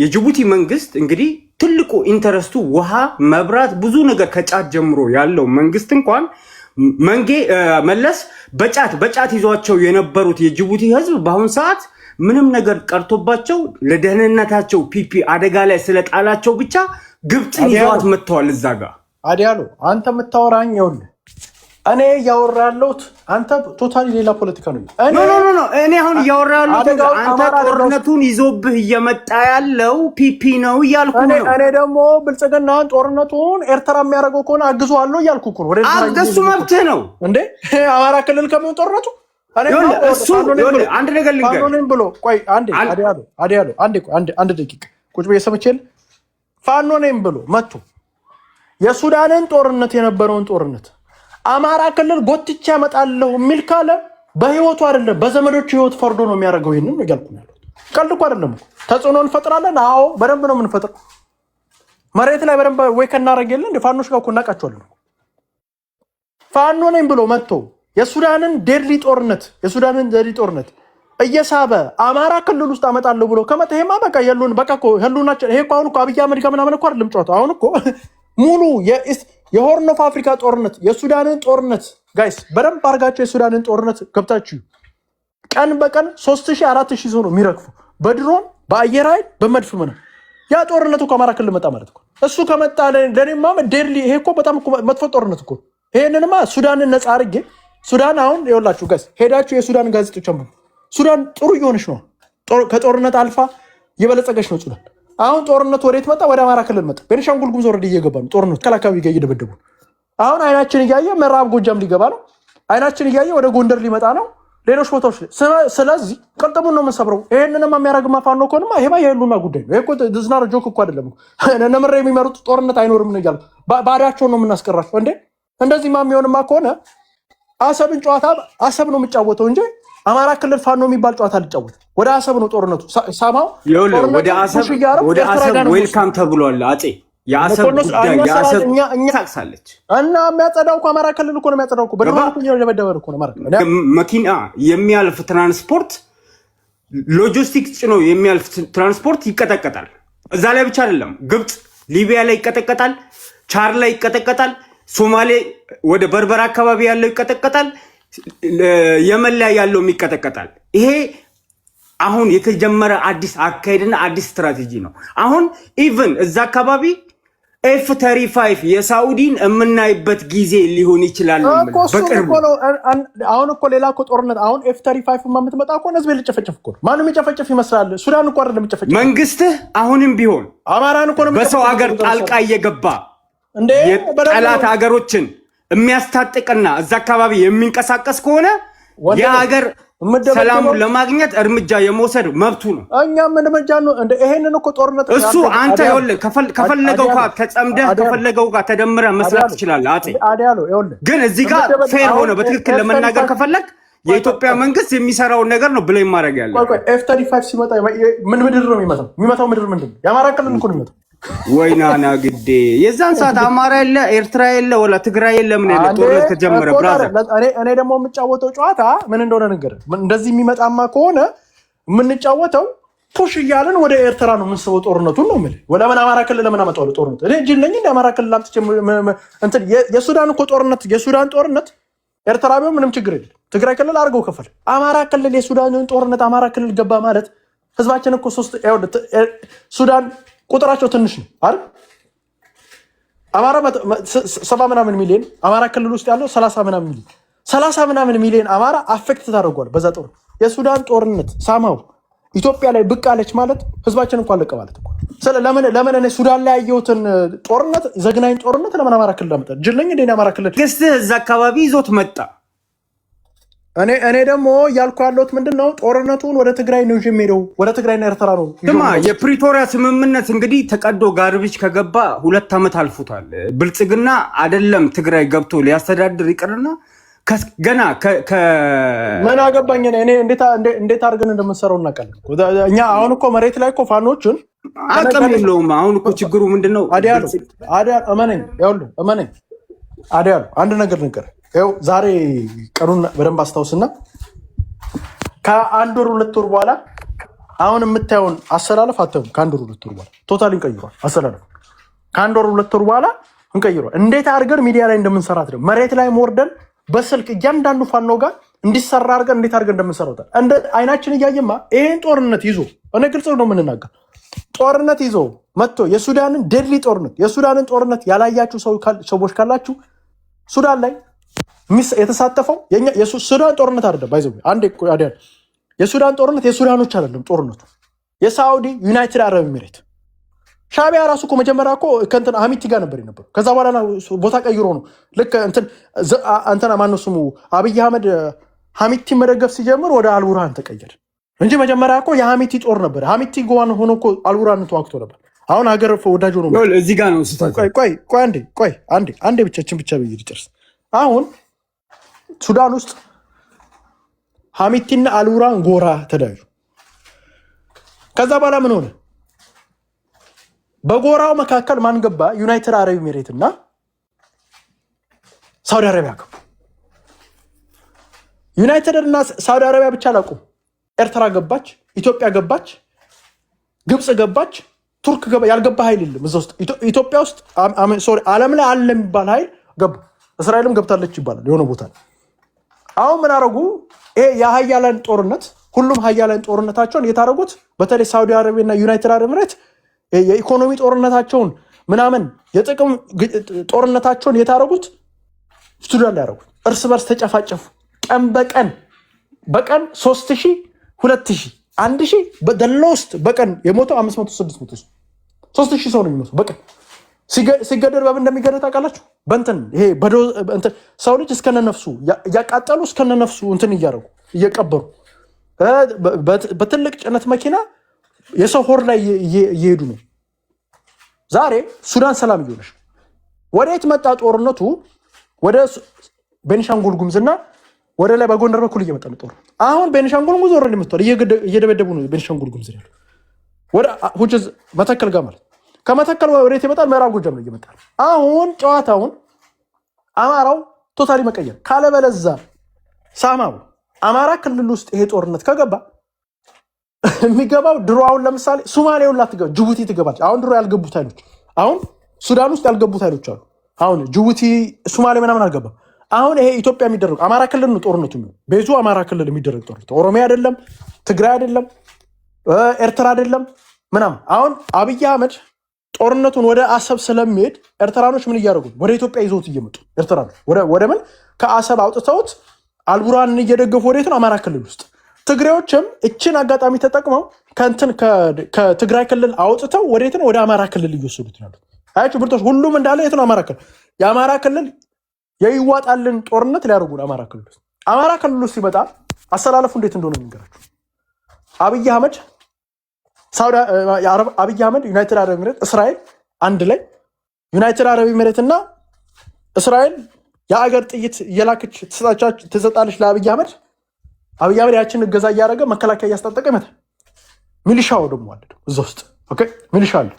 የጅቡቲ መንግስት እንግዲህ ትልቁ ኢንተረስቱ ውሃ፣ መብራት፣ ብዙ ነገር ከጫት ጀምሮ ያለው መንግስት እንኳን መለስ በጫት ይዟቸው የነበሩት የጅቡቲ ህዝብ በአሁን ሰዓት ምንም ነገር ቀርቶባቸው ለደህንነታቸው ፒፒ አደጋ ላይ ስለጣላቸው ብቻ ግብፅን ይዘዋት መጥተዋል። እዛ ጋር አዲያሎ አንተ የምታወራኝ ይኸውልህ፣ እኔ እያወራ ያለሁት አንተ ቶታሊ ሌላ ፖለቲካ ነው። ኖ እኔ አሁን እያወራ ያለሁት አንተ ጦርነቱን ይዞብህ እየመጣ ያለው ፒፒ ነው እያልኩ ነው። እኔ ደግሞ ብልጽግናን ጦርነቱን ኤርትራ የሚያደርገው ከሆነ አግዘዋለሁ እያልኩ እኮ ነው። እሱ መብትህ ነው እንዴ? አማራ ክልል ከሚሆን ጦርነቱ እሱ አንድ ነገር ልንገርህ ብሎ ቆይ አዲያሎ አንድ ደቂቃ ቁጭ ብዬ ሰምቼል ፋኖ ነኝ ብሎ መጥቶ የሱዳንን ጦርነት የነበረውን ጦርነት አማራ ክልል ጎትቻ ያመጣለሁ የሚል ካለ በህይወቱ አይደለም በዘመዶቹ ህይወት ፈርዶ ነው የሚያደርገው። ይሄንን ነው ያልኩኝ ያለው። ቀልድ እኮ አይደለም እኮ። ተጽዕኖ እንፈጥራለን። አዎ በደንብ ነው የምንፈጥረው። መሬት ላይ በደንብ ወይ ከናረግ የለ እንደ ፋኖች ጋር እኮ እናውቃቸዋለን። ፋኖ ነኝ ብሎ መጥቶ የሱዳንን ዴድሊ ጦርነት እየሳበ አማራ ክልል ውስጥ አመጣለሁ ብሎ ከመጣ ይሄማ በቃ የሉናቸው። ይሄ እኮ አሁን እኮ አብይ አህመድ ጋር ምናምን እኮ አይደለም ጨዋታው። አሁን እኮ ሙሉ የሆርን ኦፍ አፍሪካ ጦርነት የሱዳንን ጦርነት ጋይስ በደንብ አድርጋቸው የሱዳንን ጦርነት ገብታችሁ ቀን በቀን 3000 4000 ሰው ነው የሚረግፉ በድሮን በአየር ኃይል በመድፍ ምናምን። ያ ጦርነቱ ከአማራ ክልል መጣ ማለት እኮ እሱ ከመጣ ለኔማ ዴድሊ ይሄ እኮ በጣም መጥፎ ጦርነት እኮ። ይሄንንማ ሱዳንን ነፃ አድርጌ ሱዳን አሁን ይኸውላችሁ ጋይስ ሄዳችሁ የሱዳን ጋዜጦች አንብቡ። ሱዳን ጥሩ እየሆነች ነው። ከጦርነት አልፋ እየበለጸገች ነው ሱዳን። አሁን ጦርነቱ ወዴት መጣ? ወደ አማራ ክልል መጣ። ቤኒሻንጉል ጉሙዝ ወረድ እየገባ ነው ጦርነቱ ከላካባቢ ጋር እየደበደቡ። አሁን አይናችን እያየ ምዕራብ ጎጃም ሊገባ ነው። አይናችን እያየ ወደ ጎንደር ሊመጣ ነው። ሌሎች ቦታዎች ላይ ስለዚህ ቅልጥሙን ነው የምንሰብረው። ይሄንንም የሚያደርግማ ፋኖ ከሆነማ ይሄማ የህሉና ጉዳይ ነው። ይሄ እኮ ዝናር ጆክ እኮ አይደለም እኮ። ነምሬ የሚመሩት ጦርነት አይኖርም ነው እያሉ ባዳቸውን ነው የምናስቀራቸው እንዴ። እንደዚህማ የሚሆንማ ከሆነ አሰብን ጨዋታ አሰብ ነው የሚጫወተው እንጂ አማራ ክልል ፋኖ የሚባል ጨዋታ አልጫወት። ወደ አሰብ ነው ጦርነቱ። ሳማው ወደ አሰብ ዌልካም ተብሏል። አጤ የአሰብ ጉዳይ የአሰብ ታክሳለች እና የሚያጸዳው እኮ አማራ ክልል እኮ ነው የሚያጸዳው እኮ በደማቁ ነው የደበደበ እኮ ነው ማለት ነው። መኪና የሚያልፍ ትራንስፖርት ሎጂስቲክስ ጭኖ የሚያልፍ ትራንስፖርት ይቀጠቀጣል። እዛ ላይ ብቻ አይደለም፣ ግብፅ ሊቢያ ላይ ይቀጠቀጣል፣ ቻድ ላይ ይቀጠቀጣል፣ ሶማሌ ወደ በርበራ አካባቢ ያለው ይቀጠቀጣል፣ የመን ላይ ያለው ይቀጠቀጣል። ይሄ አሁን የተጀመረ አዲስ አካሄድና አዲስ ስትራቴጂ ነው። አሁን ኢቭን እዛ አካባቢ F-35 የሳውዲን የምናይበት ጊዜ ሊሆን ይችላል በቅርቡ። አሁን እኮ ሌላ እኮ ጦርነት አሁን F-35 የምትመጣ እኮ ህዝብ ሊጨፈጨፍ እኮ ነው። ማንም የሚጨፈጨፍ ይመስላል? ሱዳን እኮ አይደለም የሚጨፈጨፍ። መንግስትህ አሁንም ቢሆን አማራን እኮ ነው በሰው ሀገር ጣልቃ እየገባ የጠላት ሀገሮችን የሚያስታጥቅና እዛ አካባቢ የሚንቀሳቀስ ከሆነ የሀገር ሰላሙን ለማግኘት እርምጃ የመውሰድ መብቱ ነው። እኛም እርምጃ ነው እንደ ይሄንን እኮ ጦርነት እሱ አንተ ይኸውልህ ከፈለገው ጋር ተጸምደህ ከፈለገው ጋር ተደምረህ መስራት ትችላለህ። አጤ ግን እዚህ ጋር ፌር ሆነ በትክክል ለመናገር ከፈለግ የኢትዮጵያ መንግስት የሚሰራውን ነገር ነው ብለህ ማድረግ ያለ። F-35 ሲመጣ ምን ምድር ነው የሚመታው? የሚመታው ምድር ምንድን ነው? የአማራ ክልል እኮ ነው የሚመታው። ወይናና ግዴ የዛን ሰዓት አማራ የለ ኤርትራ የለ ወላ ትግራይ የለ ምን የለ ጦርነት ከጀመረ ብራዘር። እኔ ደግሞ የምጫወተው ጨዋታ ምን እንደሆነ ነገር እንደዚህ የሚመጣማ ከሆነ የምንጫወተው ፑሽ እያልን ወደ ኤርትራ ነው የምንስበው ጦርነቱን ነው የምልህ። ወደ ምን አማራ ክልል ለምን አመጣዋለሁ ጦርነት? እኔ እጅ ለኝ እንደ አማራ ክልል አምጥቼ እንትን የሱዳን እኮ ጦርነት የሱዳን ጦርነት ኤርትራ ቢሆን ምንም ችግር የለም። ትግራይ ክልል አድርገው ከፈል። አማራ ክልል የሱዳንን ጦርነት አማራ ክልል ገባ ማለት ህዝባችን እኮ ሱዳን ቁጥራቸው ትንሽ ነው አይደል? አማራ 70 ምናምን ሚሊዮን አማራ ክልል ውስጥ ያለው 30 ምናምን ሚሊዮን አማራ አፌክት ታደርጓል በዛ ጦር። የሱዳን ጦርነት ሳማው ኢትዮጵያ ላይ ብቅ አለች ማለት ህዝባችን እንኳን አለቀ ማለት እኮ። ለምን እኔ ሱዳን ላይ ያየሁትን ጦርነት ዘግናኝ ጦርነት ለምን አማራ ክልል አመጣ? ጅልኝ እንደ አማራ ክልል ግስትህ እዛ አካባቢ ይዞት መጣ። እኔ ደግሞ ያልኩ ያለሁት ምንድነው ጦርነቱን ወደ ትግራይ ነው የሚሄደው፣ ወደ ትግራይና ኤርትራ ነው። ድማ የፕሪቶሪያ ስምምነት እንግዲህ ተቀዶ ጋርቢች ከገባ 2 ዓመት አልፎታል። ብልጽግና አይደለም ትግራይ ገብቶ ሊያስተዳድር ይቅርና ገና ምን አገባኝ እኔ እንዴት አድርገን እንደምንሰራው እናውቃለን። እኛ አሁን እኮ መሬት ላይ እኮ ፋኖችን አቅም የለውም። አሁን እኮ ችግሩ ምንድነው? አዲያሉ እመነኝ አዲያሉ አንድ ነገር ይኸው ዛሬ ቀኑን በደንብ አስታውስና ከ1 ወር 2 ወር በኋላ አሁን የምታየውን አሰላለፍ አታዩም። ከ1 ወር 2 ወር በኋላ ቶታሊ ቀይሯል አሰላለፍ። ከአንድ ወር 2 ወር በኋላ እንቀይሮ እንዴት አድርገን ሚዲያ ላይ እንደምንሰራት ነው። መሬት ላይ ሞርደን በስልክ እያንዳንዱ ፋኖ ጋር እንዲሰራ አድርገን እንዴት አድርገን እንደምንሰራው እንደ አይናችን እያየማ ይሄን ጦርነት ይዞ እኔ ግልጽ ነው የምንናገር። ጦርነት ይዞ መጥቶ የሱዳንን ዴድሊ ጦርነት የሱዳንን ጦርነት ያላያችሁ ሰዎች ካላችሁ ሱዳን ላይ የተሳተፈው የሱዳን ጦርነት አይደለም። ባይዘው አንዴ አዲያን የሱዳን ጦርነት የሱዳኖች አይደለም ጦርነቱ የሳውዲ ዩናይትድ አረብ ኤሚሬት ሻቢያ ራሱ እኮ መጀመሪያ እኮ ከእንትን ሀሚቲ ጋር ነበር የነበረው። ከዛ በኋላ ቦታ ቀይሮ ነው ልክ እንትና ማነው ስሙ አብይ አህመድ ሀሚቲ መደገፍ ሲጀምር ወደ አልቡርሃን ተቀየረ እንጂ መጀመሪያ እኮ የሀሚቲ ጦር ነበር። ሀሚቲ ጎዋን ሆኖ እኮ አልቡርሃን ተዋግቶ ነበር። አሁን ሀገር ወዳጅ ሆኖ እዚህ ጋር ነው ቆይ አንዴ ብቻችን ብቻ ብዬ ልጨርስ። አሁን ሱዳን ውስጥ ሀሚቲና አልቡርሃን ጎራ ተለያዩ። ከዛ በኋላ ምን ሆነ? በጎራው መካከል ማን ገባ? ዩናይትድ አረብ ኤሚሬት እና ሳውዲ አረቢያ ገቡ። ዩናይትድ እና ሳውዲ አረቢያ ብቻ አላቁም። ኤርትራ ገባች፣ ኢትዮጵያ ገባች፣ ግብፅ ገባች፣ ቱርክ ገባ። ያልገባ ኃይል የለም እዛ ውስጥ። ኢትዮጵያ ውስጥ ዓለም ላይ አለ የሚባል ኃይል ገባ። እስራኤልም ገብታለች ይባላል የሆነ ቦታ። አሁን ምን አረጉ? ይሄ የሀያላን ጦርነት ሁሉም ሀያላን ጦርነታቸውን የታረጉት በተለይ ሳውዲ አረቢያ እና ዩናይትድ አረብ ኤሚሬት የኢኮኖሚ ጦርነታቸውን ምናምን የጥቅም ጦርነታቸውን የታረጉት ሱዳን ላይ ያረጉት። እርስ በርስ ተጨፋጨፉ። ቀን በቀን 3000 2000 1000 በደሎስት በቀን የሞተው 500 600 3000 ሰው ነው የሚሞተው በቀን ሲገደል። በምን እንደሚገደል ታውቃላችሁ? በእንትን ይሄ ሰው ልጅ እስከነነፍሱ እያቃጠሉ እስከነነፍሱ እንትን እያደረጉ እየቀበሩ በትልቅ ጭነት መኪና የሰው ሆር ላይ እየሄዱ ነው። ዛሬ ሱዳን ሰላም እየሆነች ወዴት መጣ ጦርነቱ? ወደ ቤኒሻንጉል ጉሙዝና ወደ ላይ በጎንደር በኩል እየመጣ ነው ጦርነቱ። አሁን ቤኒሻንጉል ጉሙዝ ወረድ መጥቷል፣ እየደበደቡ ነው ቤኒሻንጉል ጉሙዝ ያለው ወደ ሁጅዝ መተከል ጋር ማለት ከመተከል ወዴት ይመጣል? ምዕራብ ጎጃም ነው እየመጣ። አሁን ጨዋታውን አማራው ቶታሊ መቀየር ካለበለዛ ሳማው አማራ ክልል ውስጥ ይሄ ጦርነት ከገባ የሚገባው ድሮ አሁን ለምሳሌ ሶማሌውን ላትገባ ጅቡቲ ትገባች። አሁን ድሮ ያልገቡት ኃይሎች አሁን ሱዳን ውስጥ ያልገቡት ኃይሎች አሉ። አሁን ጅቡቲ ሶማሌ ምናምን አልገባም። አሁን ይሄ ኢትዮጵያ የሚደረግ አማራ ክልል ነው ጦርነቱ የሚሆን ቤዙ አማራ ክልል የሚደረግ ጦርነት ኦሮሚያ አይደለም፣ ትግራይ አይደለም፣ ኤርትራ አይደለም ምናምን። አሁን አብይ አህመድ ጦርነቱን ወደ አሰብ ስለሚሄድ ኤርትራኖች ምን እያደረጉ ወደ ኢትዮጵያ ይዘውት እየመጡ ኤርትራኖች ወደ ምን ከአሰብ አውጥተውት አልቡራንን እየደገፉ ወዴት ነው? አማራ ክልል ውስጥ። ትግሬዎችም እችን አጋጣሚ ተጠቅመው ከትግራይ ክልል አውጥተው ወዴት ነው? ወደ አማራ ክልል እየወሰዱት ነው። አያችሁ ብርቶች፣ ሁሉም እንዳለ የት ነው? አማራ ክልል። የአማራ ክልል የይዋጣልን ጦርነት ሊያደርጉ ነው አማራ ክልል ውስጥ። አማራ ክልል ውስጥ ሲመጣ አሰላለፉ እንዴት እንደሆነ የሚንገራችሁ አብይ አህመድ ዩናይትድ አረብ ኤሚሬት፣ እስራኤል አንድ ላይ ዩናይትድ አረብ ኤሚሬት እና እስራኤል የአገር ጥይት እየላከች ትሰጣለች ለአብይ አህመድ። አብይ አህመድ ያችን እገዛ እያደረገ መከላከያ እያስታጠቀ ይመታል። ሚሊሻው ደግሞ አለ እዛ ውስጥ። ኦኬ ሚሊሻ አለ።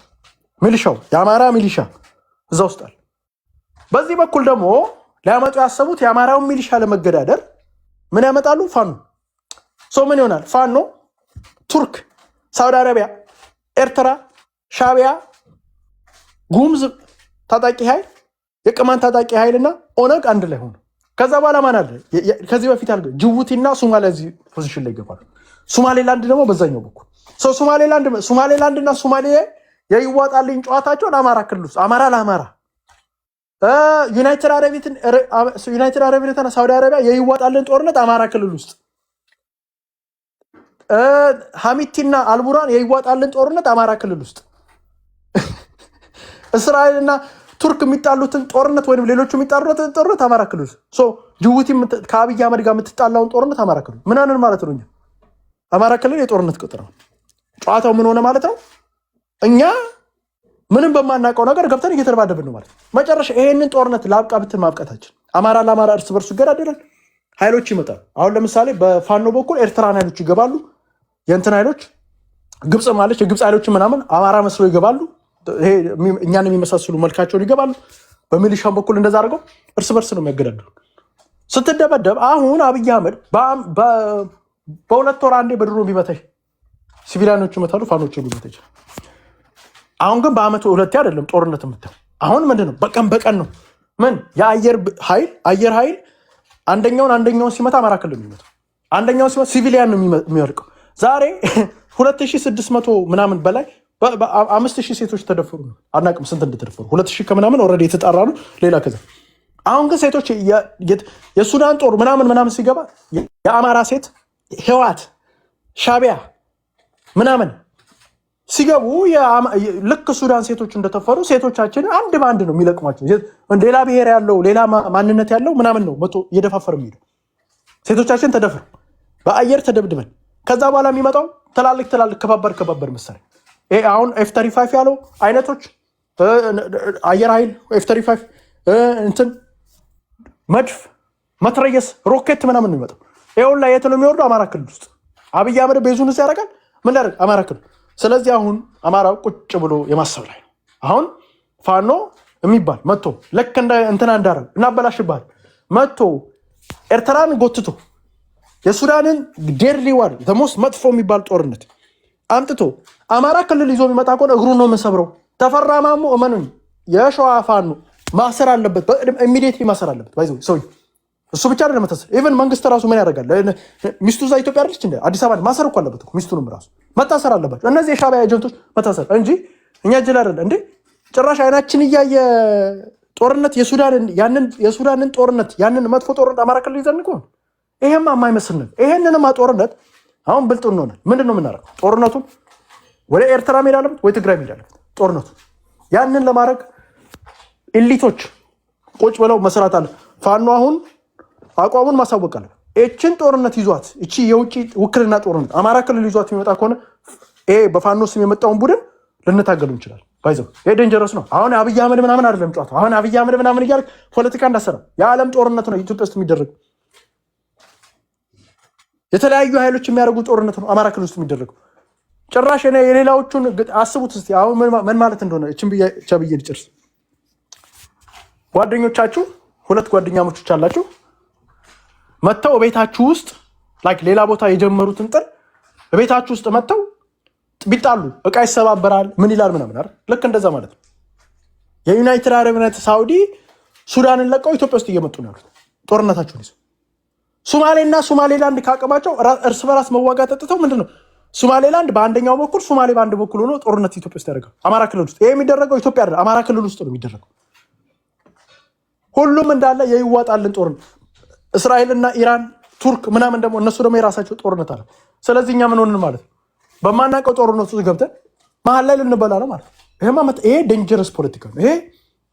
ሚሊሻው የአማራ ሚሊሻ እዛ ውስጥ አለ። በዚህ በኩል ደግሞ ሊያመጡ ያሰቡት የአማራውን ሚሊሻ ለመገዳደር ምን ያመጣሉ? ፋኖ። ሰው ምን ይሆናል? ፋኖ፣ ቱርክ፣ ሳውዲ አረቢያ፣ ኤርትራ፣ ሻቢያ፣ ጉሙዝ ታጣቂ ኃይል፣ የቅማን ታጣቂ ኃይልና ኦነግ አንድ ላይ ሆኑ። ከዛ በኋላ ማን አለ? ከዚህ በፊት አለ ጅቡቲና ሶማሊያ እዚህ ፖዚሽን ላይ ይገባሉ። ሶማሌላንድ ደግሞ በዛኛው በኩል ሶማሌላንድና ሶማሊያ የይዋጣልኝ ጨዋታቸውን አማራ ክልል ውስጥ አማራ ለአማራ ዩናይትድ አረብ ኤሚሬትና ሳውዲ አረቢያ የይዋጣልን ጦርነት አማራ ክልል ውስጥ ሀሚቲና አልቡራን የይዋጣልን ጦርነት አማራ ክልል ውስጥ እስራኤልና ቱርክ የሚጣሉትን ጦርነት ወይም ሌሎቹ የሚጣሉትን ጦርነት አማራ ክልል ውስጥ ጅቡቲ ከአብይ አህመድ ጋር የምትጣላውን ጦርነት አማራ ክልል ምናምን ማለት ነው። አማራ ክልል የጦርነት ቁጥር ነው። ጨዋታው ምን ሆነ ማለት ነው? እኛ ምንም በማናውቀው ነገር ገብተን እየተደባደብን ነው ማለት ነው። መጨረሻ ይሄንን ጦርነት ላብቃ ብትል ማብቃታችን አማራ ለአማራ እርስ በርሱ ይገዳደላል። ኃይሎች ይመጣሉ። አሁን ለምሳሌ በፋኖ በኩል ኤርትራን ኃይሎች ይገባሉ። የእንትን ኃይሎች ግብፅ ማለች የግብፅ ኃይሎች ምናምን አማራ መስሎ ይገባሉ። ይሄ እኛን የሚመሳሰሉ መልካቸውን ይገባሉ። በሚሊሻን በኩል እንደዛ አድርገው እርስ በርስ ነው የሚያገዳድሉ። ስትደበደብ አሁን አብይ አህመድ በሁለት ወር አንዴ በድሮ ቢመታሽ ሲቪሊያኖቹ ይመታሉ፣ ፋኖቹ ሊመታ ይችላል። አሁን ግን በአመቱ ሁለቴ አይደለም ጦርነት የምታየው። አሁን ምንድነው በቀን በቀን ነው። ምን የአየር ኃይል አንደኛውን ሲመታ አማራ ክልል ነው የሚመታው። አንደኛውን ሲመታ ሲቪሊያን ነው የሚወርቀው። ዛሬ 2600 ምናምን በላይ 5000 ሴቶች ተደፈሩ ነው። አናውቅም ስንት እንደተደፈሩ 2000 ከምናምን ኦልሬዲ የተጣራ ነው። ሌላ ከዛ አሁን ግን ሴቶች የሱዳን ጦር ምናምን ሲገባ የአማራ ሴት ህዋት ሻቢያ ምናምን ሲገቡ ልክ ሱዳን ሴቶች እንደተፈሩ ሴቶቻችን አንድ በአንድ ነው የሚለቅሟቸው። ሌላ ብሔር ያለው ሌላ ማንነት ያለው ምናምን ነው መቶ እየደፋፈር የሚሄዱ ሴቶቻችን ተደፍረው በአየር ተደብድበን ከዛ በኋላ የሚመጣው ትላልቅ ከባበር መሳሪያ አሁን F35 ያለው አይነቶች አየር ኃይል F35 እንትን መድፍ መትረየስ ሮኬት ምናምን ነው የሚመጣው። ይሄው ላይ የት ነው የሚወርደው? አማራ ክልል ውስጥ አብይ አህመድ ቤዙንስ ያደርጋል። ምን ያደርግ? አማራ ክልል። ስለዚህ አሁን አማራው ቁጭ ብሎ የማሰብ ላይ ነው። አሁን ፋኖ የሚባል መጥቶ ለክ እንትና እንዳረግ እናበላሽባል መጥቶ ኤርትራን ጎትቶ የሱዳንን ዴርሊ ዋር ተሞስ መጥፎ የሚባል ጦርነት አምጥቶ አማራ ክልል ይዞ የሚመጣ ከሆነ እግሩን ነው የምንሰብረው። ተፈራማሙ እመኑኝ የሸዋ ፋኖ ማሰር አለበት፣ ኢሚዲየትሊ ማሰር አለበት። ባይዘው ሰው እሱ ብቻ አይደለም መታሰር። ኢቨን መንግስት ራሱ ምን ያደርጋል? ሚስቱ እዛ ኢትዮጵያ አይደለች እንዴ? አዲስ አበባ ማሰር እኮ አለበት እኮ ሚስቱንም ራሱ መታሰር አለባቸው። እነዚህ የሻዕቢያ ኤጀንቶች መታሰር እንጂ እኛ ጅል አይደለ እንዴ? ጭራሽ አይናችን እያየ ጦርነት የሱዳንን ጦርነት ያንን መጥፎ ጦርነት አማራ ክልል ይዘን እኮ ይሄማ የማይመስል ነው። ይሄንንማ ጦርነት አሁን ብልጥ እንሆናለን። ምንድን ነው የምናደርገው? ጦርነቱን ወደ ኤርትራ መሄድ አለበት ወይ ትግራይ መሄድ አለበት ጦርነቱ። ያንን ለማድረግ ኤሊቶች ቁጭ ብለው መስራት አለ። ፋኖ አሁን አቋሙን ማሳወቅ አለ። እችን ጦርነት ይዟት እቺ የውጭ ውክልና ጦርነት አማራ ክልል ይዟት የሚመጣ ከሆነ በፋኖ ስም የመጣውን ቡድን ልንታገሉ እንችላለን። ባይዘው ይሄ ዴንጀረስ ነው። አሁን አብይ አህመድ ምናምን አይደለም ጨዋታው። አሁን አብይ አህመድ ምናምን እያልክ ፖለቲካ እንዳሰራ የዓለም ጦርነት ነው ኢትዮጵያ ውስጥ የሚደረገው። የተለያዩ ኃይሎች የሚያደርጉት ጦርነት ነው አማራ ክልል ውስጥ የሚደረገው። ጭራሽ የሌላዎቹን አስቡት እስቲ። አሁን ምን ማለት እንደሆነ እችን ብዬ ልጨርስ። ጓደኞቻችሁ ሁለት ጓደኛሞች አላችሁ መጥተው ቤታችሁ ውስጥ ሌላ ቦታ የጀመሩትን ጥል ቤታችሁ ውስጥ መጥተው ቢጣሉ እቃ ይሰባበራል ምን ይላል ምናምን አይደል? ልክ እንደዛ ማለት ነው። የዩናይትድ አረብ ኤሚሬት ሳውዲ ሱዳንን ለቀው ኢትዮጵያ ውስጥ እየመጡ ነው ያሉት ጦርነታቸውን ይዘው። ሶማሌና ሶማሌላንድ ካቀማቸው እርስ በራስ መዋጋት ጠጥተው ምንድነው ሶማሌላንድ በአንደኛው በኩል ሶማሌ በአንድ በኩል ሆኖ ጦርነት ኢትዮጵያ ውስጥ ያደርጋል። አማራ ክልል ውስጥ ይሄ የሚደረገው ኢትዮጵያ አይደል አማራ ክልል ውስጥ ነው የሚደረገው። ሁሉም እንዳለ የይዋጣልን ጦርነት እስራኤልና ኢራን ቱርክ ምናምን ደግሞ እነሱ ደግሞ የራሳቸው ጦርነት አለ። ስለዚህ እኛ ምን ሆንን ማለት በማናውቀው ጦርነት ውስጥ ገብተን መሀል ላይ ልንበላ ነው ማለት ይሄ ዴንጀረስ ፖለቲካ ነው። ይሄ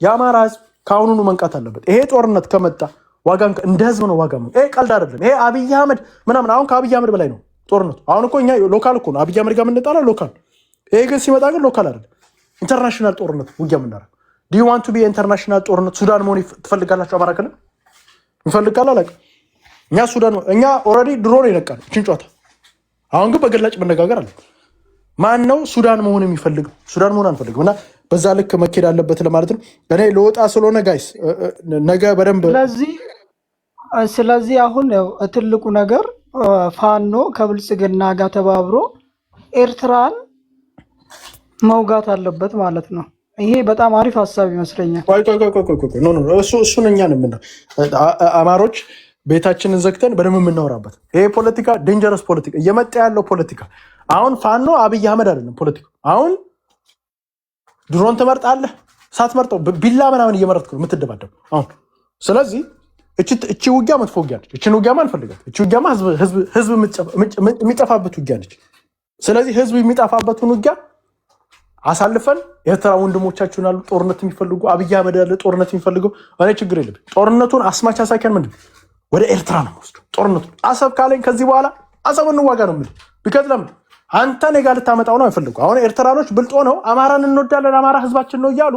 የአማራ ህዝብ ከአሁኑኑ መንቃት አለበት። ይሄ ጦርነት ከመጣ ዋጋን እንደ ህዝብ ነው ዋጋ ነው። ይሄ ቀልድ አይደለም። ይሄ አብይ አህመድ ምናምን አሁን ከአብይ አህመድ በላይ ነው ጦርነቱ። አሁን እኮ እኛ ሎካል እኮ ነው አብይ አህመድ ጋር የምንጣላ ሎካል። ይሄ ግን ሲመጣ ግን ሎካል አይደለም ኢንተርናሽናል ጦርነት ውጊያ የምናደርገው። ዱ ዩ ዋንት ቱ ቢ ኢንተርናሽናል ጦርነት ሱዳን መሆን ትፈልጋላችሁ? አማራ ክልል ይፈልጋል አላውቅም። እኛ ሱዳን እኛ ኦልሬዲ ድሮ ነው የነቃነው እችን ጨዋታ። አሁን ግን በግላጭ መነጋገር አለ። ማን ነው ሱዳን መሆን የሚፈልገው? ሱዳን መሆን አንፈልግም እና በዛ ልክ መኬድ አለበት ለማለት ነው። እኔ ለወጣ ስለሆነ ጋይስ ነገ በደንብ ስለዚህ አሁን ትልቁ ነገር ፋኖ ከብልጽግና ጋር ተባብሮ ኤርትራን መውጋት አለበት ማለት ነው። ይሄ በጣም አሪፍ ሀሳብ ይመስለኛል። እሱን እኛን አማሮች ቤታችንን ዘግተን በደንብ የምናወራበት ይሄ ፖለቲካ ዴንጀረስ ፖለቲካ እየመጣ ያለው ፖለቲካ አሁን ፋኖ አብይ አህመድ አይደለም ፖለቲካ። አሁን ድሮን ትመርጣለህ ሳትመርጠው ቢላ ምናምን እየመረጥክ ነው የምትደባደብ አሁን። ስለዚህ እቺ ውጊያ መጥፎ ውጊያ ነች። እችን ውጊያማ አንፈልጋት። እቺ ውጊያማ ህዝብ የሚጠፋበት ውጊያ ነች። ስለዚህ ህዝብ የሚጠፋበትን ውጊያ አሳልፈን ኤርትራ ወንድሞቻችን አሉ ጦርነት የሚፈልጉ አብይ አህመድ ያለ ጦርነት የሚፈልገው እኔ ችግር የለብኝ። ጦርነቱን አስማች አሳኪያን ምንድን ወደ ኤርትራ ነው የምወስደው ጦርነቱን። አሰብ ካለኝ ከዚህ በኋላ አሰብ እንዋጋ ነው የምልህ። ቢከት ለምን አንተ እኔ ጋር ልታመጣው ነው አይፈልጉ። አሁን ኤርትራኖች ብልጦ ነው አማራን እንወዳለን አማራ ህዝባችን ነው እያሉ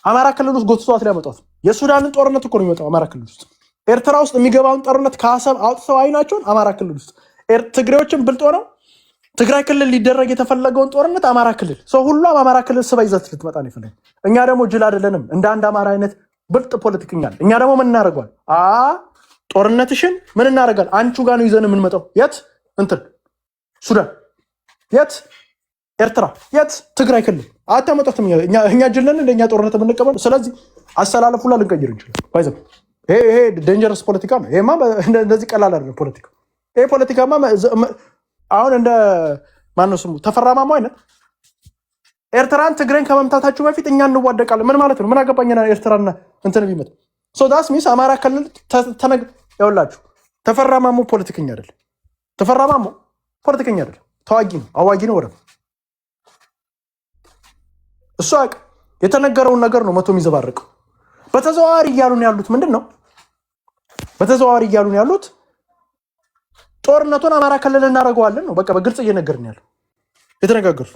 አማራ ክልል ውስጥ ጎትቷት ሊያመጧት። የሱዳንን ጦርነት እኮ ነው የሚመጣው አማራ ክልል ውስጥ። ኤርትራ ውስጥ የሚገባውን ጦርነት ከአሰብ አውጥተው አይናቸውን አማራ ክልል ውስጥ። ትግሬዎችን ብልጦ ነው ትግራይ ክልል ሊደረግ የተፈለገውን ጦርነት አማራ ክልል ሰው ሁሉም አማራ ክልል ስባ ይዘት ልትመጣ ነው ይፈልጋል። እኛ ደግሞ ጅል አይደለንም። እንደ አንድ አማራ አይነት ብልጥ ፖለቲከኛ እኛ ደግሞ ምን እናደርገዋል? ጦርነትሽን ምን እናደርጋል? አንቺ ጋር ነው ይዘን የምንመጣው። የት እንትን ሱዳን፣ የት ኤርትራ የት ትግራይ ክልል አታመጣትም። እኛ ጅለን እንደኛ ጦርነት የምንቀበል ስለዚህ አሰላለፉላ ልንቀይር እንችላለን። ባይዘው ይሄ ዴንጀረስ ፖለቲካ ነው። ይሄማ እንደዚህ ቀላል አይደለም ፖለቲካ። ይሄ ፖለቲካማ አሁን እንደ ማነው ስሙ ተፈራማሙ አይነት ኤርትራን ትግሬን ከመምታታችሁ በፊት እኛ እንዋደቃለን። ምን ማለት ነው? ምን አገባኝና ኤርትራና እንትን ቢመጣ ሶ ዳስ ሚስ አማራ ክልል ያውላችሁ ተፈራማሙ ፖለቲከኛ አይደለም። ተፈራማሙ ፖለቲከኛ አይደለም። ተዋጊ ነው፣ አዋጊ ነው። ወረደ እሱ የተነገረውን ነገር ነው መቶ የሚዘባርቀው። በተዘዋዋሪ እያሉን ያሉት ምንድን ነው? በተዘዋዋሪ እያሉን ያሉት ጦርነቱን አማራ ክልል እናደርገዋለን ነው። በቃ በግልጽ እየነገርን ያለው የተነጋገሩት።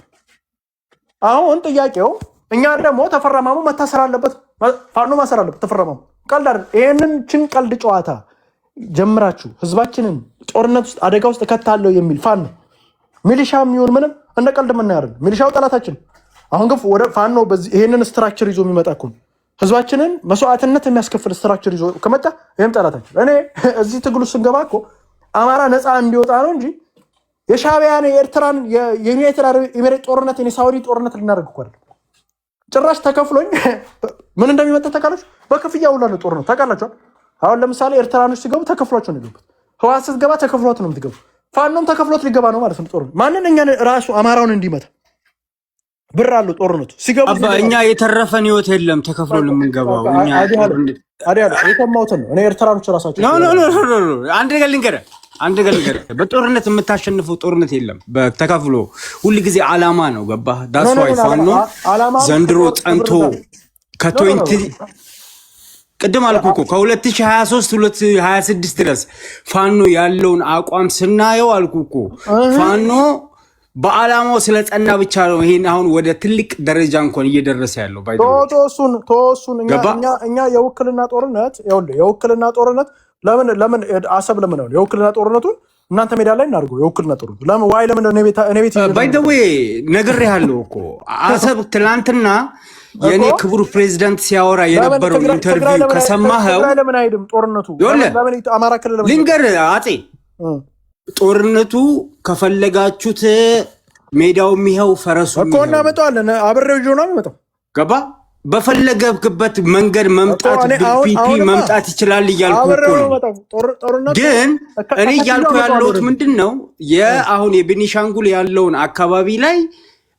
አሁን ጥያቄው እኛ ደግሞ ተፈራማሙ መታሰር አለበት፣ ፋኖ ማሰር አለበት። ተፈራማሙ ቀልድ አይደል። ይሄንን ቀልድ ጨዋታ ጀምራችሁ ህዝባችንን ጦርነት ውስጥ አደጋ ውስጥ ከታለው የሚል ፋኖ ሚሊሻ የሚሆን ምንም እንደ ቀልድ የምናያለን። ሚሊሻው ጠላታችን። አሁን ግን ወደ ፋኖ በዚህ ይሄንን ስትራክቸር ይዞ የሚመጣ እኮ ህዝባችንን መስዋዕትነት የሚያስከፍል ስትራክቸር ይዞ ከመጣ ይሄም ጠላታችን። እኔ እዚህ ትግሉ ስንገባ እኮ አማራ ነፃ እንዲወጣ ነው እንጂ የሻዕቢያን የኤርትራን የዩናይትድ አረብ ኤሚሬት ጦርነት የሳውዲ ጦርነት ልናደርግ እኮ አይደለም። ጭራሽ ተከፍሎኝ ምን እንደሚመጣ ታውቃላችሁ? በክፍያ ውላለ ጦርነት ታውቃላችሁ። አሁን ለምሳሌ ኤርትራኖች ሲገቡ ተከፍሏቸው ነው የሚገቡት። ህወሓት ስትገባ ተከፍሏት ነው የምትገቡ። ፋኖም ተከፍሎት ሊገባ ነው ማለት ነው ጦርነት። ማንን እኛ ራሱ አማራውን እንዲመታ ብር አለው ጦርነቱ ሲገቡ። እኛ የተረፈን ህይወት የለም ተከፍሎ ለምንገባው እኛ አዲያ የሰማሁትን ነው እኔ ኤርትራኖች ራሳቸው አንድ ነገር ልንገርህ በጦርነት የምታሸንፈው ጦርነት የለም ተከፍሎ። ሁሉ ጊዜ አላማ ነው። ገባህ? ዳስዋይ ፋኖ ዘንድሮ ጠንቶ ከ20 ቅድም አልኩ እኮ ከ2023 2026 ድረስ ፋኖ ያለውን አቋም ስናየው አልኩ እኮ ፋኖ በአላማው ስለጸና ብቻ ነው ይሄን አሁን ወደ ትልቅ ደረጃ እንኳን እየደረሰ ያለው። ተወሱን እኛ የውክልና ጦርነት ለምን አሰብ ለምን ነው የውክልና ጦርነቱን እናንተ ሜዳ ላይ እናድርገው። የውክልና ጦርነቱ ለምን ዋይ ለምን እኔ ቤት ባይ ዘ ዌይ ነግሬሃለሁ እኮ አሰብ ትላንትና የኔ ክቡር ፕሬዝዳንት ሲያወራ የነበረው ኢንተርቪው ከሰማኸው ለምን አይደም ጦርነቱ ለምን አማራ ክልል ለምን ልንገርህ አጼ ጦርነቱ ከፈለጋችሁት ሜዳው የሚሄው ፈረሱ እኮ እናመጣዋለን። አብሬው ጆና መጣው ገባ በፈለገብክበት መንገድ መምጣት ቢፒ መምጣት ይችላል እያልኩ ነው። ግን እኔ እያልኩ ያለሁት ምንድነው የአሁን የቤኒሻንጉል ያለውን አካባቢ ላይ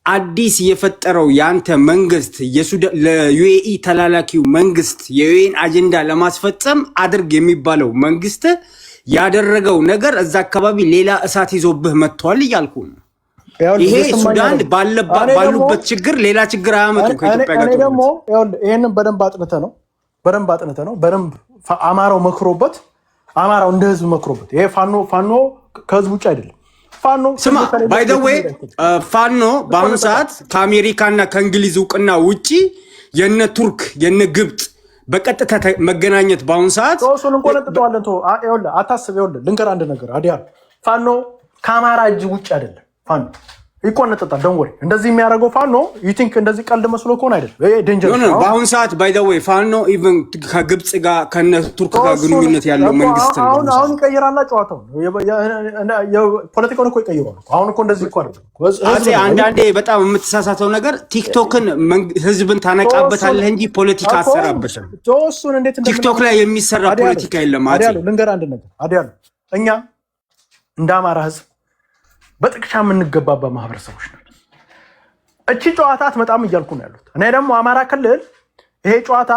አዲስ የፈጠረው ያንተ መንግስት ለዩኤኢ ተላላኪው መንግስት የዩኤን አጀንዳ ለማስፈጸም አድርግ የሚባለው መንግስት ያደረገው ነገር እዛ አካባቢ ሌላ እሳት ይዞብህ መጥቷል እያልኩ ነው። ይሄ ሱዳን ባሉበት ችግር ሌላ ችግር አያመጡ ከኢትዮጵያ ጋር ደግሞ ይሄንን በደንብ አጥንተ ነው በደንብ አማራው መክሮበት አማራው እንደ ህዝብ መክሮበት ይሄ ፋኖ ከህዝብ ውጭ አይደለም። ፋኖ ስማ ባይ ዘ ዌይ ፋኖ በአሁኑ ሰዓት ከአሜሪካና ከእንግሊዝ እውቅና ውጪ የነ ቱርክ የነ ግብፅ በቀጥታ መገናኘት በአሁኑ ሰዓት ሶሱን እንቆነጥጠዋለን። አታስብ። ልንገር አንድ ነገር አዲያ ፋኖ ከአማራ እጅ ውጭ አይደለም። ፋኖ ይቆነጥጣል። ደንወሬ እንደዚህ የሚያደርገው ፋኖ ዩቲንክ እንደዚህ ቀልድ መስሎ ከሆነ አይደለም። ይሄ ዴንጀር ነው። በአሁኑ ሰዓት ባይ ዘ ዌይ ፋኖ ኢቭን ከግብፅ ጋር ከነ ቱርክ ጋር ግንኙነት ያለው መንግስት ነው። አሁን ይቀይራላ ጨዋታው ፖለቲካውን እኮ ይቀይራሉ። አሁን እኮ እንደዚህ እኮ አይደለም። አንዳንዴ በጣም የምትሳሳተው ነገር ቲክቶክን ህዝብን ታነቃበታለህ እንጂ ፖለቲካ አሰራበትም። ቲክቶክ ላይ የሚሰራ ፖለቲካ የለም። ልንገር አንድ ነገር አዲያ እኛ እንደ አማራ ህዝብ በጥቅሻ የምንገባባ ማህበረሰቦች ነን። እቺ ጨዋታ አትመጣም እያልኩ ነው ያሉት። እኔ ደግሞ አማራ ክልል ይሄ ጨዋታ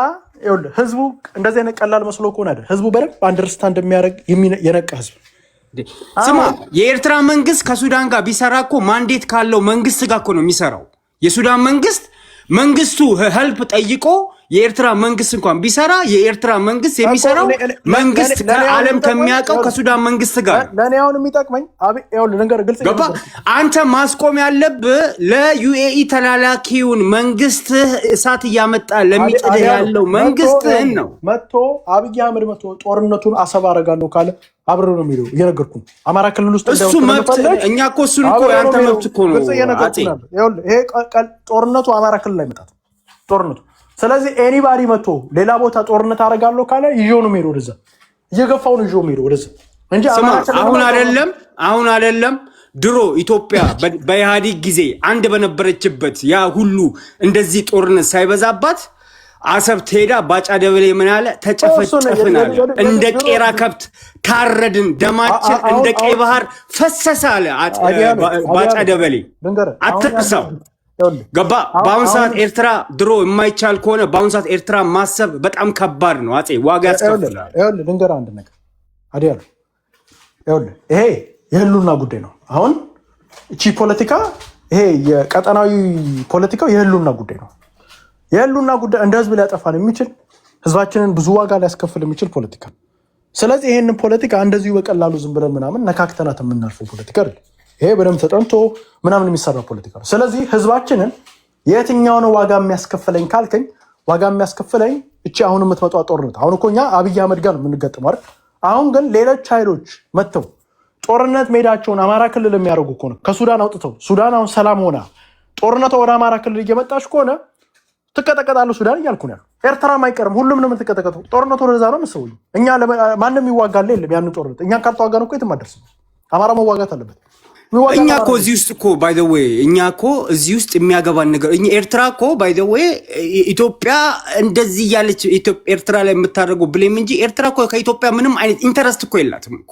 ህዝቡ እንደዚህ አይነት ቀላል መስሎ ከሆነ አይደል፣ ህዝቡ በደንብ አንደርስታንድ የሚያደርግ የነቃ ህዝብ። ስማ የኤርትራ መንግስት ከሱዳን ጋር ቢሰራ እኮ ማንዴት ካለው መንግስት ጋር እኮ ነው የሚሰራው። የሱዳን መንግስቱ ሄልፕ ጠይቆ የኤርትራ መንግስት እንኳን ቢሰራ የኤርትራ መንግስት የሚሰራው መንግስት ከዓለም ከሚያውቀው ከሱዳን መንግስት ጋር ለኔ አሁን የሚጠቅመኝ ገባ። አንተ ማስቆም ያለብህ ለዩኤኢ ተላላኪውን መንግስት እሳት እያመጣ ለሚጥል ያለው መንግስትህን ነው። መጥቶ አብይ አህመድ መጥቶ ጦርነቱን አሰብ አደርጋለሁ ካለ አብረ ነው የሚለው እየነገርኩ ነው። አማራ ክልል ውስጥ እሱ መብት እኛ እኮ እሱን እኮ ያንተ መብት እኮ ነው። ይሄ ጦርነቱ አማራ ክልል ላይ መጣት ጦርነቱ። ስለዚህ ኤኒባዲ መጥቶ ሌላ ቦታ ጦርነት አደርጋለሁ ካለ ይዤው ነው የሚሄደው ወደዛ፣ እየገፋው ነው ይዤው የሚሄደው ወደዛ እንጂ አሁን አይደለም ድሮ ኢትዮጵያ በኢህአዴግ ጊዜ አንድ በነበረችበት ያ ሁሉ እንደዚህ ጦርነት ሳይበዛባት አሰብ ትሄዳ ባጫ ደበሌ ምን አለ? ተጨፈጨፍን አለ። እንደ ቄራ ከብት ታረድን፣ ደማችን እንደ ቀይ ባህር ፈሰሰ አለ ባጫ ደበሌ። አትርሳው። ገባ? በአሁን ሰዓት ኤርትራ ድሮ የማይቻል ከሆነ በአሁን ሰዓት ኤርትራ ማሰብ በጣም ከባድ ነው። አፄ ዋጋ ያስከፍላል። ልንገርህ አንድ ነገር አዲያሉ፣ ይሄ የህሉና ጉዳይ ነው። አሁን እቺ ፖለቲካ፣ ይሄ የቀጠናዊ ፖለቲካው የህሉና ጉዳይ ነው። የህሉና ጉዳይ እንደ ህዝብ ሊያጠፋን የሚችል ህዝባችንን ብዙ ዋጋ ሊያስከፍል የሚችል ፖለቲካ። ስለዚህ ይሄንን ፖለቲካ እንደዚሁ በቀላሉ ዝም ብለን ምናምን ነካክተናት የምናልፈው ፖለቲካ አይደለም። ይሄ በደንብ ተጠንቶ ምናምን የሚሰራ ፖለቲካ ነው። ስለዚህ ህዝባችንን የትኛውን ዋጋ የሚያስከፍለኝ ካልከኝ፣ ዋጋ የሚያስከፍለኝ እቺ አሁን የምትመጣ ጦርነት። አሁን እኮ እኛ አብይ አህመድ ጋር ነው የምንገጥመው አይደል? አሁን ግን ሌሎች ኃይሎች መጥተው ጦርነት ሜዳቸውን አማራ ክልል የሚያደርጉ ከሆነ ከሱዳን አውጥተው ሱዳን አሁን ሰላም ሆና ጦርነቷ ወደ አማራ ክልል እየመጣች ከሆነ ትቀጠቀጣለህ ሱዳን እያልኩ ነው ያለው። ኤርትራም አይቀርም፣ ሁሉም ነው የምትቀጠቀጠው። ጦርነቱ ወደዛ ነው የምትሰውኝ። እኛ ማንም ይዋጋል የለም ያንን ጦርነት። እኛ ካልተዋጋን እኮ የትም አደርስም። አማራ መዋጋት አለበት። እኛ እኮ እዚህ ውስጥ እኮ ባይ ዘ ዌይ እኛ እኮ እዚህ ውስጥ የሚያገባን ነገር ኤርትራ እኮ ባይ ዘ ዌይ ኢትዮጵያ እንደዚህ እያለች ኤርትራ ላይ የምታደርገው ብሌም እንጂ ኤርትራ እኮ ከኢትዮጵያ ምንም አይነት ኢንተረስት እኮ የላትም እኮ።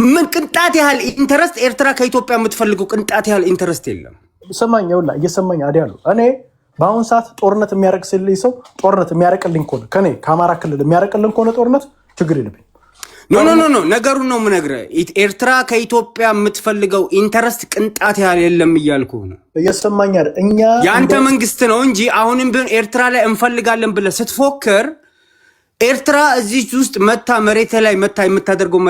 ምን ቅንጣት ያህል ኢንተረስት ኤርትራ ከኢትዮጵያ የምትፈልገው ቅንጣት ያህል ኢንተረስት የለም። ሰማኝ ይውላ እየሰማኝ አዲያሉ እኔ በአሁን ሰዓት ጦርነት የሚያደርግ ስለይ ሰው ጦርነት የሚያረቅልኝ ከሆነ ከኔ ከአማራ ክልል የሚያረቅልኝ ከሆነ ጦርነት ችግር የለብኝ። ኖ ነገሩን ነው የምነግርህ። ኤርትራ ከኢትዮጵያ የምትፈልገው ኢንተረስት ቅንጣት ያህል የለም እያልኩ ነው። እየሰማኝ አይደል? እኛ የአንተ መንግስት ነው እንጂ አሁንም ቢሆን ኤርትራ ላይ እንፈልጋለን ብለህ ስትፎክር ኤርትራ እዚህ ውስጥ መታ መሬት ላይ መታ የምታደርገው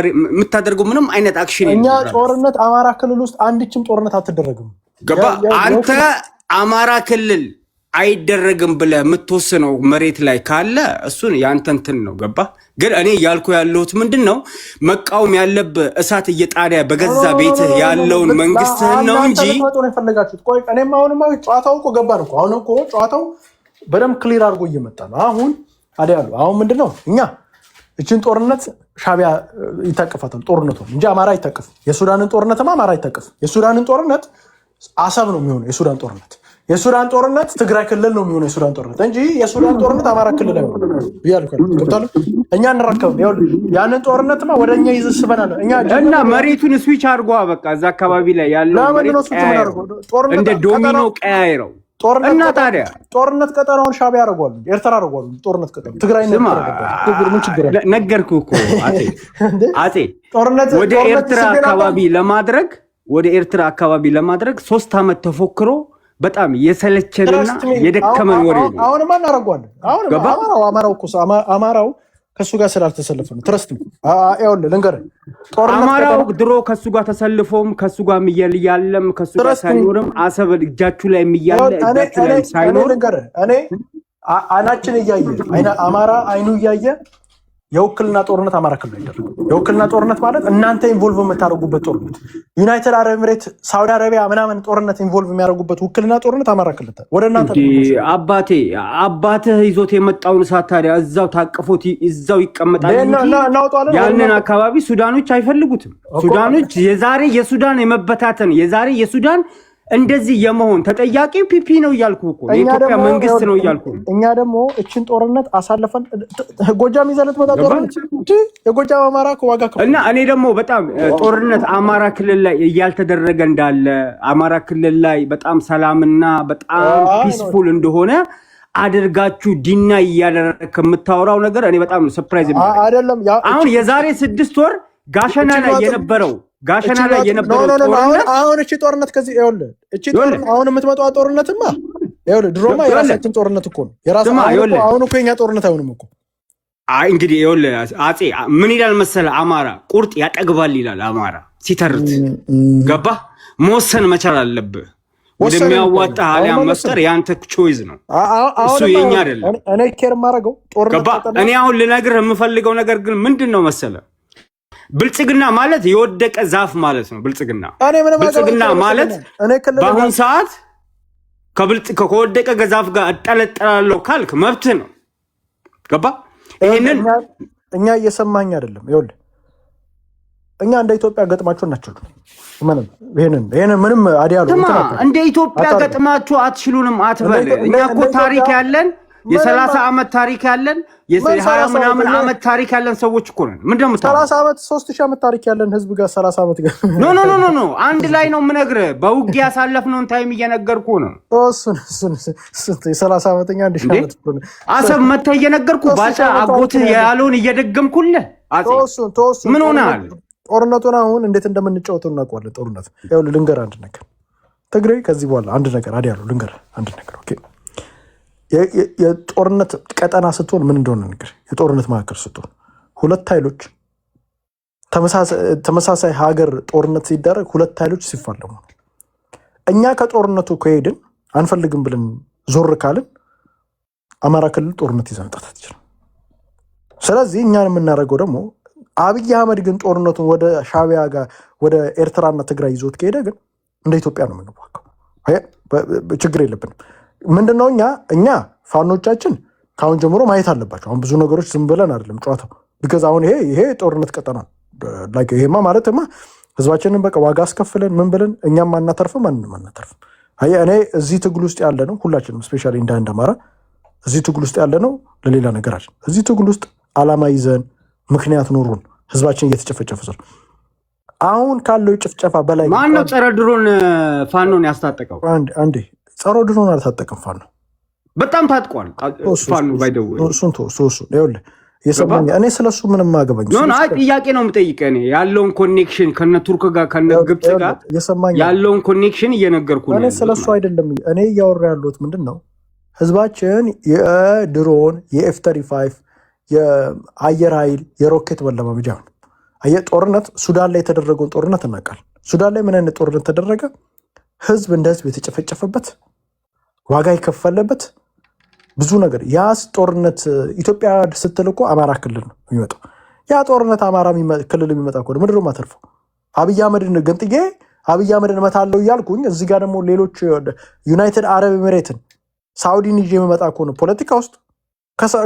ምንም አይነት አክሽን የለም። እኛ ጦርነት አማራ ክልል ውስጥ አንድችም ጦርነት አትደረግም። ገባ? አንተ አማራ ክልል አይደረግም ብለህ የምትወስነው መሬት ላይ ካለ እሱን ያንተ እንትን ነው። ገባ? ግን እኔ ያልኩ ያለሁት ምንድን ነው መቃወም ያለብህ እሳት እየጣደ በገዛ ቤትህ ያለውን መንግስትህን ነው እንጂ እኔም አሁንማ ጨዋታው እኮ ገባን እኮ። አሁን እኮ ጨዋታው በደምብ ክሊር አድርጎ እየመጣ ነው። አሁን አሁን ምንድን ነው እኛ እችን ጦርነት ሻቢያ ይታቀፋታል ጦርነቱን እንጂ አማራ አይታቀፍም። የሱዳንን ጦርነትማ አማራ አይታቀፍም። የሱዳንን ጦርነት አሰብ ነው የሚሆነው። የሱዳን ጦርነት ትግራይ ክልል ነው የሚሆነው የሱዳን ጦርነት እንጂ የሱዳን ጦርነት አማራ ክልል አይሆንም ብያለሁ። እኛ እንረከብ ያንን ጦርነትማ ወደ እኛ ይዘስበናል። እና መሬቱን ስዊች አድርጎ በቃ እዛ አካባቢ ላይ ያለው እንደ ዶሚኖ ቀያይረው እና ታዲያ ጦርነት ቀጠናውን ሻቢያ ያደርጓሉ፣ ኤርትራ ያደርጓሉ። ጦርነት ቀጠናው ትግራይ ነገርኩህ እኮ አፄ ወደ ኤርትራ አካባቢ ለማድረግ 3 ዓመት ተፎክሮ በጣም የሰለቸንና የደከመን ወሬ ነው። አሁንማ እናደርገዋለን። አማራው ከሱ ጋር ስላልተሰለፈ ነው። ትረስት ልንገርህ፣ አማራው ድሮ ከሱ ጋር ተሰልፎም ከሱ ጋር እያለም ከሱ ጋር ሳይኖርም አሰብ እጃችሁ ላይ እያለ እጃችሁ ላይ ሳይኖር እኔ አይናችን እያየ አማራ አይኑ እያየ የውክልና ጦርነት አማራ ክልል አይደለም። የውክልና ጦርነት ማለት እናንተ ኢንቮልቭ የምታደርጉበት ጦርነት፣ ዩናይትድ አረብ ኤምሬት፣ ሳውዲ አረቢያ ምናምን ጦርነት ኢንቮልቭ የሚያደርጉበት ውክልና ጦርነት አማራ ክልል ወደ እናንተ አባትህ ይዞት የመጣውን እሳት ታዲያ እዛው ታቅፎት እዛው ይቀመጣል እንጂ ያንን አካባቢ ሱዳኖች አይፈልጉትም። ሱዳኖች የሱዳን የመበታተን የሱዳን እንደዚህ የመሆን ተጠያቂው ፒፒ ነው እያልኩ እኮ የኢትዮጵያ መንግስት ነው እያልኩ። እኛ ደግሞ እችን ጦርነት አሳልፈን ጎጃም ይዘለት መጣ ጦርነት የጎጃም አማራ ዋጋ እና እኔ ደግሞ በጣም ጦርነት አማራ ክልል ላይ እያልተደረገ እንዳለ አማራ ክልል ላይ በጣም ሰላምና በጣም ፒስፉል እንደሆነ አድርጋችሁ ዲና እያደረክ የምታወራው ነገር እኔ በጣም ሰርፕራይዝ አይደለም። አሁን የዛሬ 6 ወር ጋሸና ላይ የነበረው ጦርነት አሁን እቺ ጦርነት ከዚህ እቺ ጦርነት አሁን የምትመጣው ጦርነትማ ድሮማ የራሳችን ጦርነት እኮ ነው። አሁን እኮ የኛ ጦርነት አይሆንም እኮ። እንግዲህ አፄ ምን ይላል መሰለህ፣ አማራ ቁርጥ ያጠግባል ይላል። አማራ ሲተርት ገባ መወሰን መቻል አለብህ። ወደሚያዋጣ አሊያም መፍጠር ያንተ ቾይዝ ነው፣ እሱ የኛ አይደለም። እኔ ኬር ማረገው ጦርነት ገባ። እኔ አሁን ልነግርህ የምፈልገው ነገር ግን ምንድን ነው መሰለህ፣ ብልጽግና ማለት የወደቀ ዛፍ ማለት ነው። ብልጽግና ማለት በአሁን ሰዓት ከወደቀ ዛፍ ጋር እጠለጠላለሁ ካልክ መብት ነው። ገባ? ይሄንን እኛ እየሰማኝ አይደለም። ይኸውልህ እኛ እንደ ኢትዮጵያ ገጥማችሁ እናችሉ ምንም ይሄንን ምንም አዲያሉ እንደ ኢትዮጵያ ገጥማችሁ አትችሉንም አትበል። እኛ እኮ ታሪክ ያለን የ30 ዓመት ታሪክ ያለን የ20 ምናምን ዓመት ታሪክ ያለን ሰዎች እኮ ነን። ምንድነው 30 ዓመት 3000 ዓመት ታሪክ ያለን ህዝብ ጋር 30 ዓመት ጋር ኖ አንድ ላይ ነው የምነግርህ። በውጊያ ያሳለፍነውን ታይም እየነገርኩ ነው። እሱን የ30 ዓመተኛ አንድ ሺህ ዓመት አሰብ መተህ እየነገርኩ ባጫ አጎትህ ያለውን እየደገምኩልህ ምን ሆነሃል? ጦርነቱን አሁን እንዴት እንደምንጫወተው እናውቀዋለን። ጦርነት ያው ልንገርህ አንድ ነገር ትግሬ ከዚህ በኋላ አንድ ነገር አዲያሉ ልንገርህ አንድ ነገር ኦኬ የጦርነት ቀጠና ስትሆን ምን እንደሆነ ነገር የጦርነት ማዕከል ስትሆን ሁለት ኃይሎች ተመሳሳይ ሀገር ጦርነት ሲደረግ ሁለት ኃይሎች ሲፋለሙ እኛ ከጦርነቱ ከሄድን አንፈልግም ብለን ዞር ካልን አማራ ክልል ጦርነት ይዘን መጣት አይችልም። ስለዚህ እኛን የምናደርገው ደግሞ አብይ አህመድ ግን ጦርነቱን ወደ ሻቢያ ጋር ወደ ኤርትራና ትግራይ ይዞት ከሄደ ግን እንደ ኢትዮጵያ ነው የምንዋጋው። ችግር የለብንም። ምንድነው እኛ ፋኖቻችን ካሁን ጀምሮ ማየት አለባቸው። አሁን ብዙ ነገሮች ዝም ብለን አይደለም ጨዋታው ቢካዝ አሁን ይሄ ጦርነት ቀጠና ላይክ ይሄማ ማለትማ ህዝባችንን በቃ ዋጋ አስከፍለን ምን ብለን እኛም አናተርፍም ማንንም አናተርፍም። እኔ እዚህ ትግል ውስጥ ያለ ነው ሁላችንም ስፔሻሊ እንደ አማራ እዚህ ትግል ውስጥ ያለ ነው ለሌላ ነገር አይደለም። እዚህ ትግል ውስጥ አላማ ይዘን ምክንያት ኖሩን ህዝባችን እየተጨፈጨፈ ነው። አሁን ካለው ጭፍጨፋ በላይ ማነው ጸረ ድሮን ፋኖን ያስታጠቀው? አንዴ ጸረ ድሮን አልታጠቀም። ፋኖ በጣም ታጥቋል። ፋኖ ባይደው እሱን ይኸውልህ የሰማኝ እኔ ስለሱ ምንም አገባኝ ነው። ጥያቄ ነው የምጠይቀህ እኔ ያለውን ኮኔክሽን ከነ ቱርክ ጋር ከነ ግብጽ ጋር ያለውን ኮኔክሽን እየነገርኩ ነው። እኔ ስለሱ አይደለም እኔ እያወራ ያለሁት ምንድነው ህዝባችን የድሮን የኤፍ35 የአየር ኃይል የሮኬት መለማመጃ ነው። ጦርነት ሱዳን ላይ የተደረገውን ጦርነት እናውቃለን። ሱዳን ላይ ምን አይነት ጦርነት ተደረገ? ህዝብ እንደ ህዝብ የተጨፈጨፈበት ዋጋ የከፈለበት ብዙ ነገር ያ ጦርነት ኢትዮጵያ ስትል እኮ አማራ ክልል ነው የሚመጣው። ያ ጦርነት አማራ ክልል የሚመጣ እኮ ምንድን ነው የማተርፈው? አብይ አህመድን ገንጥዬ አብይ አህመድን እመታለሁ እያልኩኝ እዚህ ጋር ደግሞ ሌሎች ዩናይትድ አረብ ኤሚሬትን ሳውዲን ይዤ የመጣ እኮ ነው ፖለቲካ ውስጥ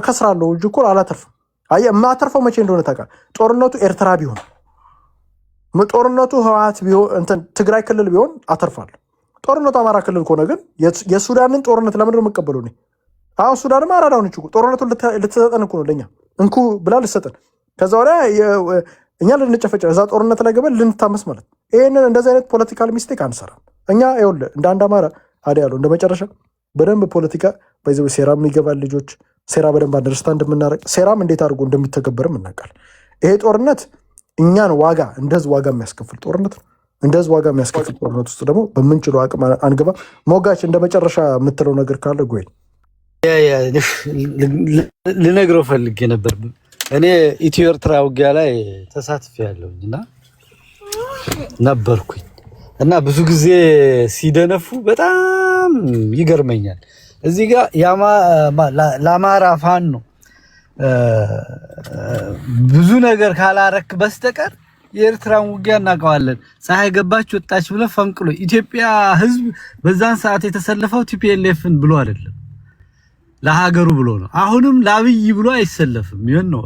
ከስራለሁ እንጂ እኮ አላተርፍም። የማተርፈው መቼ እንደሆነ ታውቃለህ? ጦርነቱ ኤርትራ ቢሆን ጦርነቱ ህወሓት ቢሆን ትግራይ ክልል ቢሆን አተርፋለሁ። ጦርነቱ አማራ ክልል ከሆነ ግን የሱዳንን ጦርነት ለምንድን ነው የምቀበለው? እኔ አሁን ሱዳንም አራዳውን እኮ ጦርነቱን ልትሰጠን እኮ ነው ለኛ እንኩ ብላ ልትሰጠን፣ ከዛ ወዲያ እኛ ልንጨፈጨፍ እዛ ጦርነት ላይ ገበል ልንታመስ ማለት። ይሄንን እንደዚህ አይነት ፖለቲካል ሚስቴክ አንሰራም እኛ። ይኸውልህ እንደ አንድ አማራ ያለው እንደ መጨረሻ በደንብ ፖለቲካ በዚህ ሴራም የሚገባል ልጆች ሴራ በደንብ አንደርስታንድ እንደምናረግ ሴራም እንዴት አድርጎ እንደሚተገበርም እናውቃለን። ይሄ ጦርነት እኛን ዋጋ እንደ ህዝብ ዋጋ የሚያስከፍል ጦርነት ነው። እንደ ህዝብ ዋጋ የሚያስከፍል ጦርነት ውስጥ ደግሞ በምንችለው አቅም አንገባ። ሞጋች እንደ መጨረሻ የምትለው ነገር ካለ ጎይ ልነግረው ፈልጌ ነበር። እኔ ኢትዮ ኤርትራ ውጊያ ላይ ተሳትፌያለሁኝ እና ነበርኩኝ እና ብዙ ጊዜ ሲደነፉ በጣም ይገርመኛል። እዚህ ጋር ለአማራ ፋኖ ነው ብዙ ነገር ካላረክ በስተቀር የኤርትራን ውጊያ እናውቀዋለን። ፀሐይ ገባች ወጣች ብለ ፈንቅሎ ኢትዮጵያ ህዝብ በዛን ሰዓት የተሰለፈው ቲፒኤልኤፍን ብሎ አይደለም ለሀገሩ ብሎ ነው። አሁንም ለአብይ ብሎ አይሰለፍም። ይሄን ነው